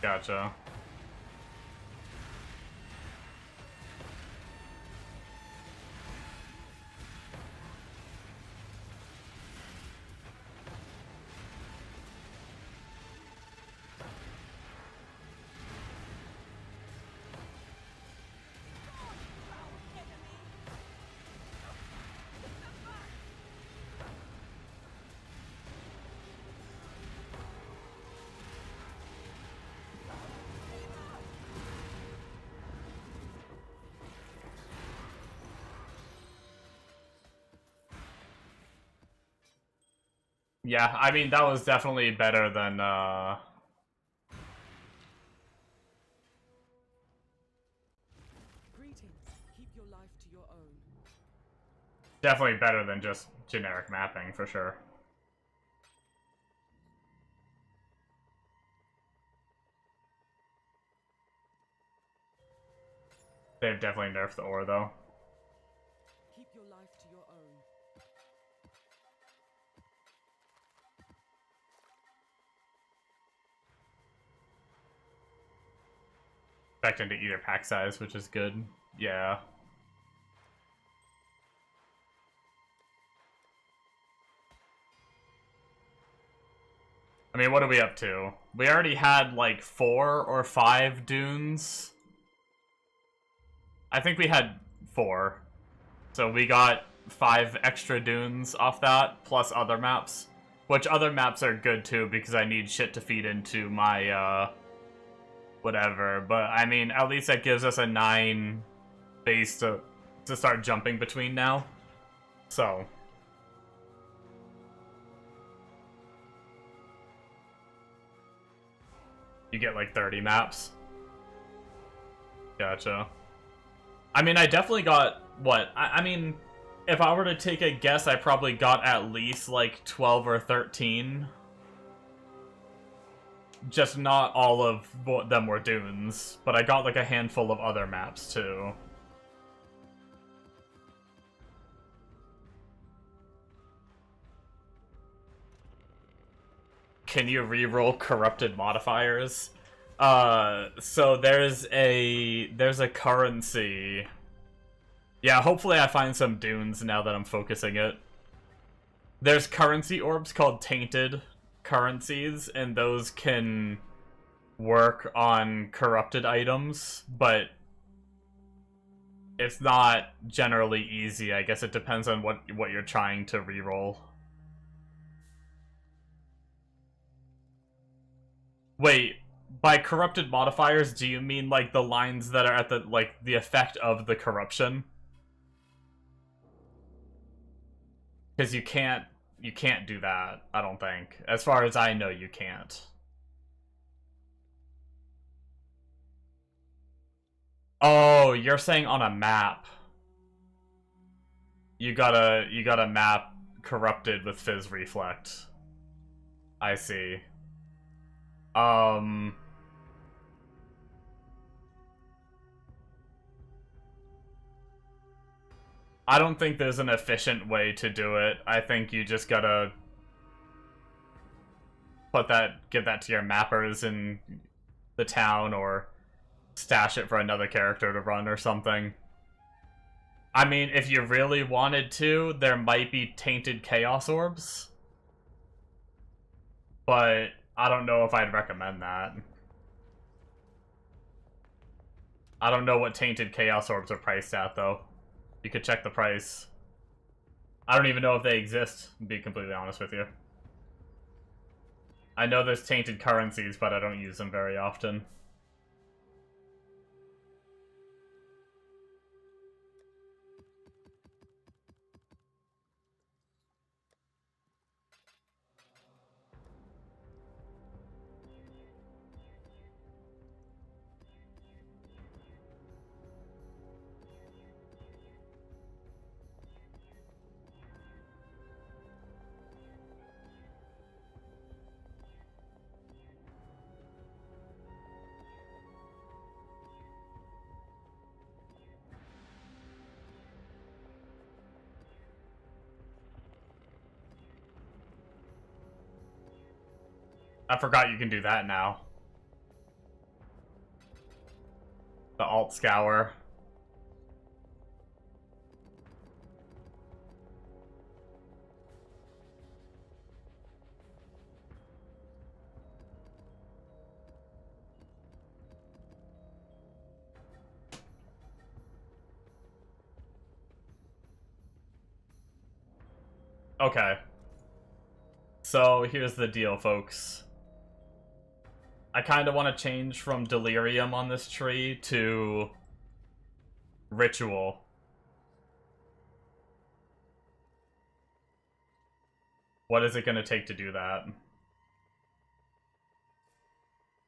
Gotcha. Yeah, I mean, that was definitely better than, Greetings. Keep your life to your own. definitely better than just generic mapping, for sure. They've definitely nerfed the ore, though. Keep your life to your own. Back into either pack size, which is good. Yeah. I mean, what are we up to? We already had, like, 4 or 5 dunes. I think we had 4. So we got 5 extra dunes off that, plus other maps. Which other maps are good, too, because I need shit to feed into my, whatever. But, I mean, at least that gives us a 9 base to start jumping between now. So... You get like 30 maps. Gotcha. I mean, I definitely got, what? I mean, if I were to take a guess, I probably got at least like 12 or 13. Just not all of them were dunes, but I got like a handful of other maps too. Can you reroll corrupted modifiers? So there's a currency. Yeah, hopefully I find some dunes now that I'm focusing it. There's currency orbs called tainted currencies, and those can work on corrupted items, but it's not generally easy. I guess it depends on what you're trying to reroll. Wait, by corrupted modifiers, do you mean like the lines that are at the effect of the corruption? Because you can't do that, I don't think. As far as I know, you can't. Oh, you're saying on a map. You got a map corrupted with Fizz Reflect. I see. I don't think there's an efficient way to do it. I think you just gotta give that to your mappers in the town, or stash it for another character to run or something. I mean, if you really wanted to, there might be tainted chaos orbs, but I don't know if I'd recommend that. I don't know what tainted chaos orbs are priced at, though. You could check the price. I don't even know if they exist, to be completely honest with you. I know there's tainted currencies, but I don't use them very often. I forgot you can do that now. The alt scour. Okay. So here's the deal, folks. I kind of want to change from Delirium on this tree to Ritual. What is it going to take to do that?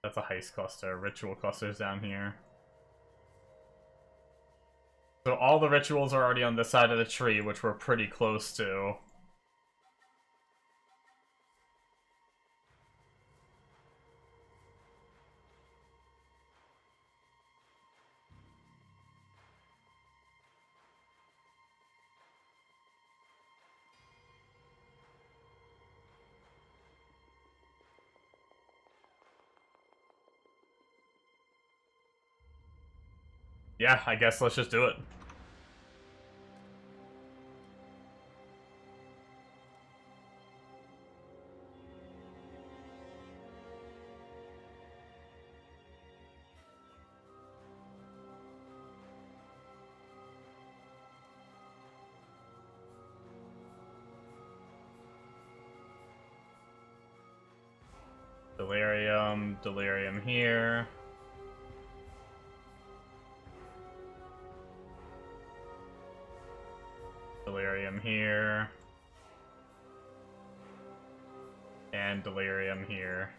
That's a heist cluster. Ritual cluster's down here. So all the rituals are already on this side of the tree, which we're pretty close to. Yeah, I guess let's just do it. Delirium, Delirium here. Delirium here. And Delirium here.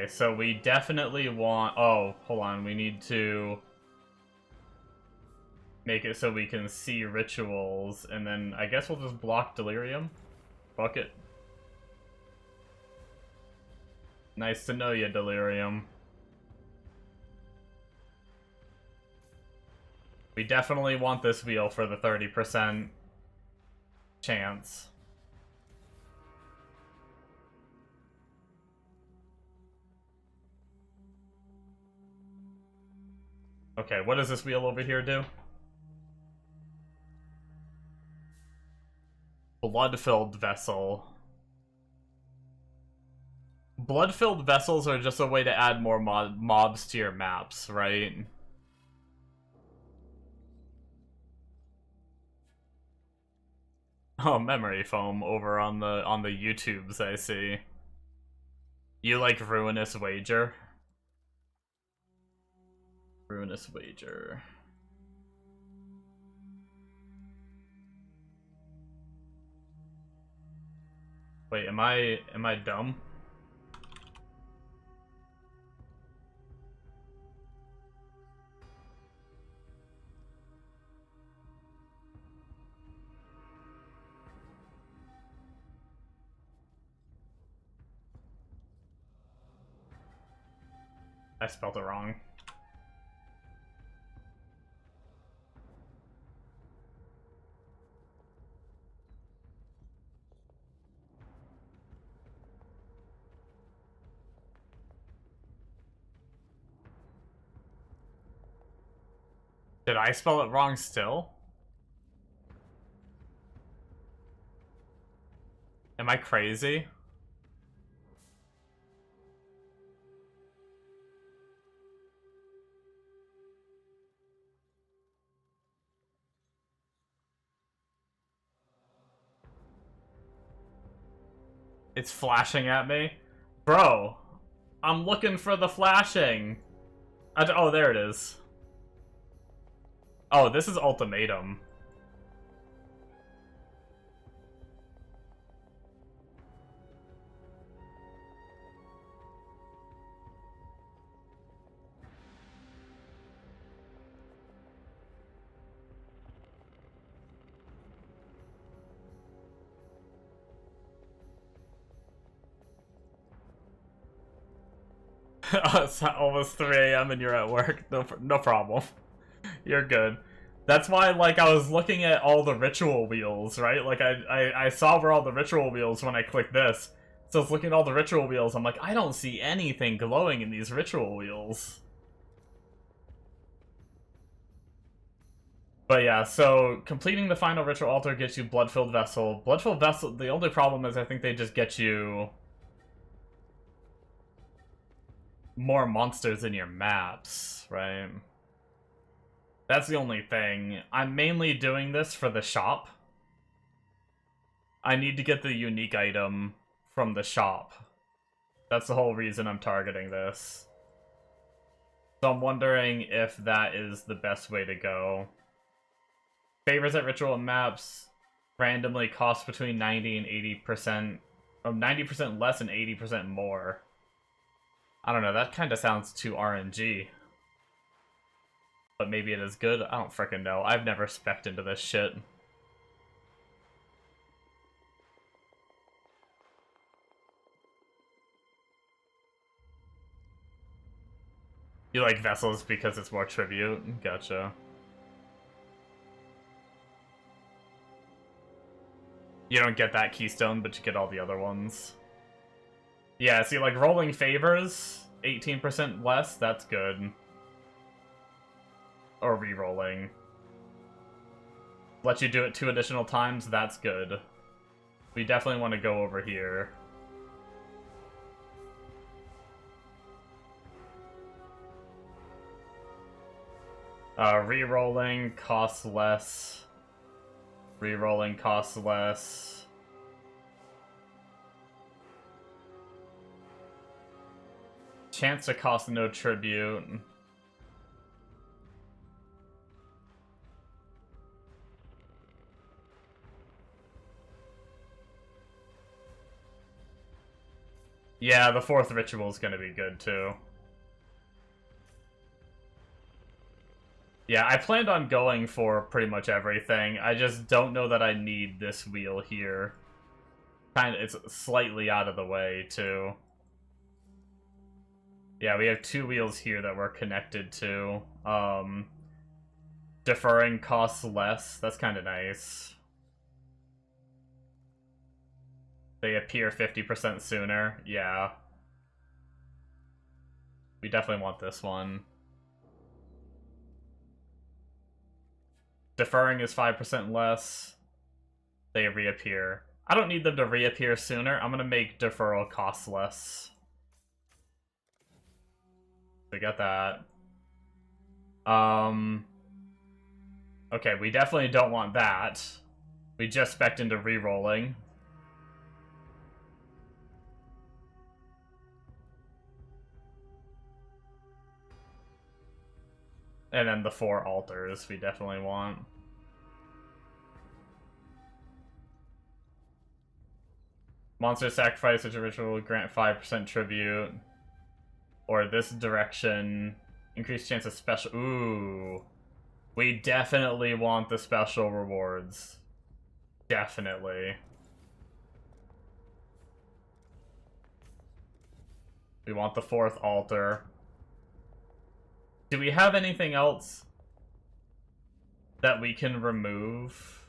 Okay, so we definitely want... Oh, hold on. We need to make it so we can see rituals, and then I guess we'll just block Delirium. Fuck it. Nice to know you, Delirium. We definitely want this wheel for the 30% chance. Okay, what does this wheel over here do? Blood-filled vessel. Blood-filled vessels are just a way to add more mobs to your maps, right? Oh, memory foam over on the YouTubes, I see. You like Ruinous Wager? Ruinous Wager. Wait, am I dumb? I spelled it wrong. Did I spell it wrong still? Am I crazy? It's flashing at me? Bro, I'm looking for the flashing. Oh, there it is. Oh, this is Ultimatum. It's almost 3 a.m. and you're at work. No problem. You're good. That's why, like, I was looking at all the ritual wheels, right? Like, I saw where all the ritual wheels when I clicked this. So I was looking at all the ritual wheels. I'm like, I don't see anything glowing in these ritual wheels. But yeah, so completing the final ritual altar gets you Blood-Filled Vessel. Blood-Filled Vessel, the only problem is I think they just get you more monsters in your maps, right? That's the only thing. I'm mainly doing this for the shop. I need to get the unique item from the shop. That's the whole reason I'm targeting this. So I'm wondering if that is the best way to go. Favors at ritual maps randomly cost between 90 and 80%. Oh, 90% less and 80% more. I don't know, that kind of sounds too RNG. But maybe it is good? I don't frickin' know. I've never spec'd into this shit. You like vessels because it's more tribute? Gotcha. You don't get that keystone, but you get all the other ones. Yeah, see, like, rolling favors, 18% less, that's good. Or re-rolling. Let you do it 2 additional times, that's good. We definitely want to go over here. Re-rolling costs less. Re-rolling costs less. Chance to cost no tribute. Yeah, the 4th ritual is gonna be good, too. Yeah, I planned on going for pretty much everything. I just don't know that I need this wheel here. It's slightly out of the way, too. Yeah, we have 2 wheels here that we're connected to. Deferring costs less. That's kind of nice. They appear 50% sooner. Yeah. We definitely want this one. Deferring is 5% less. They reappear. I don't need them to reappear sooner. I'm gonna make deferral cost less. We got that. Okay, we definitely don't want that. We just spec'd into re-rolling. And then the 4 altars we definitely want. Monster sacrifice which ritual grant 5% tribute. Or this direction. Increased chance of special. Ooh. We definitely want the special rewards. Definitely. We want the 4th altar. Do we have anything else that we can remove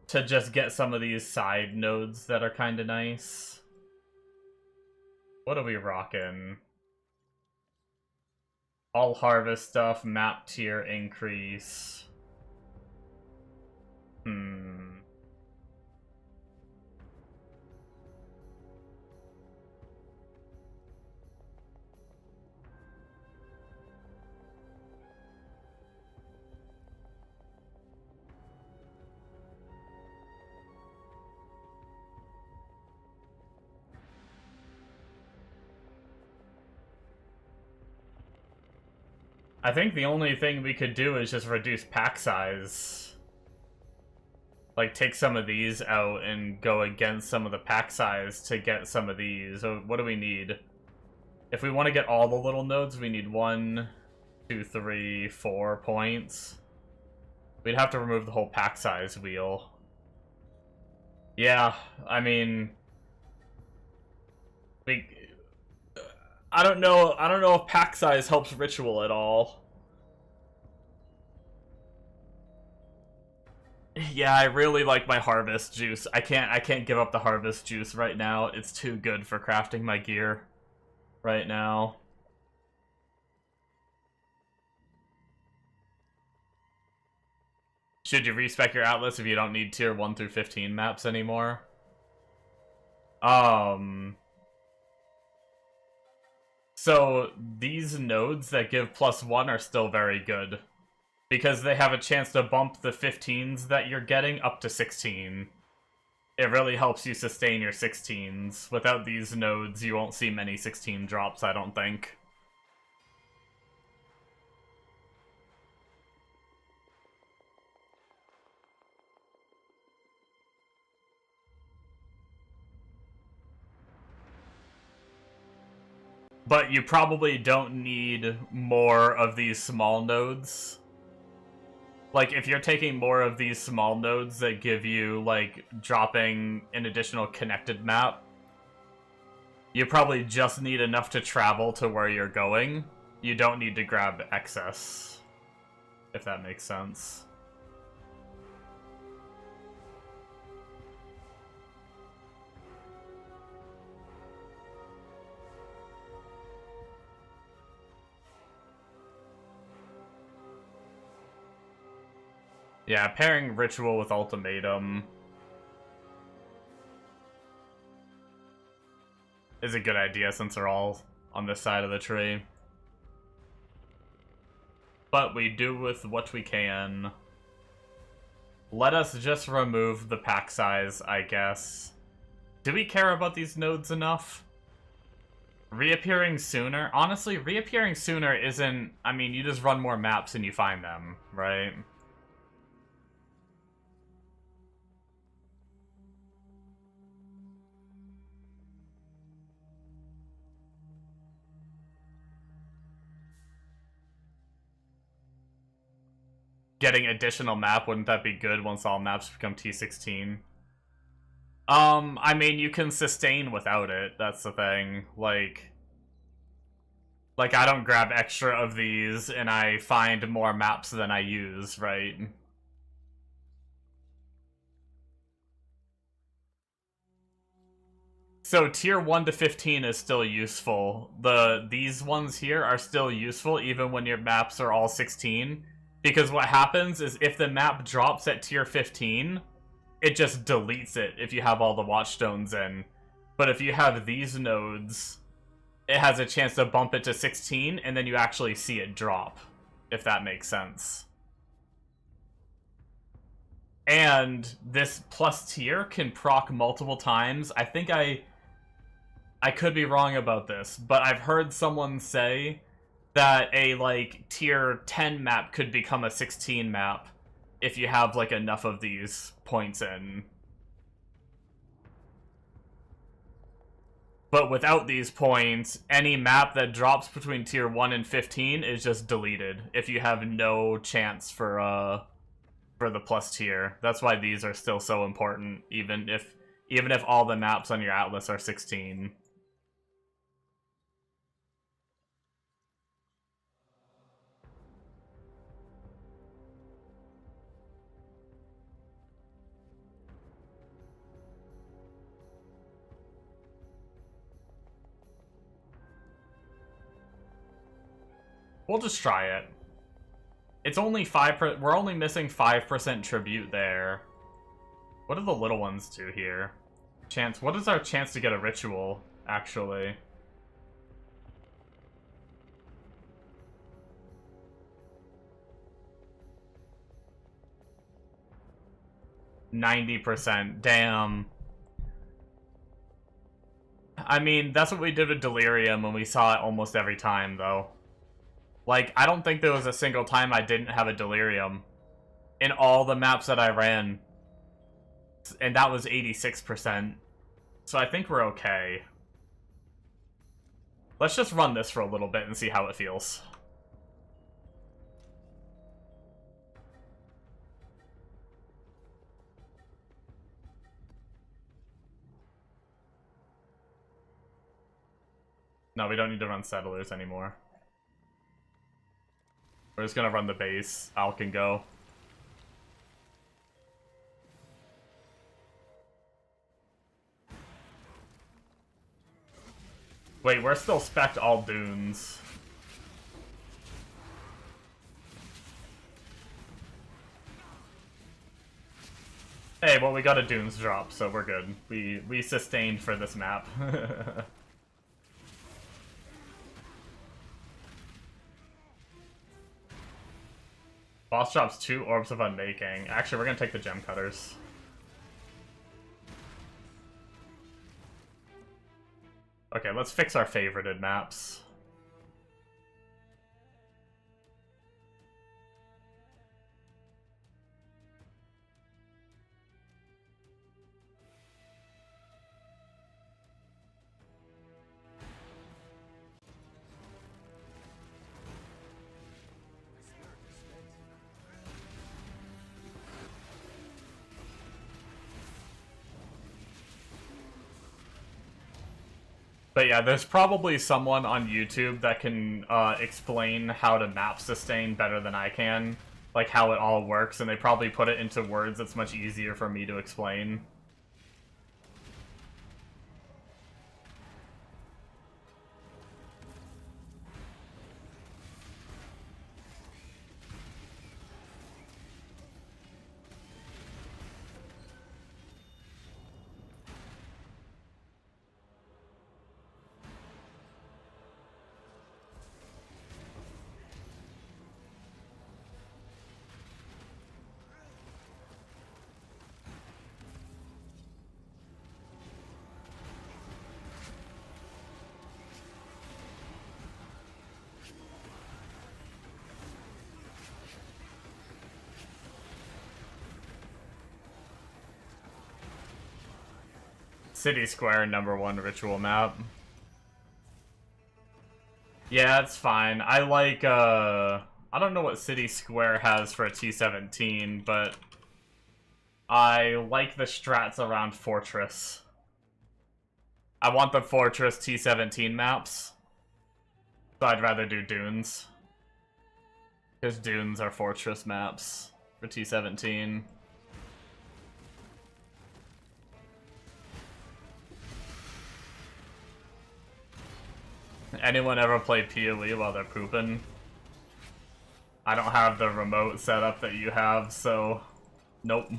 to just get some of these side nodes that are kind of nice? What are we rocking? All harvest stuff, map tier increase. I think the only thing we could do is just reduce pack size. Like, take some of these out and go against some of the pack size to get some of these. So what do we need? If we want to get all the little nodes, we need 1, 2, 3, 4 points. We'd have to remove the whole pack size wheel. Yeah, I mean... I don't know if pack size helps ritual at all. Yeah, I really like my harvest juice. I can't give up the harvest juice right now. It's too good for crafting my gear right now. Should you respec your atlas if you don't need tier 1 through 15 maps anymore? So, these nodes that give +1 are still very good. Because they have a chance to bump the 15s that you're getting up to 16. It really helps you sustain your 16s. Without these nodes, you won't see many 16 drops, I don't think. But you probably don't need more of these small nodes. Like, if you're taking more of these small nodes that give you, like, dropping an additional connected map, you probably just need enough to travel to where you're going. You don't need to grab excess, if that makes sense. Yeah, pairing Ritual with Ultimatum is a good idea since they're all on this side of the tree. But we do with what we can. Let us just remove the pack size, I guess. Do we care about these nodes enough? Reappearing sooner? Honestly, reappearing sooner isn't... I mean, you just run more maps and you find them, right? getting additional map, wouldn't that be good once all maps become T16? I mean, you can sustain without it, that's the thing. Like, I don't grab extra of these and I find more maps than I use, right? So tier 1 to 15 is still useful. These ones here are still useful even when your maps are all 16. Because what happens is if the map drops at tier 15, it just deletes it if you have all the watchstones in. But if you have these nodes, it has a chance to bump it to 16, and then you actually see it drop, if that makes sense. And this plus tier can proc multiple times. I think I could be wrong about this, but I've heard someone say that a, like, tier 10 map could become a 16 map if you have, like, enough of these points in. But without these points, any map that drops between tier 1 and 15 is just deleted if you have no chance for the plus tier. That's why these are still so important, even if all the maps on your atlas are 16. We'll just try it. It's only 5%. We're only missing 5% tribute there. What do the little ones do here? Chance. What is our chance to get a ritual, actually? %. Damn. I mean, that's what we did with Delirium, and we saw it almost every time, though. Like, I don't think there was a single time I didn't have a Delirium in all the maps that I ran. And that was 86%. So I think we're okay. Let's just run this for a little bit and see how it feels. No, we don't need to run Settlers anymore. We're just gonna run the base. Al can go. Wait, we're still spec'd all dunes. Hey, well, we got a dunes drop, so we're good. We sustained for this map. Boss drops 2 Orbs of Unmaking. Actually, we're gonna take the Gem Cutters. Okay, let's fix our favorited maps. But yeah, there's probably someone on YouTube that can explain how to map sustain better than I can. Like, how it all works, and they probably put it into words that's much easier for me to explain. City Square #1 ritual map. Yeah, it's fine. I I don't know what City Square has for a T17, but I like the strats around Fortress. I want the Fortress T17 maps, so I'd rather do Dunes. Because Dunes are Fortress maps for T17. Anyone ever play PoE while they're pooping? I don't have the remote setup that you have, so nope.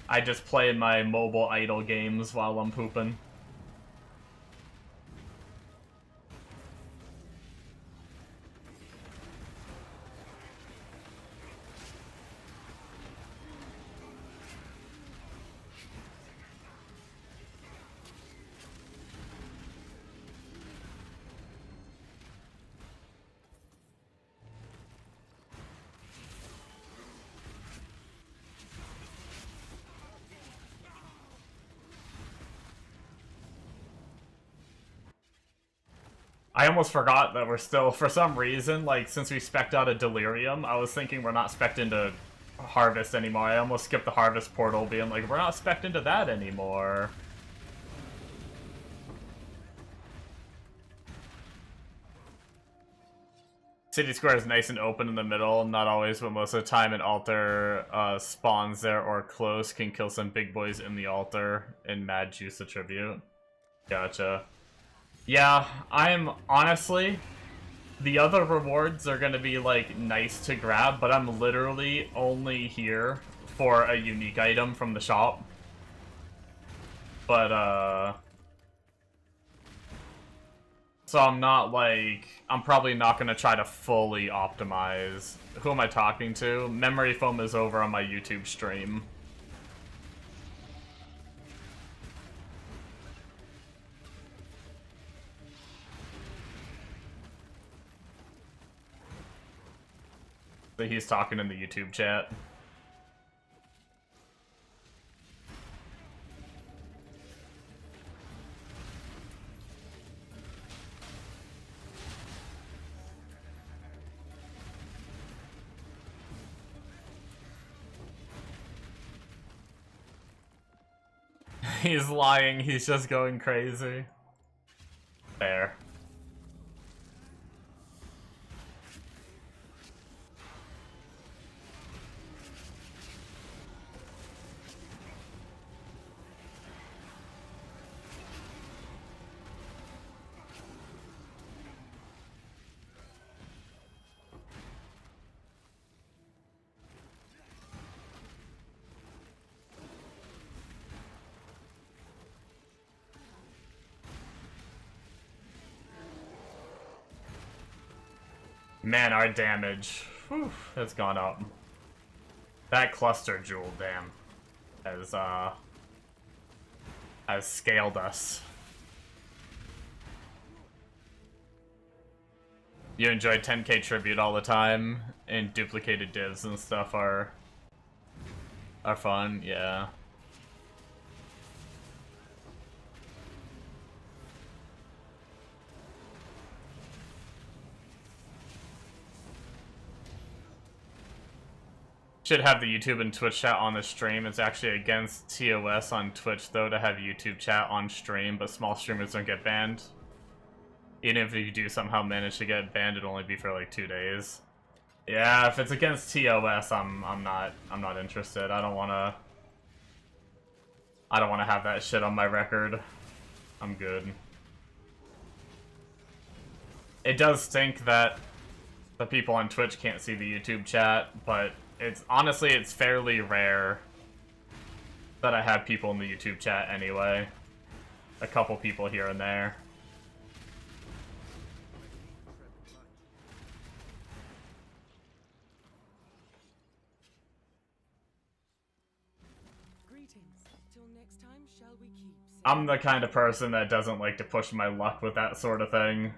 I just play my mobile idle games while I'm pooping. I almost forgot that we're still, for some reason, like, since we spec'd out a Delirium, I was thinking we're not spec'd into Harvest anymore. I almost skipped the Harvest portal, being like, we're not spec'd into that anymore. City Square is nice and open in the middle, not always, but most of the time an altar spawns there or close, can kill some big boys in the altar, and Mad Juice attribute. Gotcha. Yeah, I'm honestly, the other rewards are gonna be like nice to grab, but I'm literally only here for a unique item from the shop. But so I'm not like, I'm probably not gonna try to fully optimize. Who am I talking to? Memory Foam is over on my YouTube stream. He's talking in the YouTube chat. He's lying, he's just going crazy. Fair. Man, our damage, whew, has gone up. That cluster jewel, damn, has scaled us. You enjoy 10k tribute all the time, and duplicated divs and stuff are fun, yeah. Should have the YouTube and Twitch chat on the stream. It's actually against TOS on Twitch, though, to have YouTube chat on stream, but small streamers don't get banned. Even if you do somehow manage to get banned, it'll only be for like 2 days. Yeah, if it's against TOS, I'm not interested. I don't wanna have that shit on my record. I'm good. It does stink that the people on Twitch can't see the YouTube chat, but it's honestly, it's fairly rare that I have people in the YouTube chat anyway. A couple people here and there. Greetings. Till next time, shall we keep safe? I'm the kind of person that doesn't like to push my luck with that sort of thing.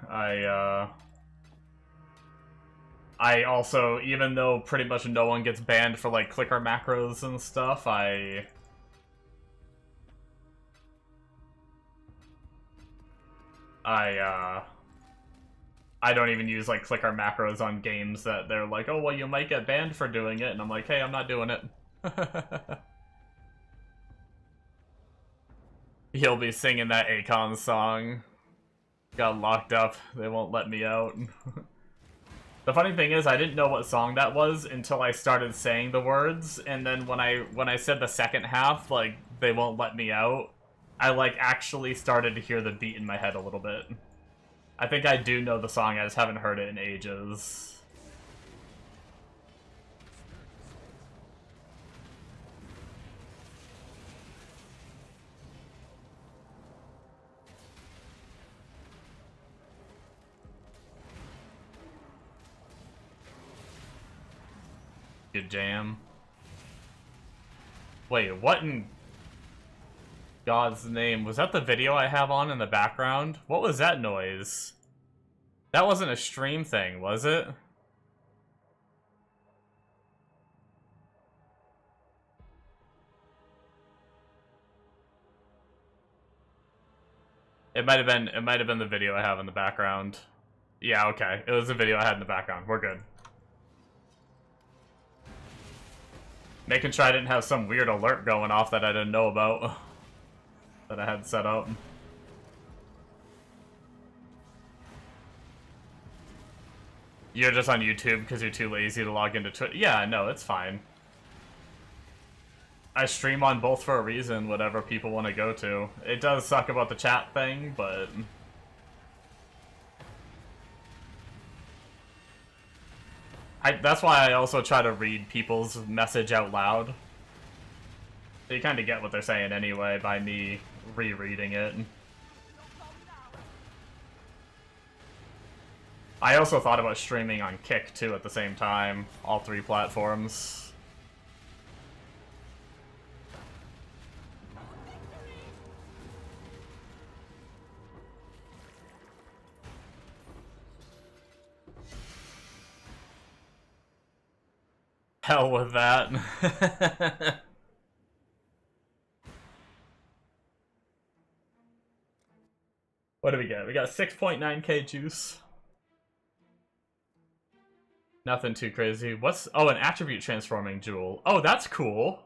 I also, even though pretty much no one gets banned for like clicker macros and stuff, I I don't even use like clicker macros on games that they're like, oh well, you might get banned for doing it, and I'm like, hey, I'm not doing it. He'll be singing that Akon song. Got locked up. They won't let me out. The funny thing is, I didn't know what song that was until I started saying the words, and then when I said the second half, like, they won't let me out, I like actually started to hear the beat in my head a little bit. I think I do know the song, I just haven't heard it in ages. Good jam. Wait, what in God's name? Was that the video I have on in the background? What was that noise? That wasn't a stream thing, was it? It might have been the video I have in the background. Yeah, okay. It was the video I had in the background. We're good. Making sure I didn't have some weird alert going off that I didn't know about. That I had set up. You're just on YouTube because you're too lazy to log into Twitch. Yeah, no, it's fine. I stream on both for a reason, whatever people want to go to. It does suck about the chat thing, but... that's why I also try to read people's message out loud. So you kind of get what they're saying anyway by me rereading it. I also thought about streaming on Kick too at the same time, all 3 platforms. Hell with that. What do we get? We got 6.9k juice. Nothing too crazy. What's... oh, an attribute transforming jewel. Oh, that's cool.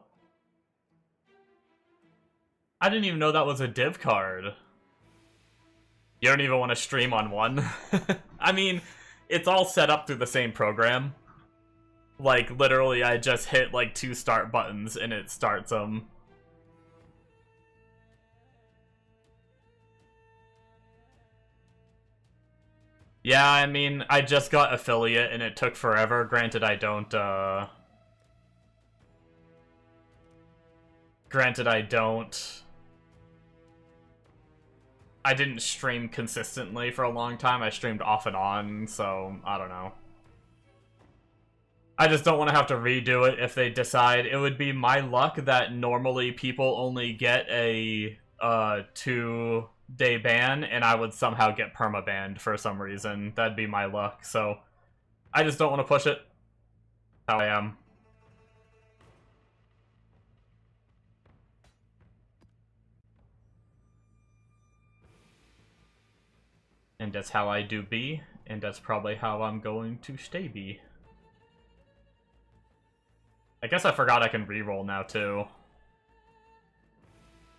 I didn't even know that was a div card. You don't even want to stream on one? I mean, it's all set up through the same program. Like, literally, I just hit, like, 2 start buttons and it starts them. Yeah, I mean, I just got affiliate and it took forever. Granted, I don't, I didn't stream consistently for a long time. I streamed off and on, so I don't know. I just don't want to have to redo it if they decide. It would be my luck that normally people only get a 2-day ban, and I would somehow get perma-banned for some reason. That'd be my luck, so I just don't want to push it. How I am. And that's how I do be, and that's probably how I'm going to stay be. I guess I forgot I can reroll now too.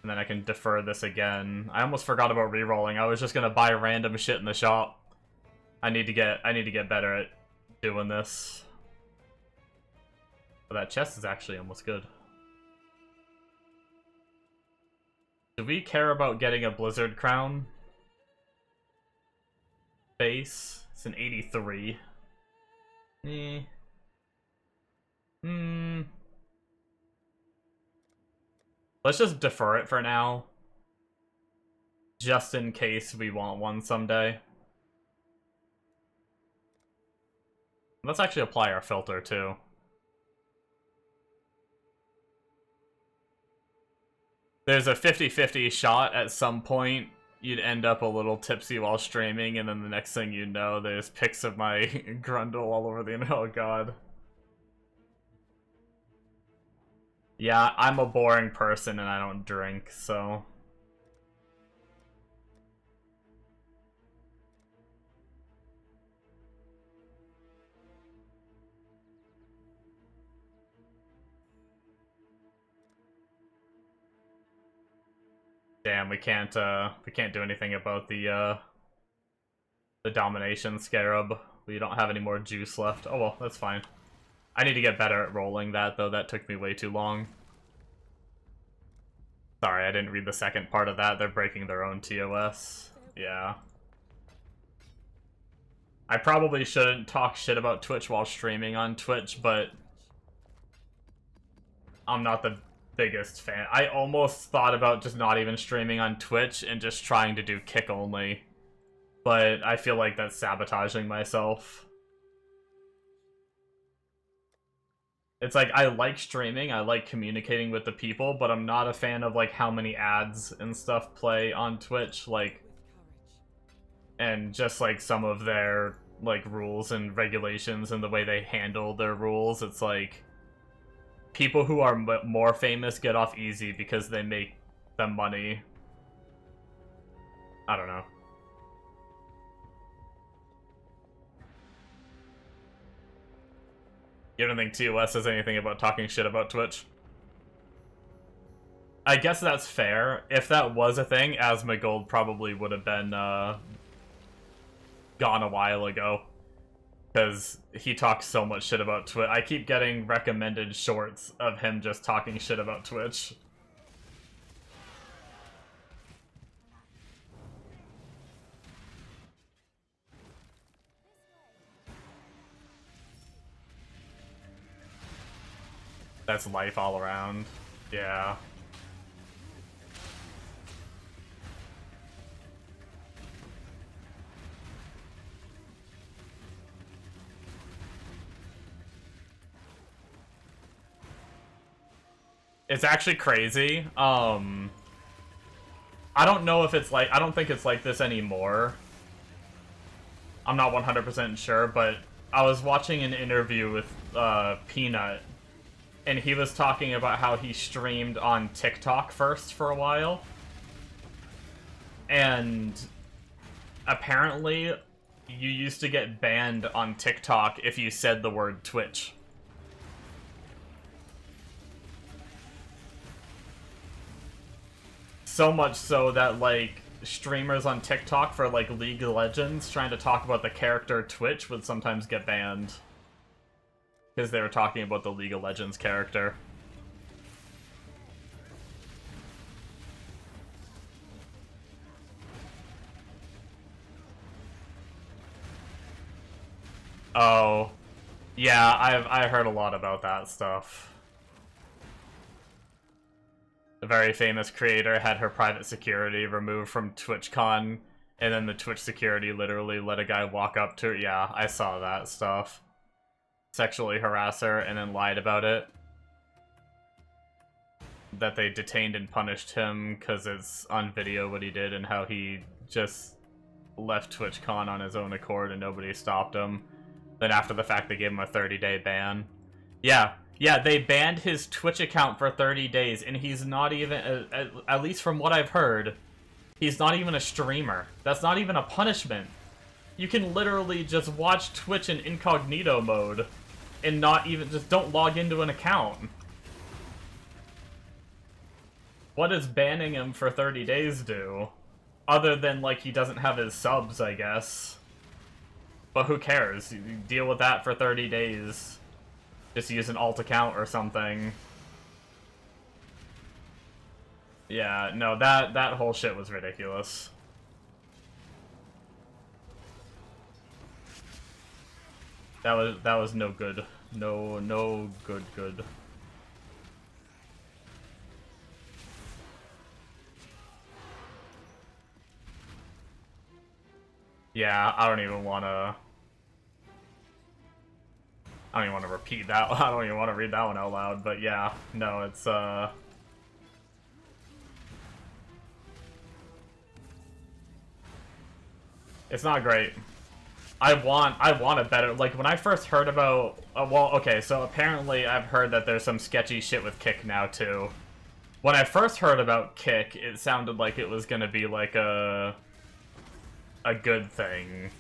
And then I can defer this again. I almost forgot about rerolling. I was just gonna buy random shit in the shop. I need to get better at doing this. But that chest is actually almost good. Do we care about getting a Blizzard crown? Base. It's an 83. Let's just defer it for now. Just in case we want one someday. Let's actually apply our filter too. There's a 50-50 shot at some point you'd end up a little tipsy while streaming, and then the next thing you know, there's pics of my grundle all over the internet. Oh god. Yeah, I'm a boring person and I don't drink, so... Damn, we can't do anything about the domination scarab. We don't have any more juice left. Oh well, that's fine. I need to get better at rolling that, though. That took me way too long. Sorry, I didn't read the second part of that. They're breaking their own TOS. Yeah. I probably shouldn't talk shit about Twitch while streaming on Twitch, but I'm not the biggest fan. I almost thought about just not even streaming on Twitch and just trying to do kick only. But I feel like that's sabotaging myself. It's like, I like streaming, I like communicating with the people, but I'm not a fan of, like, how many ads and stuff play on Twitch, like, and just, like, some of their, like, rules and regulations and the way they handle their rules. It's like, people who are more famous get off easy because they make them money. I don't know. You don't think TOS says anything about talking shit about Twitch? I guess that's fair. If that was a thing, Asmongold probably would have been gone a while ago. Because he talks so much shit about Twitch. I keep getting recommended shorts of him just talking shit about Twitch. That's life all around. Yeah. It's actually crazy. I don't know if it's like, I don't think it's like this anymore. I'm not 100% sure, but I was watching an interview with Peanut, and he was talking about how he streamed on TikTok first for a while. And apparently, you used to get banned on TikTok if you said the word Twitch. So much so that, like, streamers on TikTok for, like, League of Legends trying to talk about the character Twitch would sometimes get banned. Because they were talking about the League of Legends character. Oh. Yeah, I heard a lot about that stuff. A very famous creator had her private security removed from TwitchCon, and then the Twitch security literally let a guy walk up to her. Yeah, I saw that stuff. Sexually harass her and then lied about it. That they detained and punished him because it's on video what he did and how he just left TwitchCon on his own accord and nobody stopped him. Then after the fact they gave him a 30-day ban. Yeah, they banned his Twitch account for 30 days and he's not even, at least from what I've heard, he's not even a streamer. That's not even a punishment. You can literally just watch Twitch in incognito mode and not even, just don't log into an account. What does banning him for 30 days do? Other than, like, he doesn't have his subs, I guess. But who cares? You deal with that for 30 days. Just use an alt account or something. Yeah, no, that whole shit was ridiculous. That was no good. No good. Yeah, I don't even want to repeat that. I don't even want to read that one out loud, but yeah, no, it's not great. I want a better, like, when I first heard about, well, okay, so apparently I've heard that there's some sketchy shit with Kick now, too. When I first heard about Kick, it sounded like it was gonna be, like, a good thing.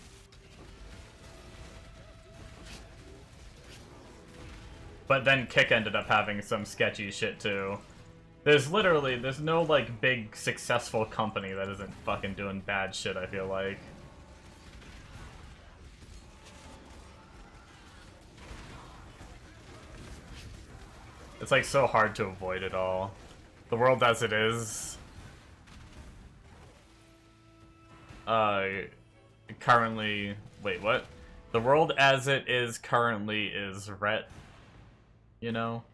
But then Kick ended up having some sketchy shit, too. There's no, like, big, successful company that isn't fucking doing bad shit, I feel like. It's, like, so hard to avoid it all. The world as it is... currently... Wait, what? The world as it is currently is ret... You know?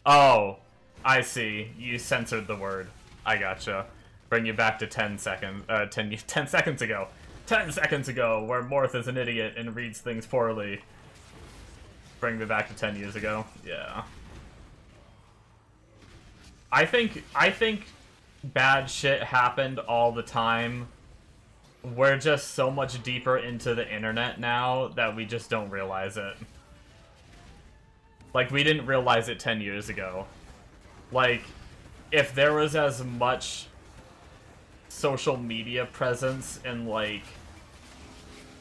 Oh! I see. You censored the word. I gotcha. Bring you back to 10 seconds. 10 seconds ago. 10 seconds ago, where Morth is an idiot and reads things poorly. Bring me back to 10 years ago. Yeah. I think bad shit happened all the time. We're just so much deeper into the internet now that we just don't realize it. Like, we didn't realize it 10 years ago. Like, if there was as much social media presence and, like,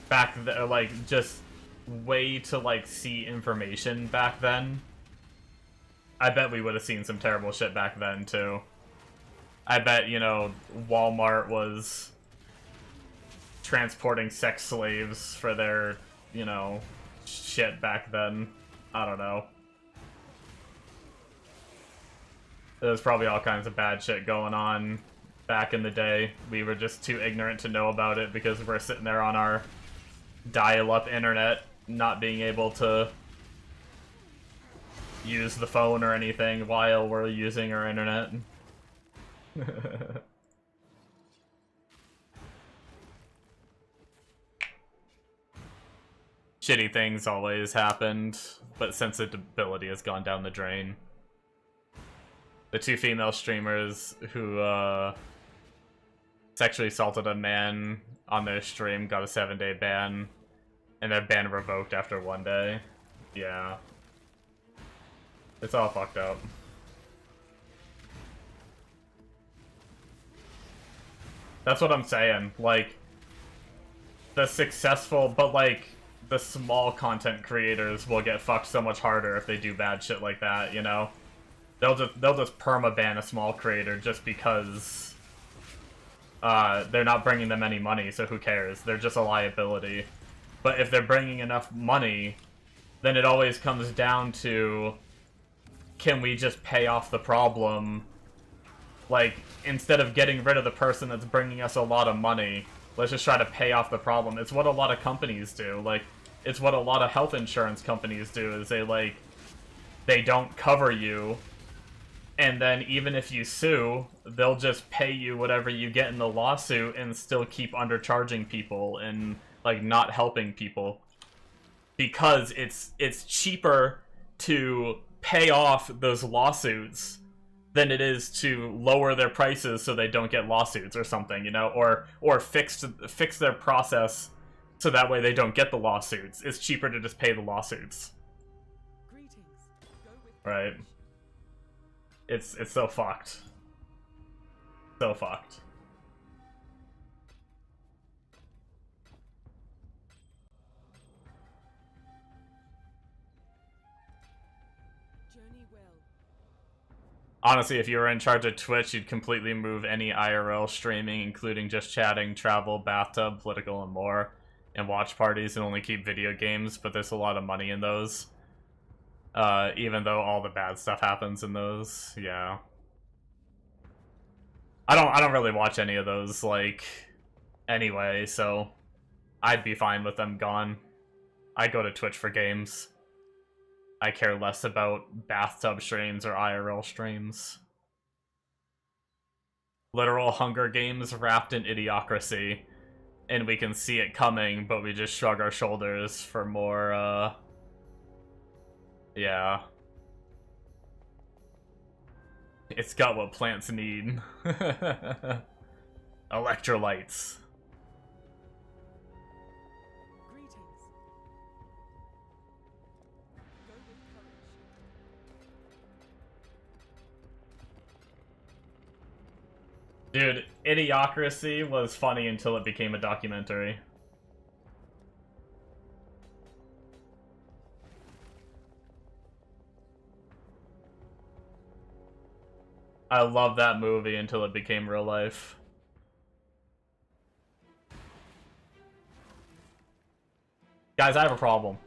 back then, like, just way to, like, see information back then, I bet we would have seen some terrible shit back then, too. I bet, you know, Walmart was transporting sex slaves for their, you know, shit back then. I don't know. There's probably all kinds of bad shit going on back in the day. We were just too ignorant to know about it because we're sitting there on our dial-up internet, not being able to use the phone or anything while we're using our internet. Shitty things always happened, but sensibility has gone down the drain. The two female streamers who sexually assaulted a man on their stream got a 7-day ban, and their ban revoked after 1 day. Yeah. It's all fucked up. That's what I'm saying. Like, the successful, but like, the small content creators will get fucked so much harder if they do bad shit like that, you know? They'll just perma-ban a small creator just because they're not bringing them any money, so who cares? They're just a liability. But if they're bringing enough money, then it always comes down to, can we just pay off the problem? Like, instead of getting rid of the person that's bringing us a lot of money, let's just try to pay off the problem. It's what a lot of companies do. Like, it's what a lot of health insurance companies do, is they don't cover you, and then even if you sue, they'll just pay you whatever you get in the lawsuit and still keep undercharging people and, like, not helping people. Because it's cheaper to pay off those lawsuits than it is to lower their prices so they don't get lawsuits or something, you know? Or fix their process so that way they don't get the lawsuits. It's cheaper to just pay the lawsuits. Greetings. Go with Right. It's so fucked. So fucked. journey well. Honestly, if you were in charge of Twitch, you'd completely move any IRL streaming, including just chatting, travel, bathtub, political, and more, and watch parties, and only keep video games, but there's a lot of money in those. Even though all the bad stuff happens in those, yeah. I don't really watch any of those, like, anyway, so I'd be fine with them gone. I go to Twitch for games. I care less about bathtub streams or IRL streams. Literal Hunger Games wrapped in idiocracy, and we can see it coming, but we just shrug our shoulders for more, yeah. It's got what plants need. Electrolytes. Greetings. Go with courage. Dude, Idiocracy was funny until it became a documentary. I love that movie until it became real life. Guys, I have a problem.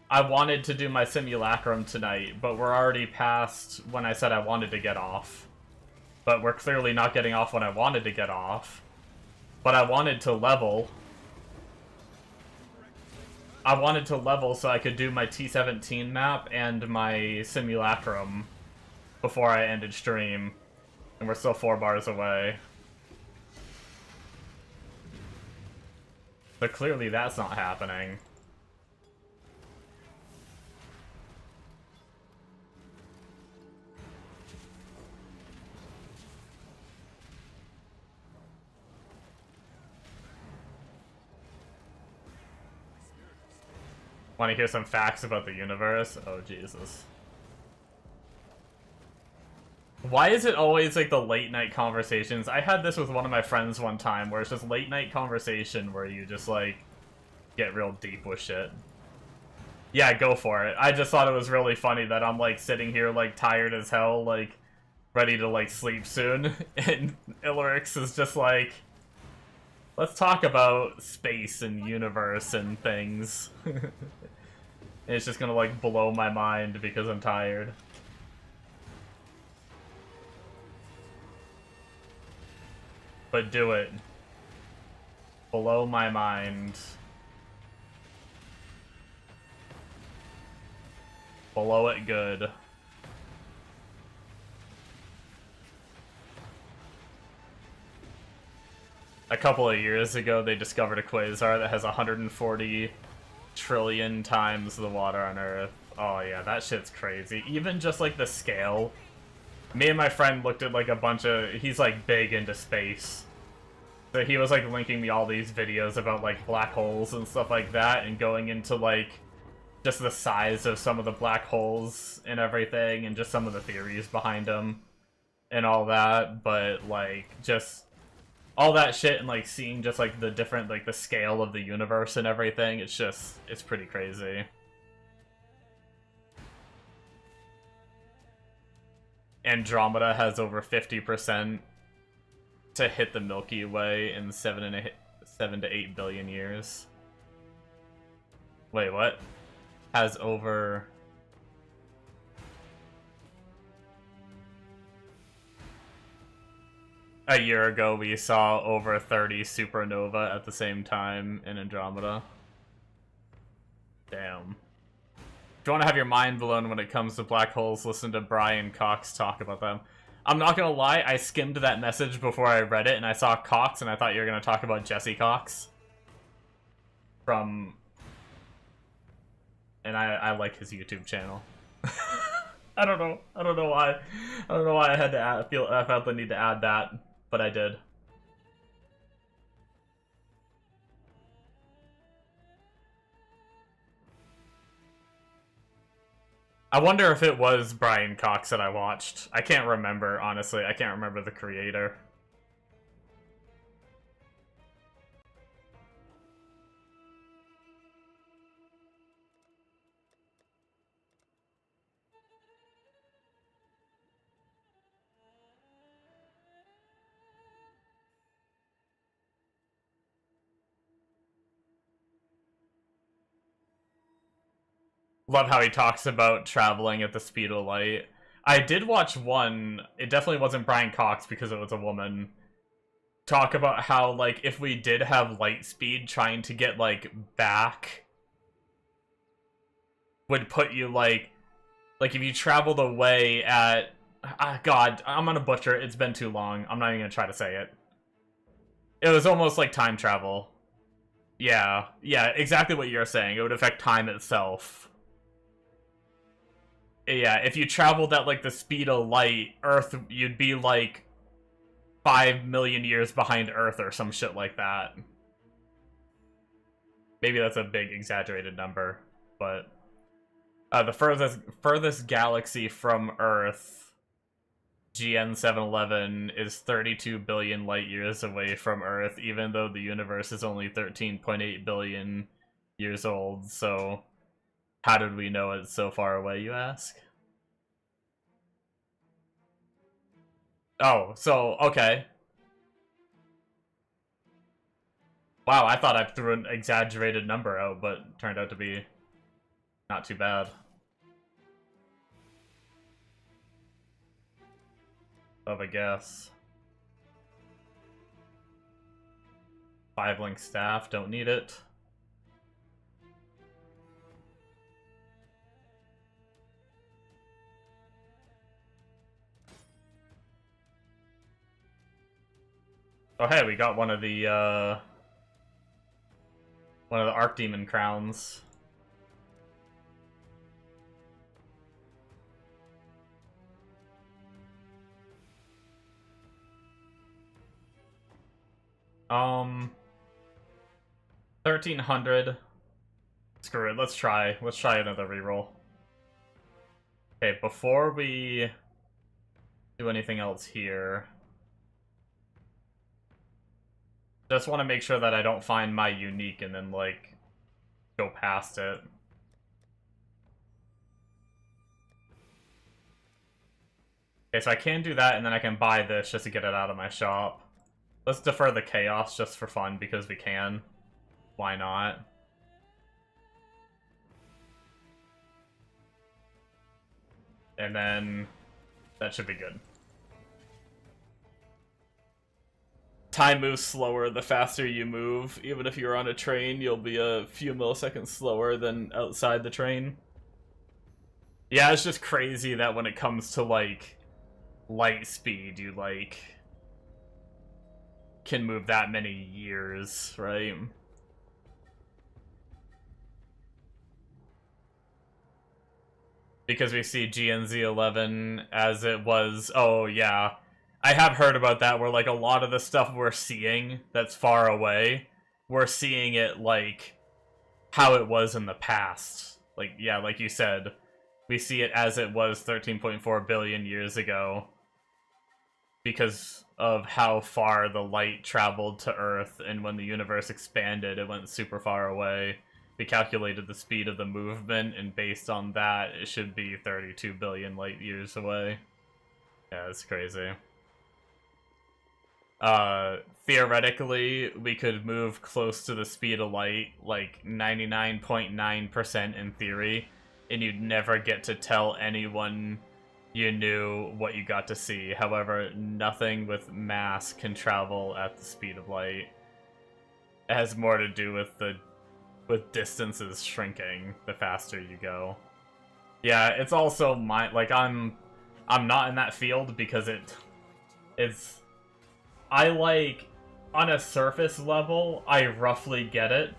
I wanted to do my simulacrum tonight, but we're already past when I said I wanted to get off. But we're clearly not getting off when I wanted to get off. But I wanted to level. I wanted to level so I could do my T16 map and my simulacrum before I ended stream. And we're still 4 bars away. But clearly that's not happening. Want to hear some facts about the universe? Oh, Jesus. Why is it always, like, the late-night conversations? I had this with one of my friends one time, where it's just late-night conversation where you just, like, get real deep with shit. Yeah, go for it. I just thought it was really funny that I'm, like, sitting here, like, tired as hell, like, ready to, like, sleep soon, and Ilrix is just like, let's talk about space and universe and things. And it's just gonna, like, blow my mind because I'm tired. But do it. Blow my mind. Blow it good. A couple of years ago, they discovered a quasar that has 140 trillion times the water on Earth. Oh yeah, that shit's crazy. Even just like the scale. Me and my friend looked at like a bunch of... He's like big into space. So he was like linking me all these videos about like black holes and stuff like that, and going into like just the size of some of the black holes and everything, and just some of the theories behind them and all that. But like just all that shit, and like seeing just like the different, like the scale of the universe and everything, it's just, it's pretty crazy. Andromeda has over 50% to hit the Milky Way in 7 to 8 billion years. Wait, what? Has over... A year ago, we saw over 30 supernova at the same time in Andromeda. Damn. If you want to have your mind blown when it comes to black holes, listen to Brian Cox talk about them. I'm not gonna lie, I skimmed that message before I read it, and I saw Cox, and I thought you were gonna talk about Jesse Cox. From... And I like his YouTube channel. I don't know why. I don't know why I had to add, I felt the need to add that, but I did. I wonder if it was Brian Cox that I watched. I can't remember, honestly. I can't remember the creator. Love how he talks about traveling at the speed of light. I did watch one, it definitely wasn't Brian Cox because it was a woman, talk about how, like, if we did have light speed, trying to get, like, back would put you, like if you traveled away at... God, I'm gonna butcher it. It's been too long. I'm not even gonna try to say it. It was almost like time travel. Yeah, exactly what you're saying. It would affect time itself. Yeah, if you traveled at, like, the speed of light, Earth, you'd be, like, 5 million years behind Earth or some shit like that. Maybe that's a big, exaggerated number, but... the furthest galaxy from Earth, GN 711, is 32 billion light years away from Earth, even though the universe is only 13.8 billion years old, so... How did we know it's so far away, you ask? Oh, so, okay. Wow, I thought I threw an exaggerated number out, but turned out to be not too bad. Of a guess. 5-link staff, don't need it. Oh hey, we got one of the Archdemon crowns. Um, 1300. Screw it, let's try another reroll. Okay, before we do anything else here, just want to make sure that I don't find my unique and then, like, go past it. Okay, so I can do that, and then I can buy this just to get it out of my shop. Let's defer the chaos just for fun, because we can. Why not? And then that should be good. Time moves slower the faster you move. Even if you're on a train, you'll be a few milliseconds slower than outside the train. Yeah, it's just crazy that when it comes to, like, light speed, you, like, can move that many years, right? Because we see GNZ11 as it was... Oh, yeah. I have heard about that, where, like, a lot of the stuff we're seeing that's far away, we're seeing it, like, how it was in the past. Like, yeah, like you said, we see it as it was 13.4 billion years ago, because of how far the light traveled to Earth, and when the universe expanded, it went super far away. We calculated the speed of the movement, and based on that, it should be 32 billion light years away. Yeah, it's crazy. Theoretically, we could move close to the speed of light, like 99.9% in theory, and you'd never get to tell anyone you knew what you got to see. However, nothing with mass can travel at the speed of light. It has more to do with distances shrinking the faster you go. Yeah, it's also I'm not in that field because it's I like, on a surface level, I roughly get it,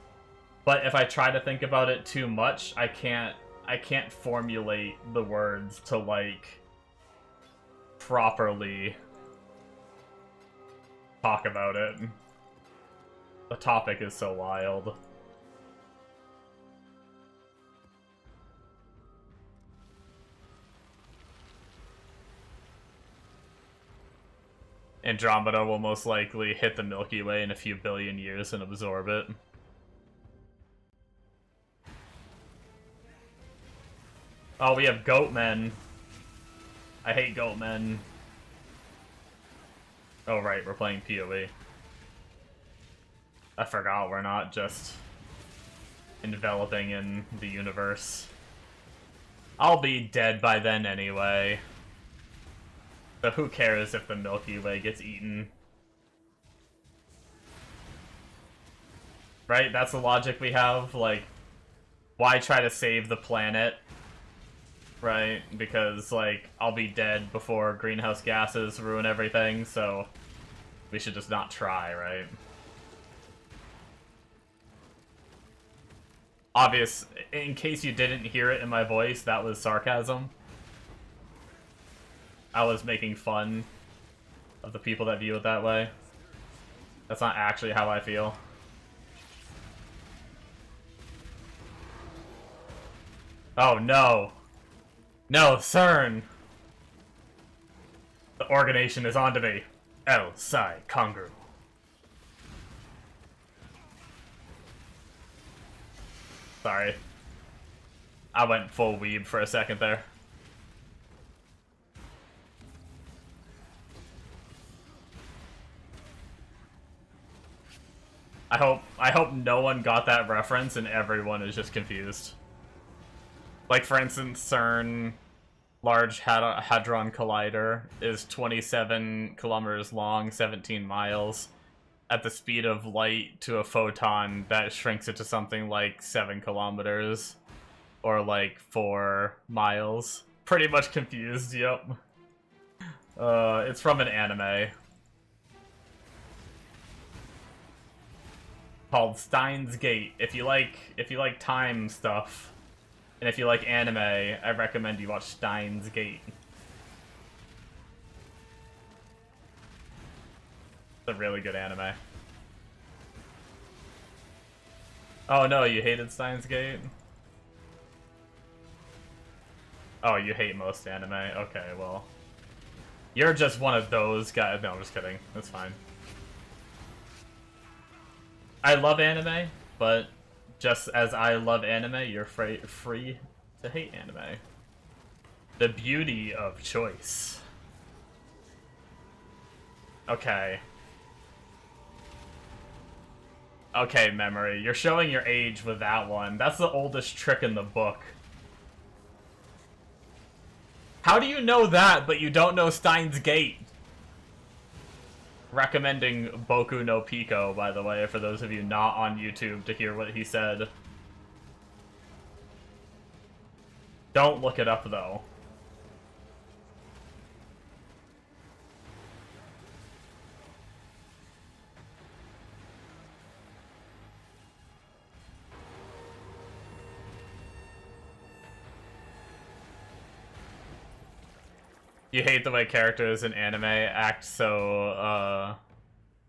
but if I try to think about it too much, I can't formulate the words to, like, properly talk about it. The topic is so wild. Andromeda will most likely hit the Milky Way in a few billion years and absorb it. Oh, we have Goatmen. I hate Goatmen. Oh right, we're playing PoE. I forgot we're not just enveloping in the universe. I'll be dead by then anyway. So who cares if the Milky Way gets eaten? Right? That's the logic we have. Like, why try to save the planet? Right? Because, like, I'll be dead before greenhouse gases ruin everything, so we should just not try, right? Obvious, in case you didn't hear it in my voice, that was sarcasm. I was making fun of the people that view it that way. That's not actually how I feel. Oh no! No, CERN! The organization is onto me. El Psi Congru. Sorry. I went full weeb for a second there. I hope no one got that reference and everyone is just confused. Like, for instance, CERN Large Hadron Collider is 27 kilometers long, 17 miles, at the speed of light to a photon that shrinks it to something like 7 kilometers, or like 4 miles. Pretty much confused, yep. It's from an anime called Steins Gate. If you like time stuff, and if you like anime, I recommend you watch Steins Gate. It's a really good anime. Oh no, you hated Steins Gate? Oh, you hate most anime? Okay, well. You're just one of those guys. No, I'm just kidding. That's fine. I love anime, but just as I love anime, you're free to hate anime. The beauty of choice. Okay. Okay, Memory. You're showing your age with that one. That's the oldest trick in the book. How do you know that, but you don't know Steins Gate? Recommending Boku no Pico, by the way, for those of you not on YouTube to hear what he said. Don't look it up, though. You hate the way characters in anime act so,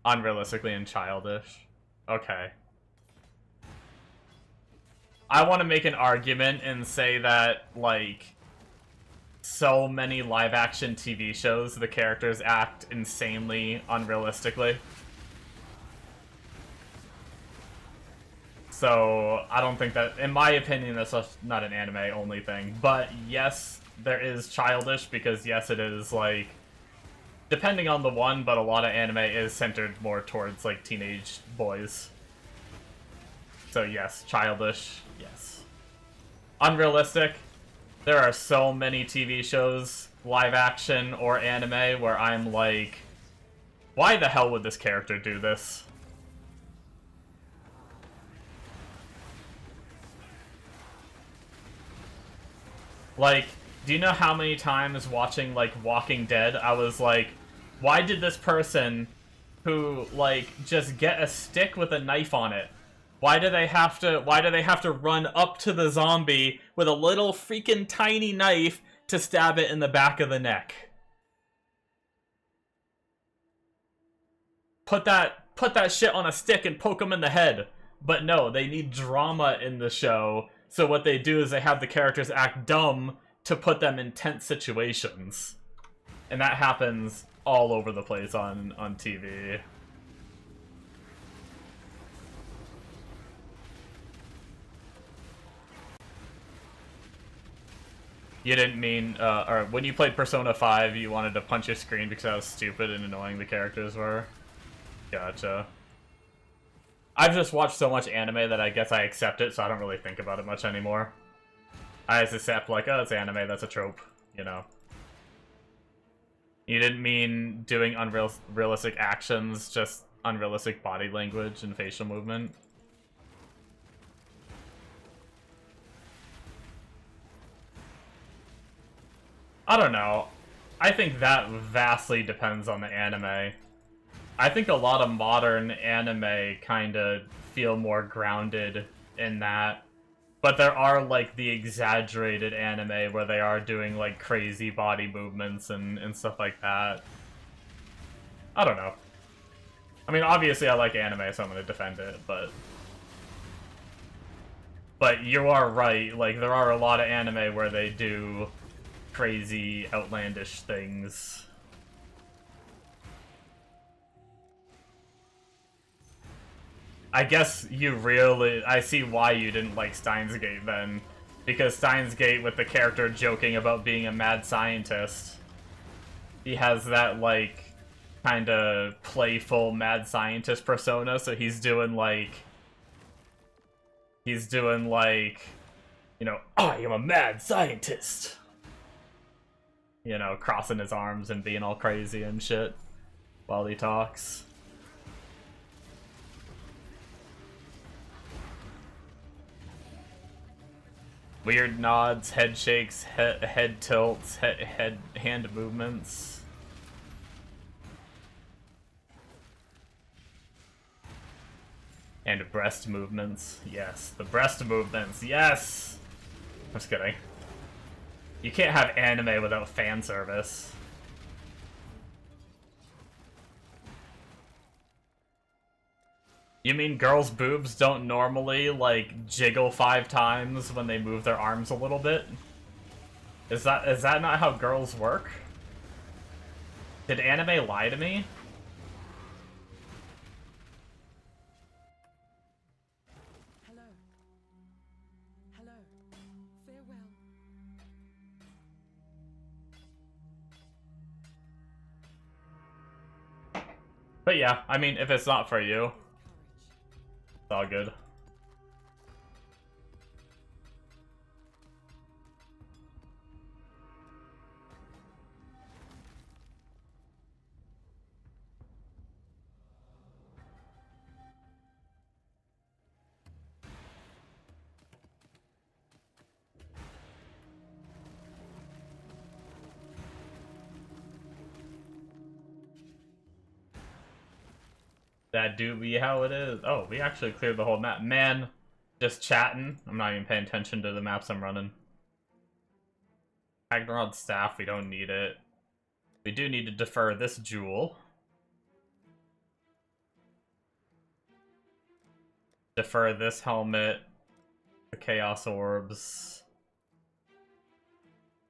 unrealistically and childish. Okay. I want to make an argument and say that, like, so many live-action TV shows, the characters act insanely unrealistically. So, I don't think that, in my opinion, that's not an anime-only thing. But, yes, there is childish, because yes, it is, like, depending on the one, but a lot of anime is centered more towards, like, teenage boys. So yes, childish, yes. Unrealistic, there are so many TV shows, live action or anime, where I'm like, why the hell would this character do this? Like, do you know how many times watching, like, Walking Dead, I was like, why did this person who, like, just get a stick with a knife on it, why do they have to run up to the zombie with a little freaking tiny knife to stab it in the back of the neck? Put that shit on a stick and poke them in the head. But no, they need drama in the show, so what they do is they have the characters act dumb to put them in tense situations. And that happens all over the place on TV. You didn't mean, or when you played Persona 5, you wanted to punch your screen because how stupid and annoying the characters were? Gotcha. I've just watched so much anime that I guess I accept it, so I don't really think about it much anymore. I just accept, like, oh, it's anime, that's a trope, you know. You didn't mean doing unrealistic actions, just unrealistic body language and facial movement. I don't know. I think that vastly depends on the anime. I think a lot of modern anime kind of feel more grounded in that. But there are, like, the exaggerated anime where they are doing, like, crazy body movements and stuff like that. I don't know. I mean, obviously I like anime, so I'm gonna defend it, but... But you are right, like, there are a lot of anime where they do crazy, outlandish things. I guess you really... I see why you didn't like Steins Gate then. Because Steins Gate, with the character joking about being a mad scientist, he has that, like, kind of playful mad scientist persona, so he's doing like, you know, I am a mad scientist. You know, crossing his arms and being all crazy and shit while he talks. Weird nods, head shakes, head tilts, hand movements. And breast movements. Yes, the breast movements. Yes! I'm just kidding. You can't have anime without fan service. You mean girls' boobs don't normally, like, jiggle 5 times when they move their arms a little bit? Is that not how girls work? Did anime lie to me? Hello. Hello. Farewell. But yeah, I mean, if it's not for you, Courage. it's all good. That do be how it is. Oh, we actually cleared the whole map. Man, just chatting. I'm not even paying attention to the maps I'm running. Ragnarod staff, we don't need it. We do need to defer this jewel. Defer this helmet. The chaos orbs.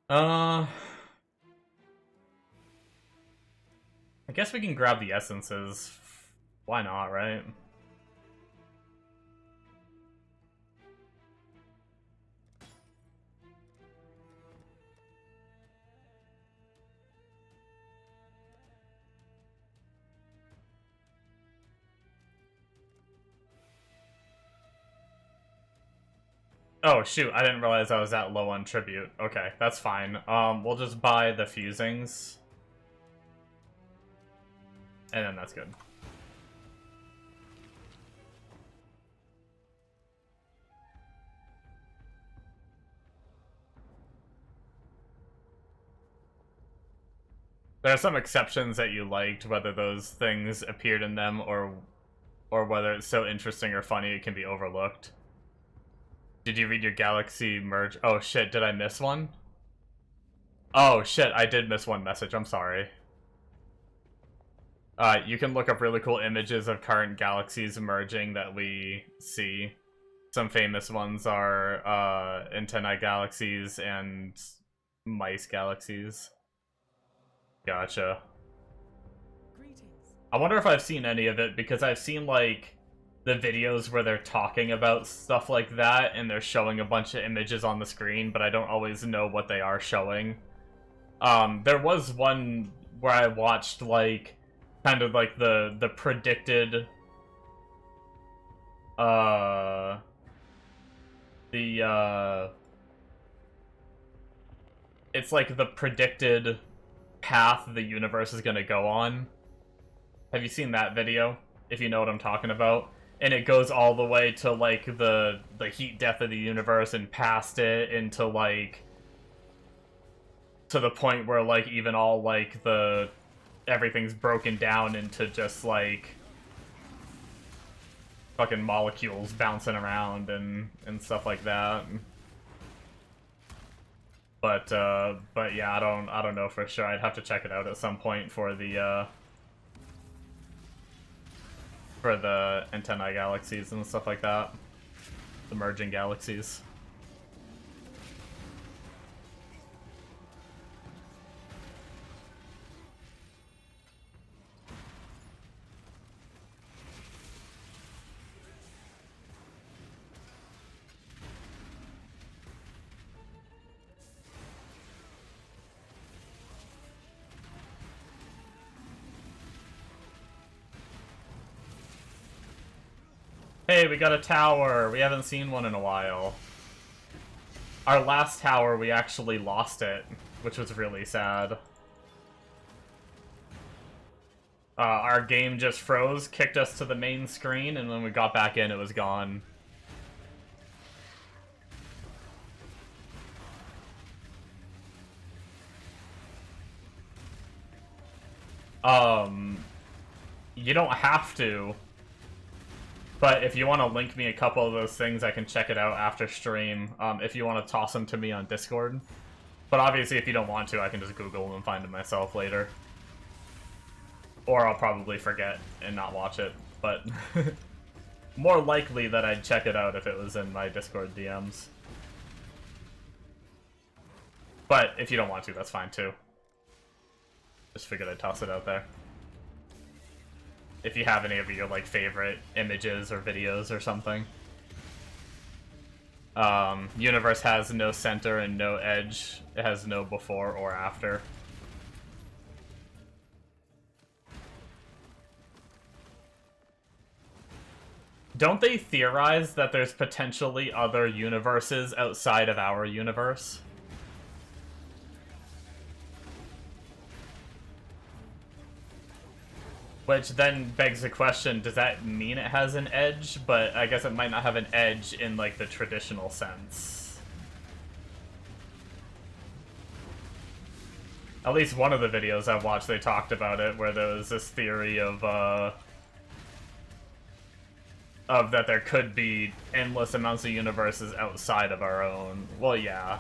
I guess we can grab the essences. Why not, right? Oh shoot, I didn't realize I was that low on tribute. Okay, that's fine. We'll just buy the fusings. And then that's good. There are some exceptions that you liked, whether those things appeared in them or whether it's so interesting or funny it can be overlooked. Did you read your Galaxy merge? Oh shit, did I miss one? Oh shit, I did miss one message, I'm sorry. You can look up really cool images of current galaxies merging that we see. Some famous ones are antennae galaxies and mice galaxies. Gotcha. Greetings. I wonder if I've seen any of it, because I've seen, like, the videos where they're talking about stuff like that, and they're showing a bunch of images on the screen, but I don't always know what they are showing. There was one where I watched, like, kind of like the predicted, it's like the predicted path the universe is gonna go on. Have you seen that video? If you know what I'm talking about. And it goes all the way to, like, the heat death of the universe and past it into, like, to the point where, like, even all, like, everything's broken down into just, like, fucking molecules bouncing around and stuff like that. But yeah, I don't know for sure. I'd have to check it out at some point for the antennae galaxies and stuff like that. The merging galaxies. Hey, we got a tower! We haven't seen one in a while. Our last tower, we actually lost it, which was really sad. Our game just froze, kicked us to the main screen, and when we got back in, it was gone. You don't have to. But if you want to link me a couple of those things, I can check it out after stream, if you want to toss them to me on Discord. But obviously, if you don't want to, I can just Google them and find them myself later. Or I'll probably forget and not watch it, but more likely that I'd check it out if it was in my Discord DMs. But if you don't want to, that's fine too. Just figured I'd toss it out there. If you have any of your, like, favorite images or videos or something. Universe has no center and no edge. It has no before or after. Don't they theorize that there's potentially other universes outside of our universe? Which then begs the question, does that mean it has an edge? But I guess it might not have an edge in, like, the traditional sense. At least one of the videos I've watched, they talked about it, where there was this theory of that there could be endless amounts of universes outside of our own. Well, yeah.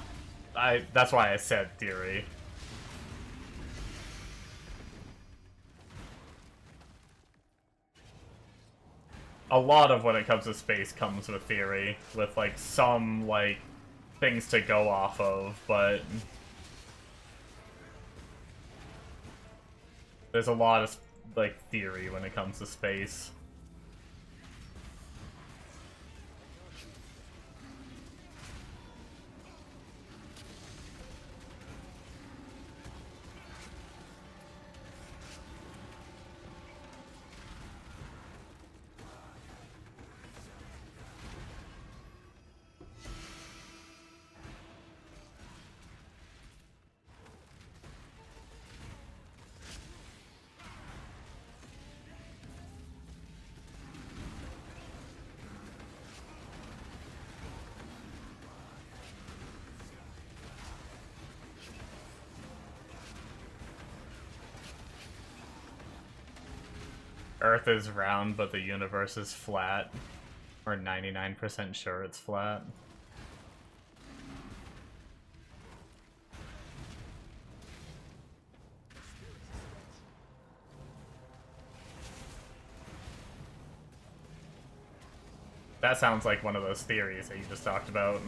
That's why I said theory. A lot of when it comes to space comes with theory, with, like, some, like, things to go off of, but there's a lot of, like, theory when it comes to space. Earth is round, but the universe is flat. We're 99% sure it's flat. That sounds like one of those theories that you just talked about.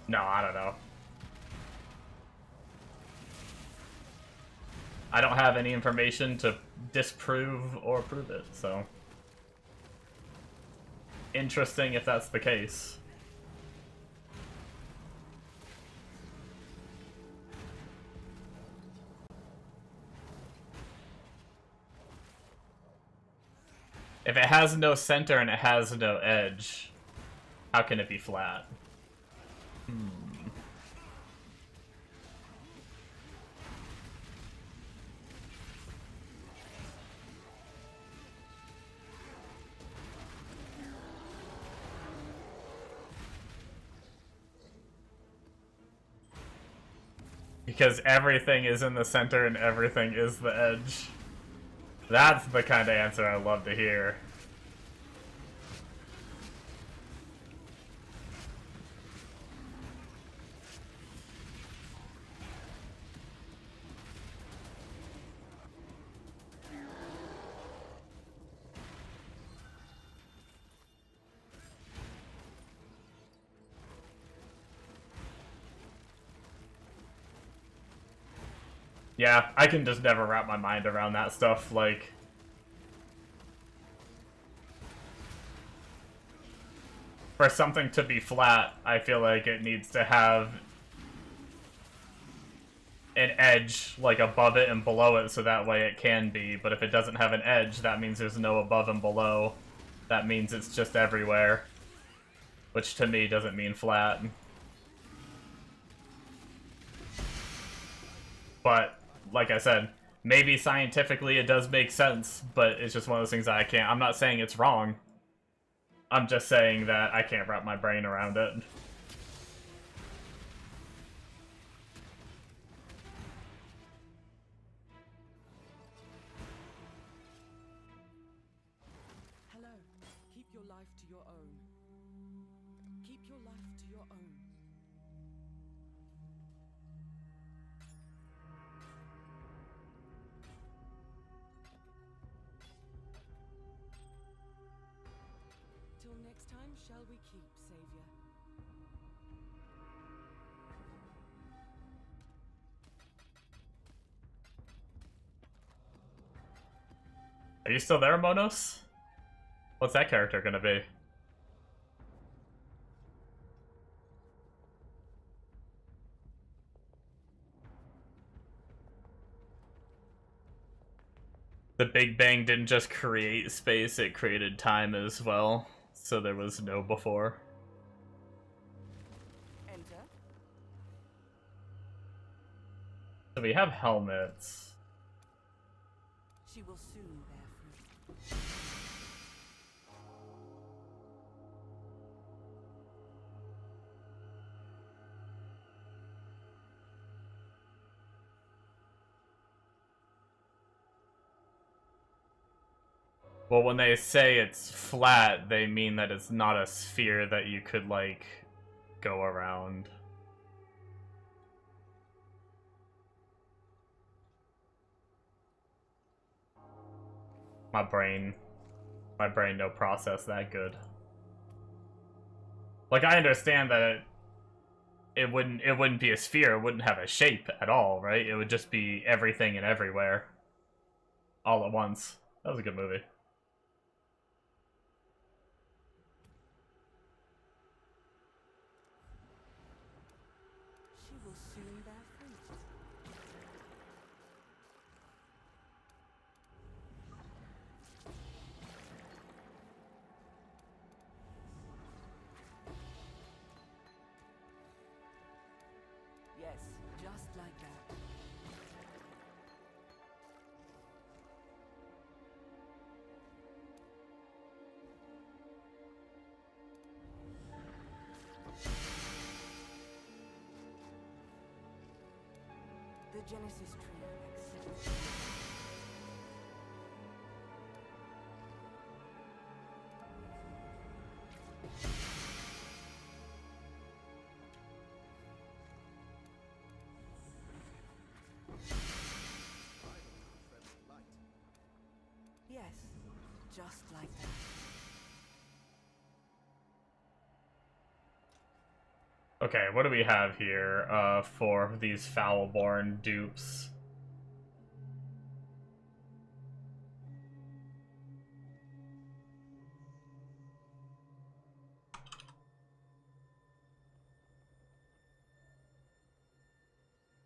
No, I don't know. I don't have any information to disprove or prove it, so... Interesting if that's the case. If it has no center and it has no edge, how can it be flat? Because everything is in the center and everything is the edge. That's the kind of answer I love to hear. Yeah, I can just never wrap my mind around that stuff, like... For something to be flat, I feel like it needs to have an edge like above it and below it so that way it can be, but if it doesn't have an edge, that means there's no above and below. That means it's just everywhere, which to me doesn't mean flat. But, like I said, maybe scientifically it does make sense, but it's just one of those things that I can't. I'm not saying it's wrong. I'm just saying that I can't wrap my brain around it. Hello. Keep your life to your own. Keep your life to your own. Till next time, shall we keep, Savior? Are you still there, Monos? What's that character gonna be? The Big Bang didn't just create space, it created time as well. So there was no before. Enter. So we have helmets. She will soon bear fruit. Well, when they say it's flat, they mean that it's not a sphere that you could, like, go around. My brain don't process that good. Like, I understand that it wouldn't be a sphere, it wouldn't have a shape at all, right? It would just be everything and everywhere. All at once. That was a good movie. She will soon bear fruit. Yes, just like that. The Genesis tree accepts. Yes, just like that. Okay, what do we have here for these foul-born dupes?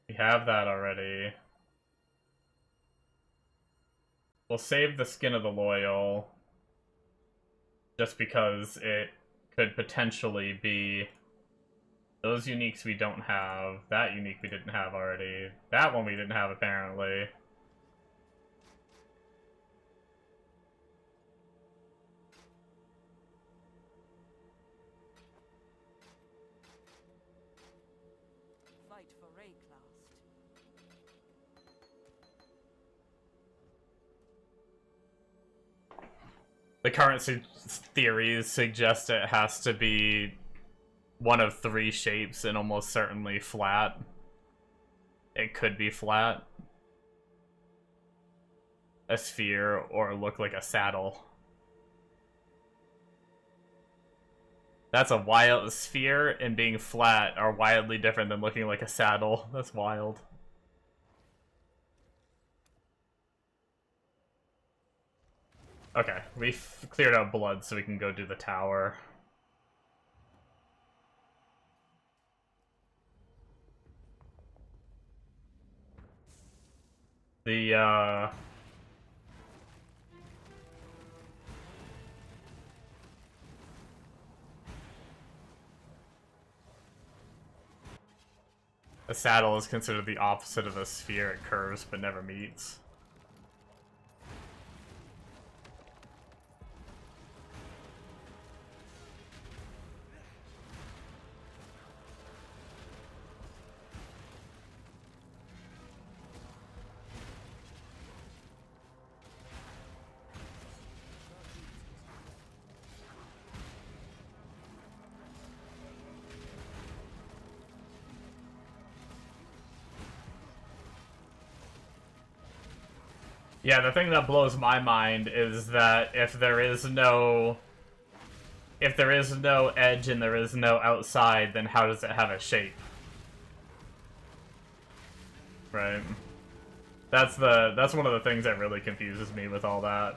We have that already. We'll save the Skin of the Loyal, just because it could potentially be those uniques we don't have, that unique we didn't have already, that one we didn't have apparently. Fight for Rayclast. The current theories suggest it has to be one of three shapes and almost certainly flat. It could be flat, a sphere, or look like a saddle. That's a wild sphere, and being flat are wildly different than looking like a saddle. That's wild. Okay, we've cleared out blood so we can go do the tower. The, a saddle is considered the opposite of a sphere. It curves but never meets. Yeah, the thing that blows my mind is that if there is no edge and there is no outside, then how does it have a shape? Right. That's one of the things that really confuses me with all that.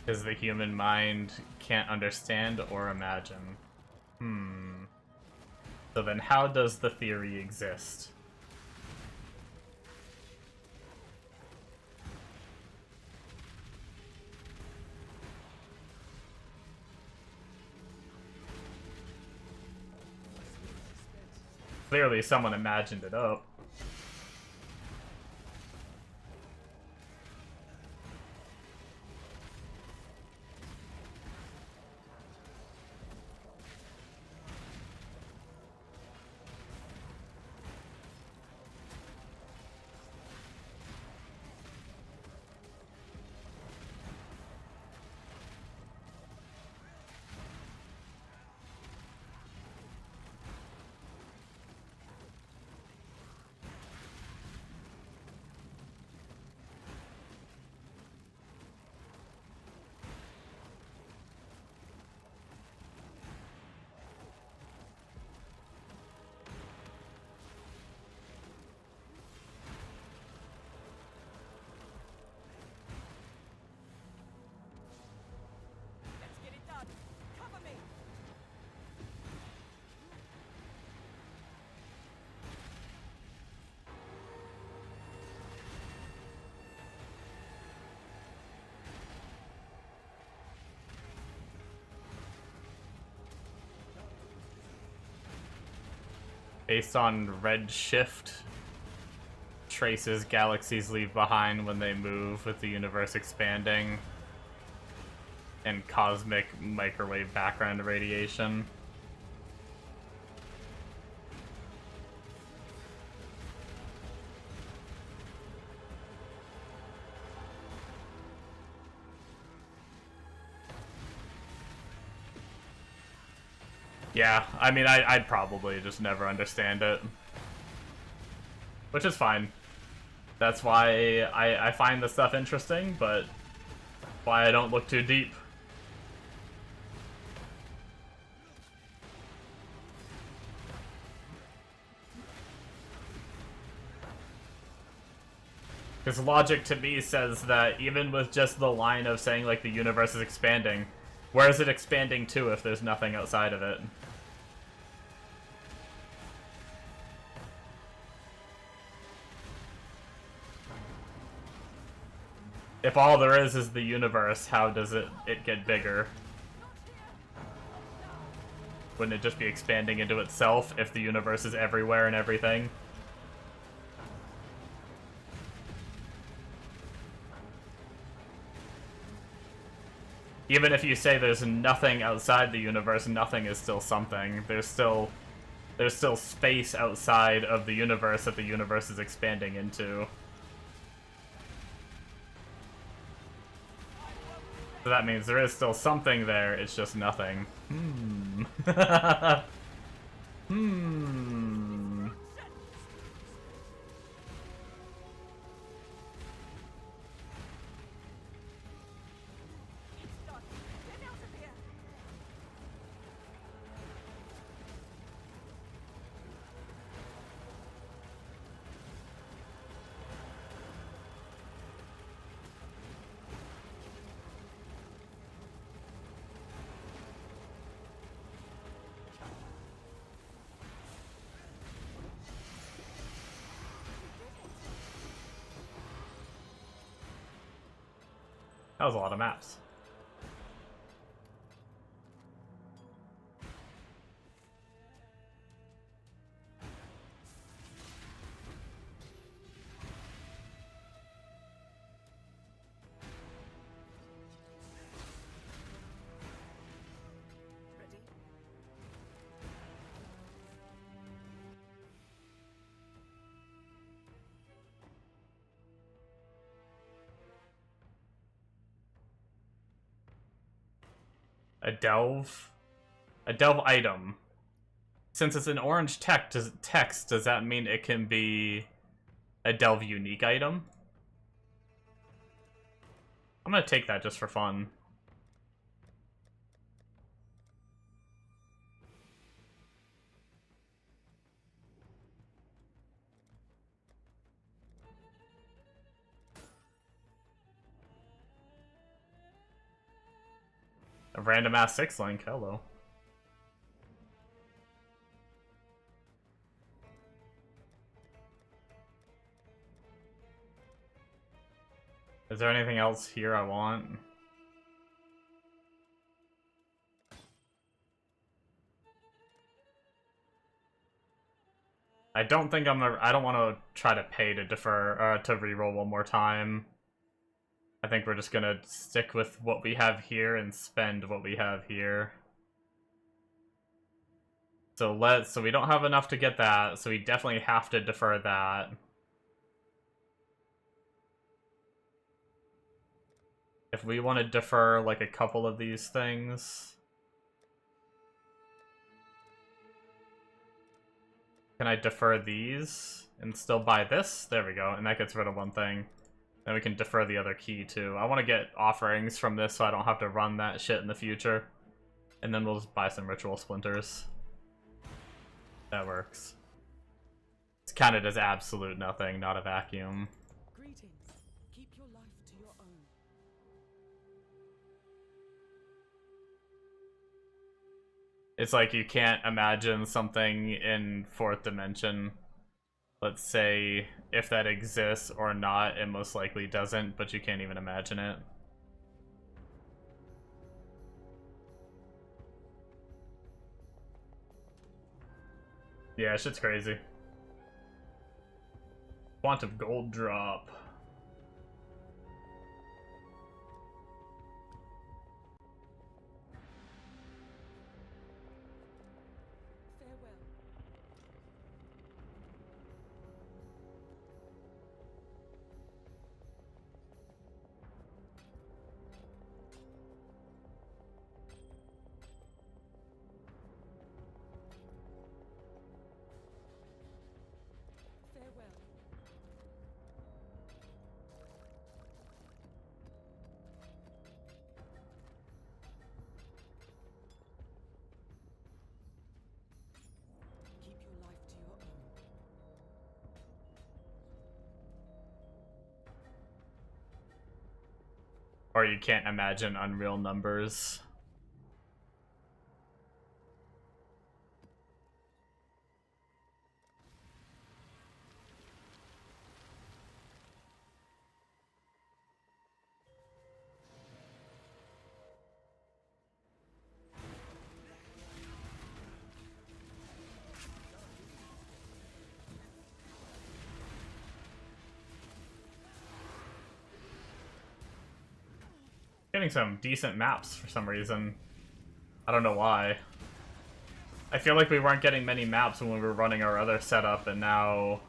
Because the human mind can't understand or imagine. So then how does the theory exist? Clearly someone imagined it up. Let's get it done. Cover me. Based on redshift, traces galaxies leave behind when they move with the universe expanding, and cosmic microwave background radiation. Yeah, I mean, I'd probably just never understand it. Which is fine. That's why I find this stuff interesting, but why I don't look too deep. Because logic to me says that even with just the line of saying, like, the universe is expanding, where is it expanding to if there's nothing outside of it? If all there is the universe, how does it get bigger? Wouldn't it just be expanding into itself if the universe is everywhere and everything? Even if you say there's nothing outside the universe, nothing is still something. There's still space outside of the universe that the universe is expanding into. So that means there is still something there, it's just nothing. Hmm. That was a lot of maps. A delve item. Since it's an orange text, does that mean it can be a delve unique item? I'm gonna take that just for fun. A random ass 6 link, hello. Is there anything else here I want? I don't think I don't want to try to pay to defer, to reroll one more time. I think we're just gonna stick with what we have here and spend what we have here. So we don't have enough to get that, so we definitely have to defer that. If we want to defer like a couple of these things, can I defer these and still buy this? There we go, and that gets rid of one thing. Then we can defer the other key too. I want to get offerings from this so I don't have to run that shit in the future. And then we'll just buy some ritual splinters. That works. It's counted as absolute nothing, not a vacuum. Greetings. Keep your life to your own. It's like you can't imagine something in 4th dimension. Let's say if that exists or not, it most likely doesn't, but you can't even imagine it. Yeah, shit's crazy. Quantum gold drop. Farewell. Farewell. Keep your life to your own. Or you can't imagine unreal numbers. Getting getting some decent maps for some reason. I don't know why. I feel like we weren't getting many maps when we were running our other setup, and now...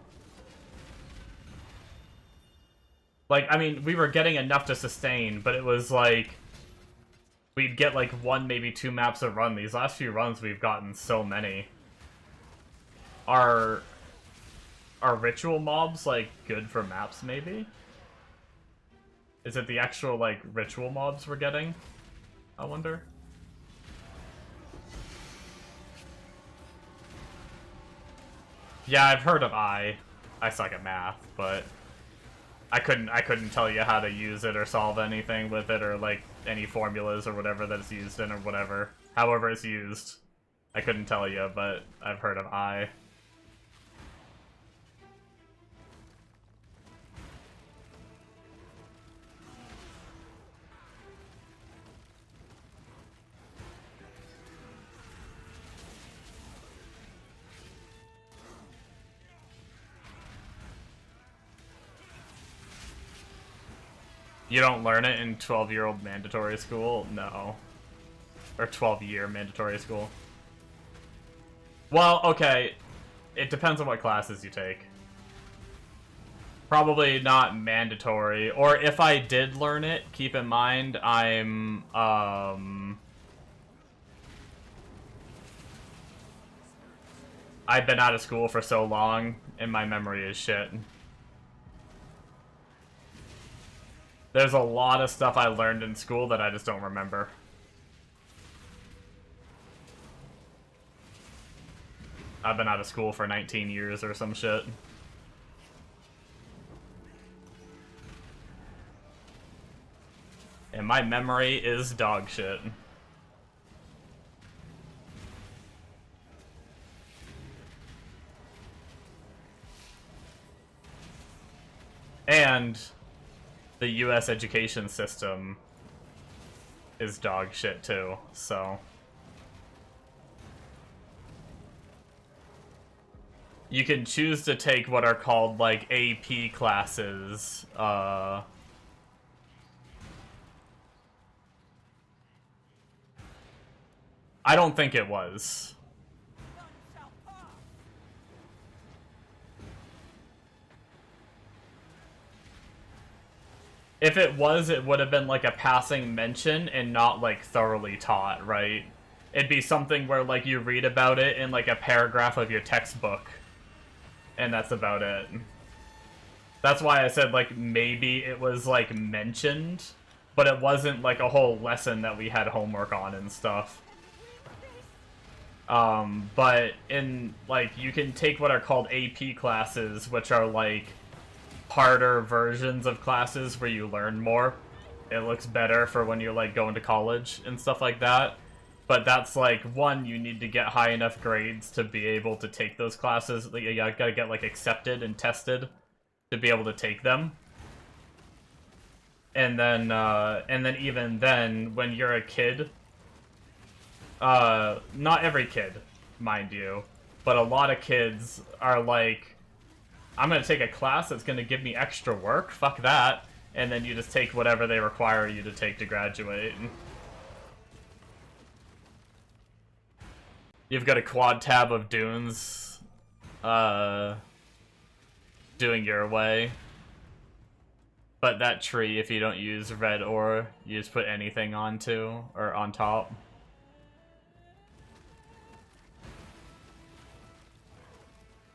Like, I mean, we were getting enough to sustain, but it was like... We'd get like 1, maybe 2 maps a run. These last few runs, we've gotten so many. Are ritual mobs, like, good for maps, maybe? Is it the actual, like, ritual mobs we're getting? I wonder. Yeah, I've heard of I suck at math, but I couldn't tell you how to use it or solve anything with it, or like any formulas or whatever that it's used in, or whatever. However it's used. I couldn't tell you, but I've heard of I. You don't learn it in 12-year-old mandatory school? No. Or 12-year mandatory school. Well, okay. It depends on what classes you take. Probably not mandatory. Or if I did learn it, keep in mind I'm, I've been out of school for so long, and my memory is shit. There's a lot of stuff I learned in school that I just don't remember. I've been out of school for 19 years or some shit. And my memory is dog shit. And the US education system is dog shit too, so... You can choose to take what are called, like, AP classes, I don't think it was. If it was, it would have been like a passing mention and not like thoroughly taught, right? It'd be something where like you read about it in like a paragraph of your textbook. And that's about it. That's why I said like maybe it was like mentioned, but it wasn't like a whole lesson that we had homework on and stuff. But in like you can take what are called AP classes, which are like harder versions of classes where you learn more. It looks better for when you're like going to college and stuff like that. But that's like, one, you need to get high enough grades to be able to take those classes. Like, you gotta get like accepted and tested to be able to take them. And then even then, when you're a kid, not every kid, mind you, but a lot of kids are like, I'm gonna take a class that's gonna give me extra work, fuck that, and then you just take whatever they require you to take to graduate. You've got a quad tab of dunes, doing your way. But that tree, if you don't use red ore, you just put anything onto, or on top.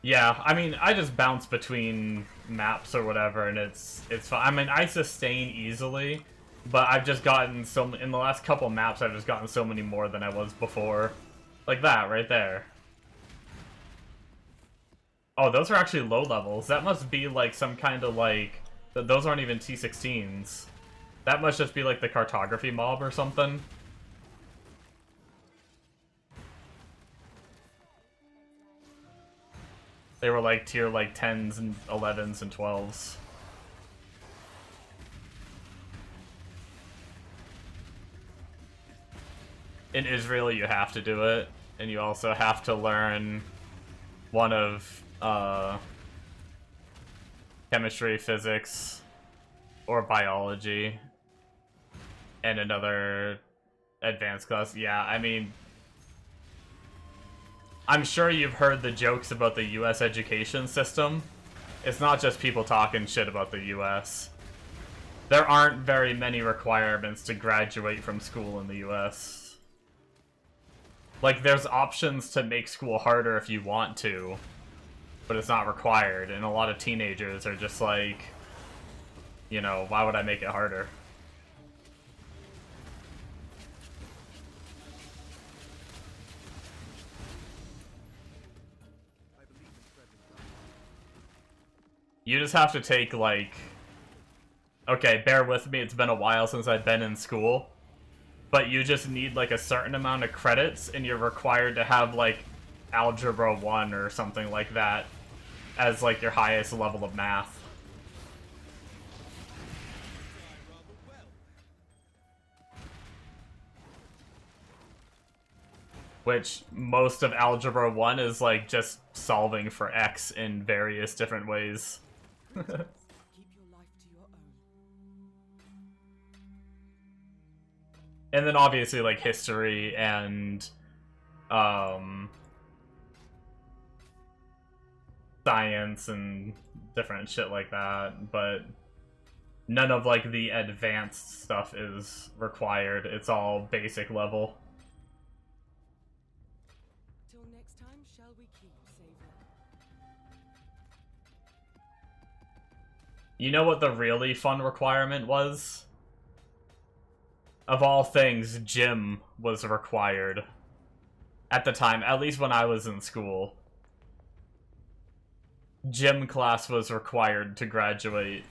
Yeah, I mean, I just bounce between maps or whatever, and it's fine. I mean, I sustain easily, but I've just gotten so... In the last couple maps, I've just gotten so many more than I was before. Like that, right there. Oh, those are actually low levels. That must be, like, some kind of, like... Those aren't even T16's. That must just be, like, the cartography mob or something. They were like tier like 10s and 11s and 12s. In Israel, you have to do it, and you also have to learn one of chemistry, physics, or biology. and another advanced class. Yeah, I mean, I'm sure you've heard the jokes about the US education system. It's not just people talking shit about the US. There aren't very many requirements to graduate from school in the US. Like, there's options to make school harder if you want to, but it's not required, and a lot of teenagers are just like, you know, why would I make it harder? You just have to take, like... Okay, bear with me, it's been a while since I've been in school. But you just need, like, a certain amount of credits, and you're required to have, like, Algebra 1 or something like that as, like, your highest level of math. Which, most of Algebra 1 is, like, just solving for x in various different ways. Keep your life to your own. And then obviously, like, history and, science and different shit like that, but none of, like, the advanced stuff is required. It's all basic level. Till next time, shall we keep, Savior? You know what the really fun requirement was? Of all things, gym was required. At the time, at least when I was in school. Gym class was required to graduate.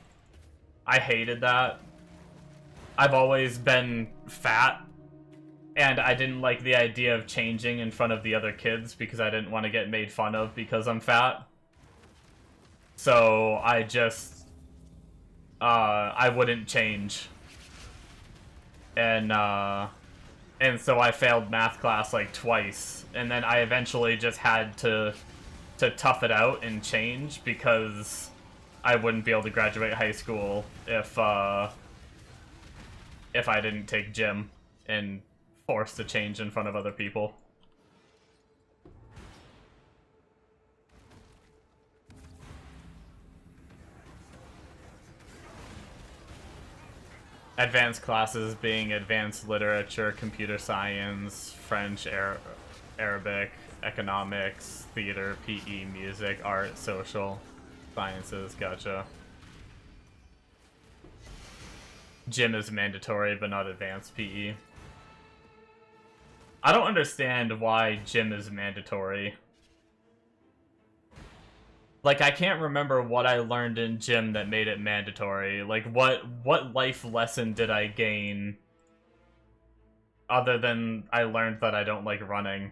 I hated that. I've always been fat, and I didn't like the idea of changing in front of the other kids because I didn't want to get made fun of because I'm fat. So I just... I wouldn't change. And so I failed math class like twice, and then I eventually just had to tough it out and change because I wouldn't be able to graduate high school if I didn't take gym and forced to change in front of other people. Advanced classes being advanced literature, computer science, French, Arabic, economics, theater, PE, music, art, social sciences, gotcha. Gym is mandatory, but not advanced PE. I don't understand why gym is mandatory. Like, I can't remember what I learned in gym that made it mandatory. Like, what life lesson did I gain other than I learned that I don't like running?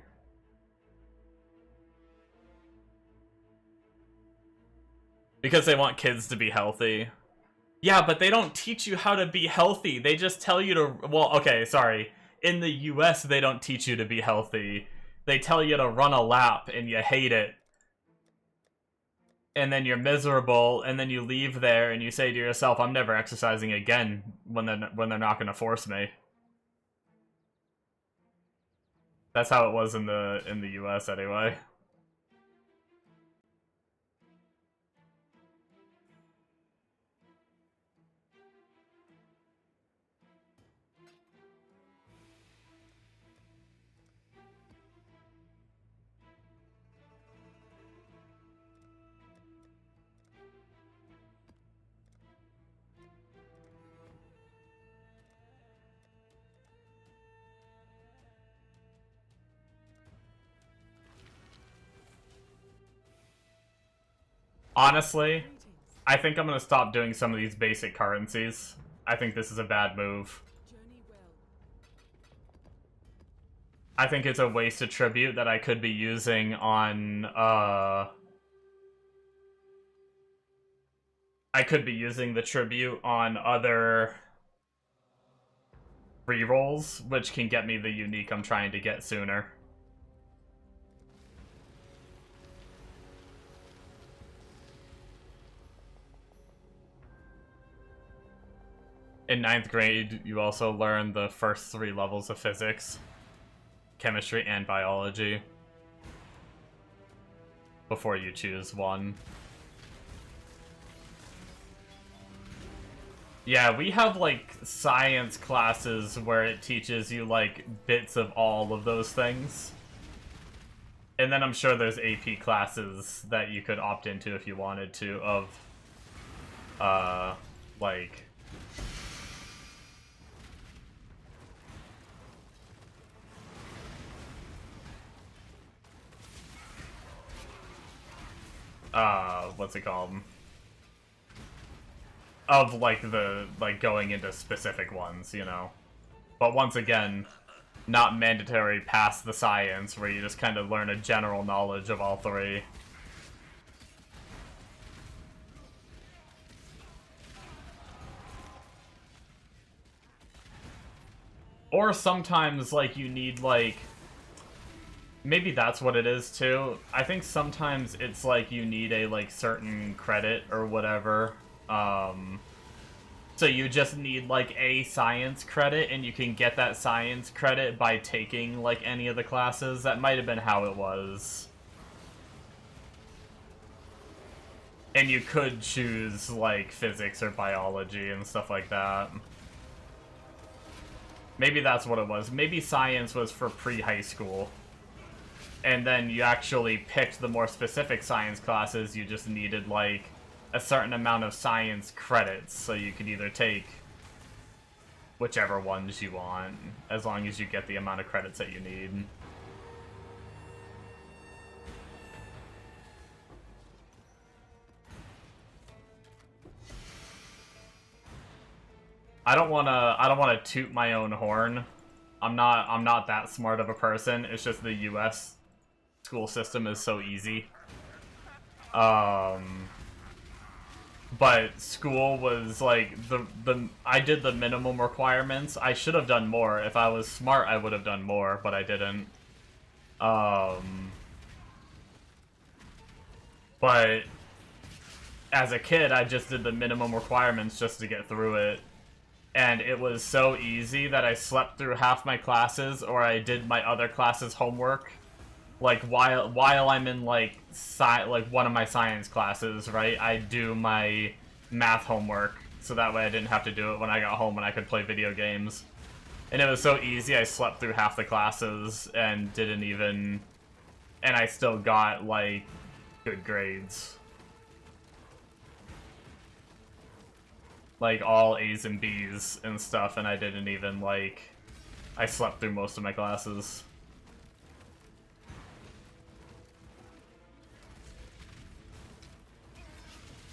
Because they want kids to be healthy. Yeah, but they don't teach you how to be healthy. They just tell you to... Well, okay, sorry. In the US, they don't teach you to be healthy. They tell you to run a lap, and you hate it. And then you're miserable, and then you leave there, and you say to yourself, I'm never exercising again when they're not going to force me. That's how it was in the US, anyway. Honestly, I think I'm gonna stop doing some of these basic currencies. I think this is a bad move. Journey well. I think it's a waste of tribute that I could be using on, I could be using the tribute on other rerolls, which can get me the unique I'm trying to get sooner. In 9th grade, you also learn the first 3 levels of physics, chemistry, and biology before you choose one. Yeah, we have, like, science classes where it teaches you, like, bits of all of those things. And then I'm sure there's AP classes that you could opt into if you wanted to of, like... what's it called? Of, like, going into specific ones, you know? But once again, not mandatory past the science, where you just kind of learn a general knowledge of all 3. Or sometimes, like, you need, like... Maybe that's what it is, too. I think sometimes it's, like, you need a, like, certain credit or whatever. So you just need, like, a science credit, and you can get that science credit by taking, like, any of the classes. That might have been how it was. And you could choose, like, physics or biology and stuff like that. Maybe that's what it was. Maybe science was for pre-high school. And then you actually picked the more specific science classes. You just needed, like, a certain amount of science credits, so you could either take whichever ones you want, as long as you get the amount of credits that you need. I don't wanna toot my own horn. I'm not that smart of a person. It's just the US school system is so easy. But school was like I did the minimum requirements. I should have done more. If I was smart, I would have done more, but I didn't. But as a kid, I just did the minimum requirements just to get through it. And it was so easy that I slept through half my classes, or I did my other classes' homework. Like, while I'm in, like, one of my science classes, right, I do my math homework, so that way I didn't have to do it when I got home and I could play video games. And it was so easy, I slept through half the classes and didn't even... And I still got, like, good grades. Like, all A's and B's and stuff, and I didn't even, like... I slept through most of my classes.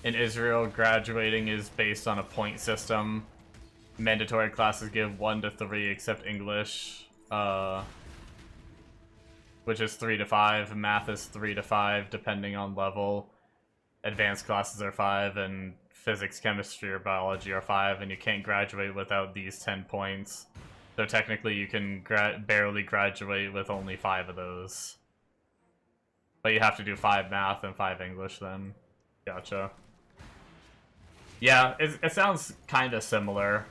In Israel, graduating is based on a point system. Mandatory classes give 1 to 3 except English, which is 3 to 5. Math is 3 to 5 depending on level. Advanced classes are 5, and physics, chemistry, or biology are 5, and you can't graduate without these 10 points. So technically you can barely graduate with only 5 of those. But you have to do 5 math and 5 English then. Gotcha. Yeah, it sounds kind of similar.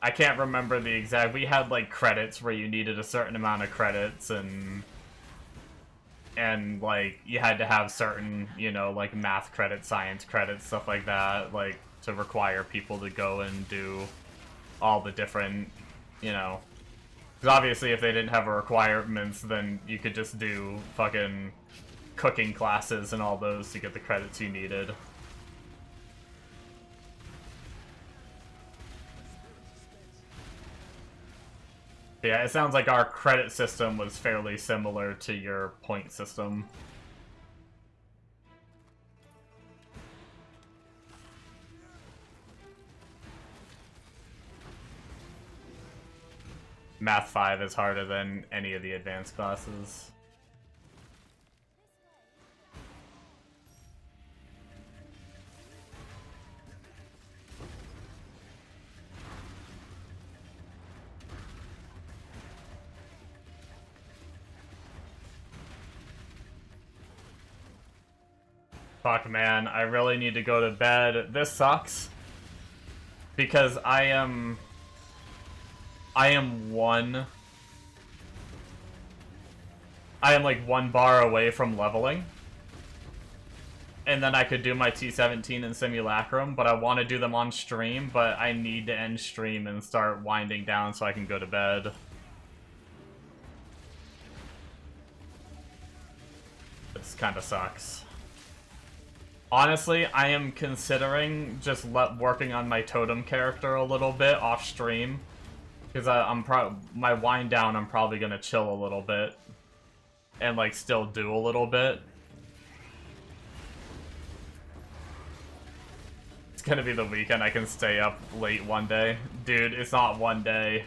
I can't remember the exact... We had, like, credits where you needed a certain amount of credits, and, like, you had to have certain, you know, like, math credits, science credits, stuff like that, like, to require people to go and do all the different, you know... Because obviously if they didn't have requirements, then you could just do fucking cooking classes and all those to get the credits you needed. Yeah, it sounds like our credit system was fairly similar to your point system. Math 5 is harder than any of the advanced classes. Fuck, man, I really need to go to bed. This sucks. Because I am one... I am like 1 bar away from leveling. And then I could do my T17 and Simulacrum, but I want to do them on stream, but I need to end stream and start winding down so I can go to bed. This kind of sucks. Honestly, I am considering just working on my totem character a little bit off stream. Because my wind down, I'm probably going to chill a little bit. And like still do a little bit. It's gonna be the weekend I can stay up late one day. Dude, it's not one day.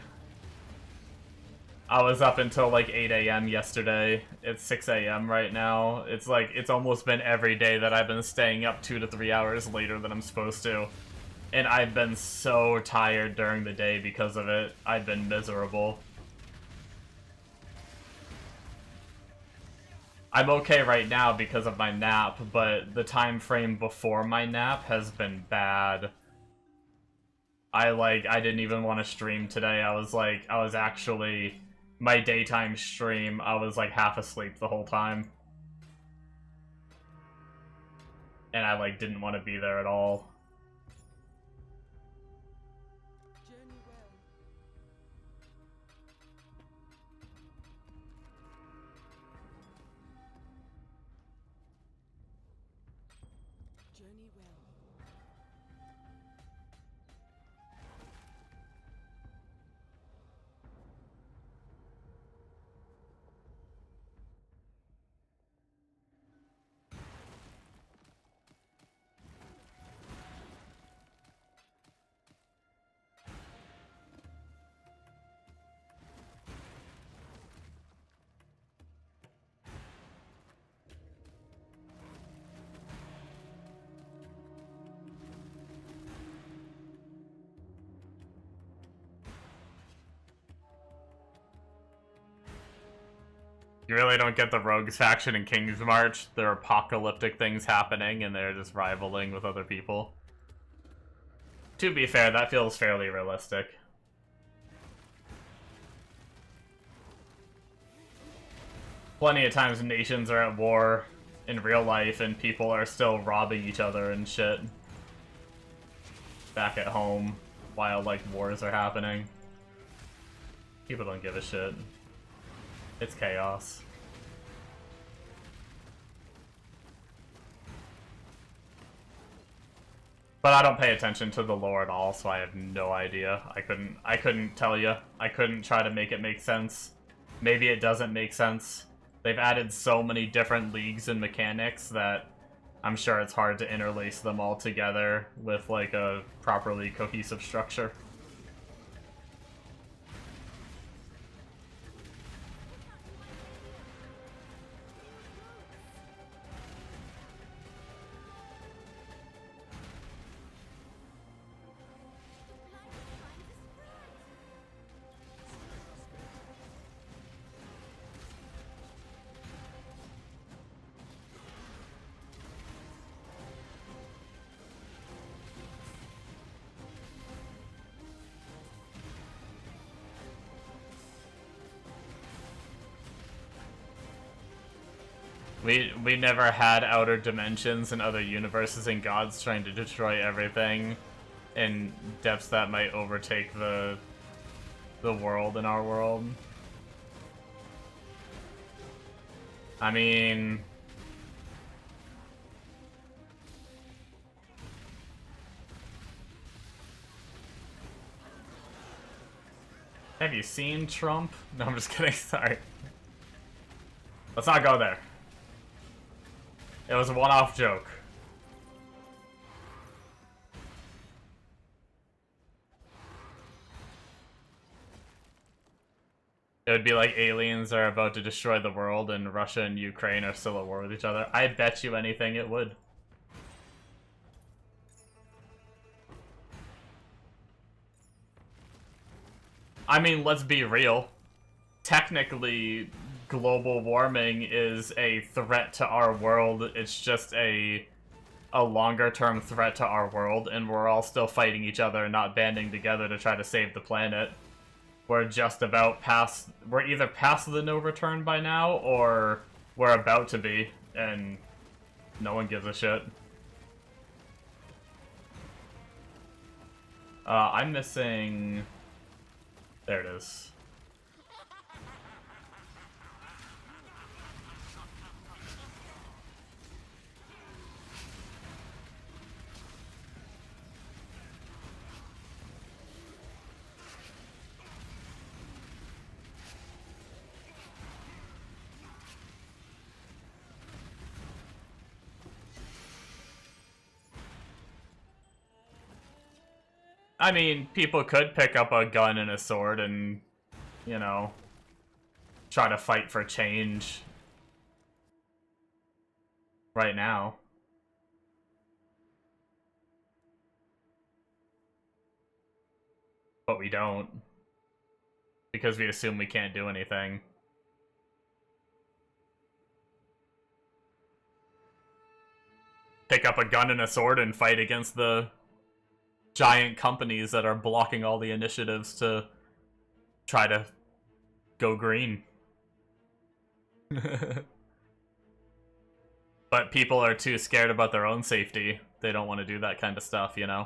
I was up until like 8 AM yesterday. It's 6 AM right now. It's like, it's almost been every day that I've been staying up 2 to 3 hours later than I'm supposed to. And I've been so tired during the day because of it. I've been miserable. I'm okay right now because of my nap, but the time frame before my nap has been bad. I didn't even want to stream today. I was actually, my daytime stream, I was like half asleep the whole time. And I like didn't want to be there at all. Journey well. Journey well. You really don't get the Rogues faction in King's March. There are apocalyptic things happening and they're just rivaling with other people. To be fair, that feels fairly realistic. Plenty of times nations are at war in real life and people are still robbing each other and shit. Back at home while like wars are happening. People don't give a shit. It's chaos. But I don't pay attention to the lore at all, so I have no idea. I couldn't tell you. I couldn't try to make it make sense. Maybe it doesn't make sense. They've added so many different leagues and mechanics that I'm sure it's hard to interlace them all together with like a properly cohesive structure. We never had outer dimensions and other universes and gods trying to destroy everything in depths that might overtake the world in our world. I mean, have you seen Trump? No, I'm just kidding, sorry. Let's not go there. It was a one-off joke. It would be like aliens are about to destroy the world and Russia and Ukraine are still at war with each other. I bet you anything it would. I mean, let's be real. Technically, global warming is a threat to our world. It's just a a longer-term threat to our world, and we're all still fighting each other and not banding together to try to save the planet. We're just about past... We're either past the no return by now, or we're about to be, and no one gives a shit. I'm missing... There it is. I mean, people could pick up a gun and a sword and, you know, try to fight for change right now. But we don't. Because we assume we can't do anything. Pick up a gun and a sword and fight against the giant companies that are blocking all the initiatives to try to go green. But people are too scared about their own safety. They don't want to do that kind of stuff, you know?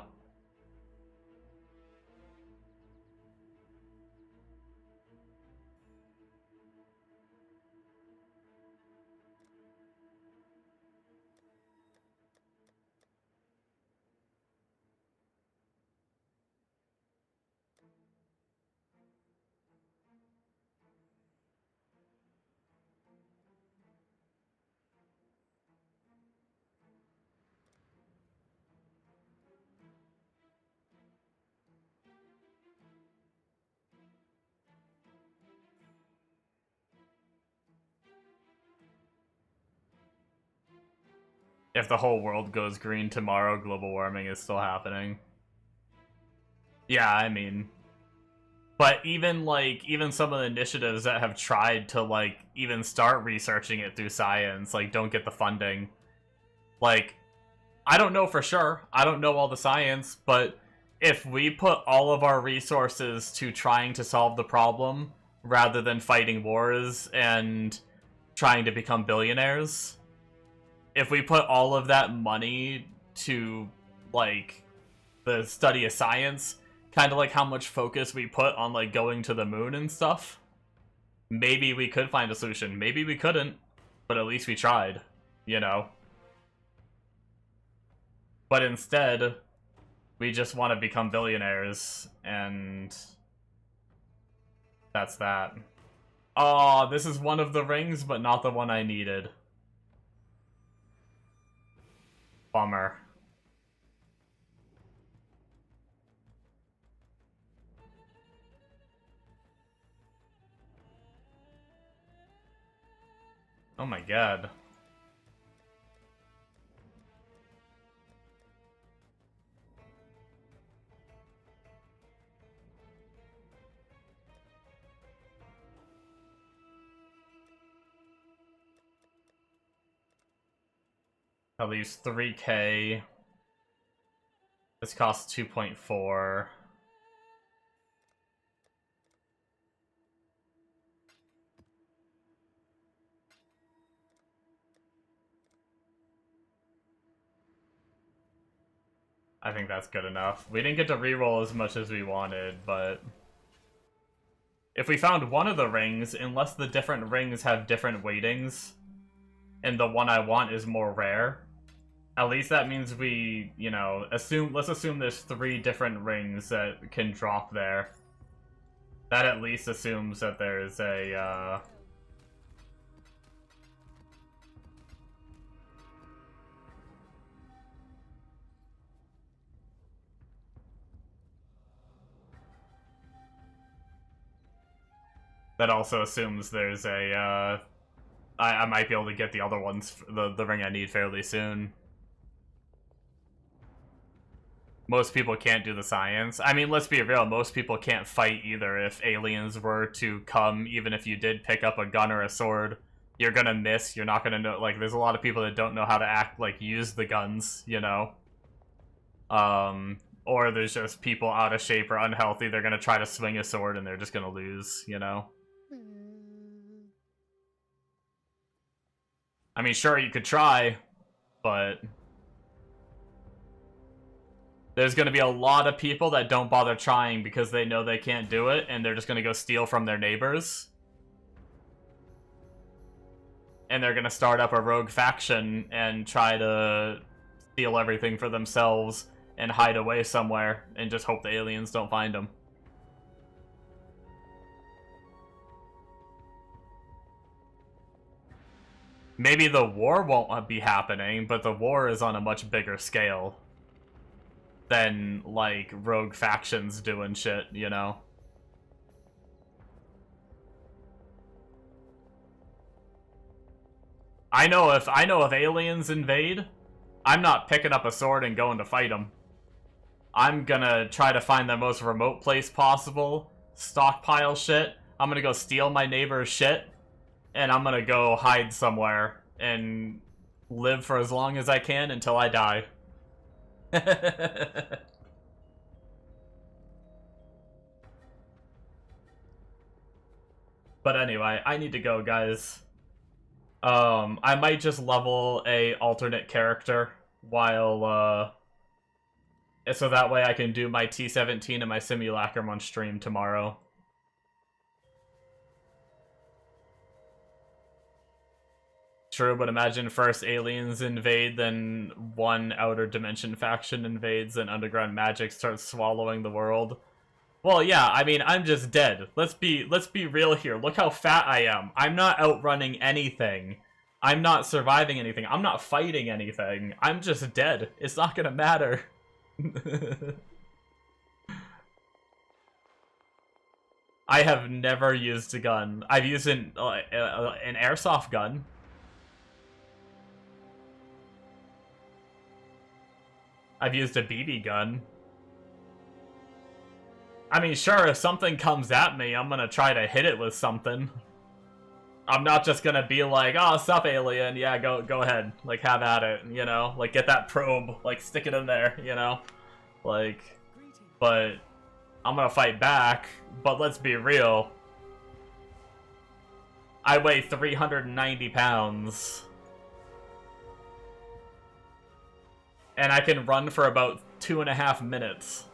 If the whole world goes green tomorrow, global warming is still happening. Yeah, I mean... But even, like, even some of the initiatives that have tried to, like, even start researching it through science, like, don't get the funding. Like, I don't know for sure. I don't know all the science, but if we put all of our resources to trying to solve the problem, rather than fighting wars and trying to become billionaires... If we put all of that money to, like, the study of science, kind of like how much focus we put on, like, going to the moon and stuff, maybe we could find a solution. Maybe we couldn't, but at least we tried, you know? But instead, we just want to become billionaires, and that's that. Oh, this is one of the rings, but not the one I needed. Bummer. Oh my god. At least 3K. This costs 2.4. I think that's good enough. We didn't get to reroll as much as we wanted, but... If we found one of the rings, unless the different rings have different weightings, and the one I want is more rare, at least that means we, you know, let's assume there's 3 different rings that can drop there. That at least assumes that there's a, That also assumes there's a, I might be able to get the other ones, the ring I need fairly soon. Most people can't do the science. I mean, let's be real, most people can't fight either if aliens were to come, even if you did pick up a gun or a sword. you're gonna miss. You're not gonna know. Like, there's a lot of people that don't know how to use the guns, you know? Or there's just people out of shape or unhealthy. They're gonna try to swing a sword and they're just gonna lose, you know? I mean, sure, you could try, but there's gonna be a lot of people that don't bother trying because they know they can't do it, and they're just gonna go steal from their neighbors. And they're gonna start up a rogue faction and try to steal everything for themselves and hide away somewhere and just hope the aliens don't find them. Maybe the war won't be happening, but the war is on a much bigger scale than, like, rogue factions doing shit, you know? I know if aliens invade, I'm not picking up a sword and going to fight them. I'm gonna try to find the most remote place possible, stockpile shit. I'm gonna go steal my neighbor's shit, and I'm gonna go hide somewhere and live for as long as I can until I die. But anyway, I need to go, guys. I might just level a alternate character while, so that way I can do my T17 and my simulacrum on stream tomorrow. True, but imagine first aliens invade, then one outer dimension faction invades, and underground magic starts swallowing the world. Well, yeah, I mean, I'm just dead. Let's be real here. Look how fat I am. I'm not outrunning anything. I'm not surviving anything. I'm not fighting anything. I'm just dead. It's not gonna matter. I have never used a gun. I've used an airsoft gun. I've used a BB gun. I mean, sure, if something comes at me, I'm gonna try to hit it with something. I'm not just gonna be like, oh, sup, alien, yeah, go ahead. Like, have at it, you know? Like, get that probe, like, stick it in there, you know? Like, but I'm gonna fight back, but let's be real. I weigh 390 pounds. And I can run for about 2.5 minutes.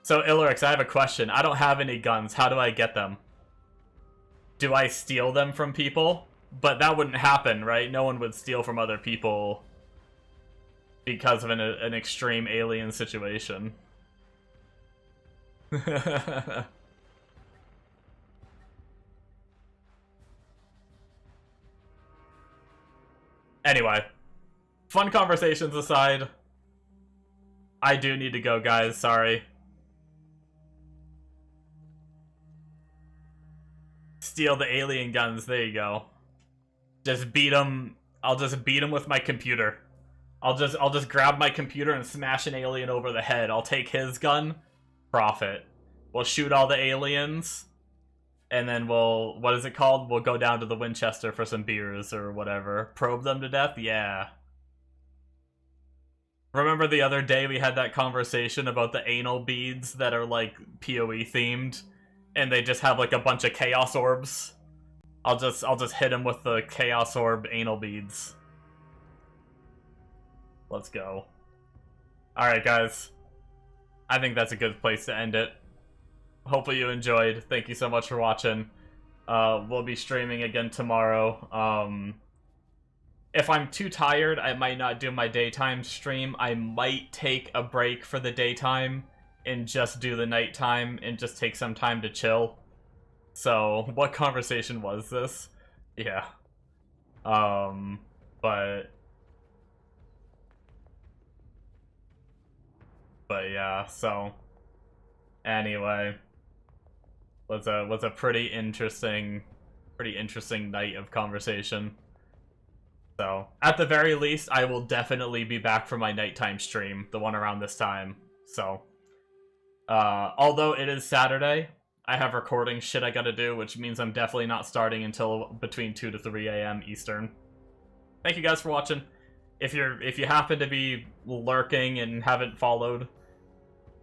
So, Ilrix, I have a question. I don't have any guns. How do I get them? Do I steal them from people? But that wouldn't happen, right? No one would steal from other people because of an extreme alien situation. Anyway, fun conversations aside, I do need to go, guys. Sorry. Steal the alien guns. There you go. Just beat them. I'll just beat them with my computer. I'll just grab my computer and smash an alien over the head. I'll take his gun. Profit. We'll shoot all the aliens. And then we'll, what is it called? We'll go down to the Winchester for some beers or whatever. Probe them to death? Yeah. Remember the other day we had that conversation about the anal beads that are like PoE themed? And they just have like a bunch of chaos orbs? I'll just hit him with the chaos orb anal beads. Let's go. Alright, guys. I think that's a good place to end it. Hopefully you enjoyed. Thank you so much for watching. We'll be streaming again tomorrow. If I'm too tired, I might not do my daytime stream. I might take a break for the daytime and just do the nighttime and just take some time to chill. So, what conversation was this? Yeah. But yeah, so anyway, was a pretty interesting night of conversation. So, at the very least, I will definitely be back for my nighttime stream, the one around this time. So, Although it is Saturday, I have recording shit I gotta do, which means I'm definitely not starting until between 2 to 3 a.m. Eastern. Thank you guys for watching. If you happen to be lurking and haven't followed,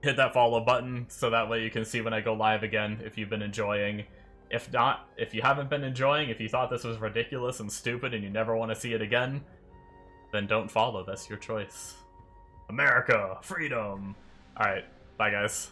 hit that follow button so that way you can see when I go live again if you've been enjoying. If not, if you haven't been enjoying, if you thought this was ridiculous and stupid and you never want to see it again, then don't follow. That's your choice. America! Freedom! Alright, bye guys.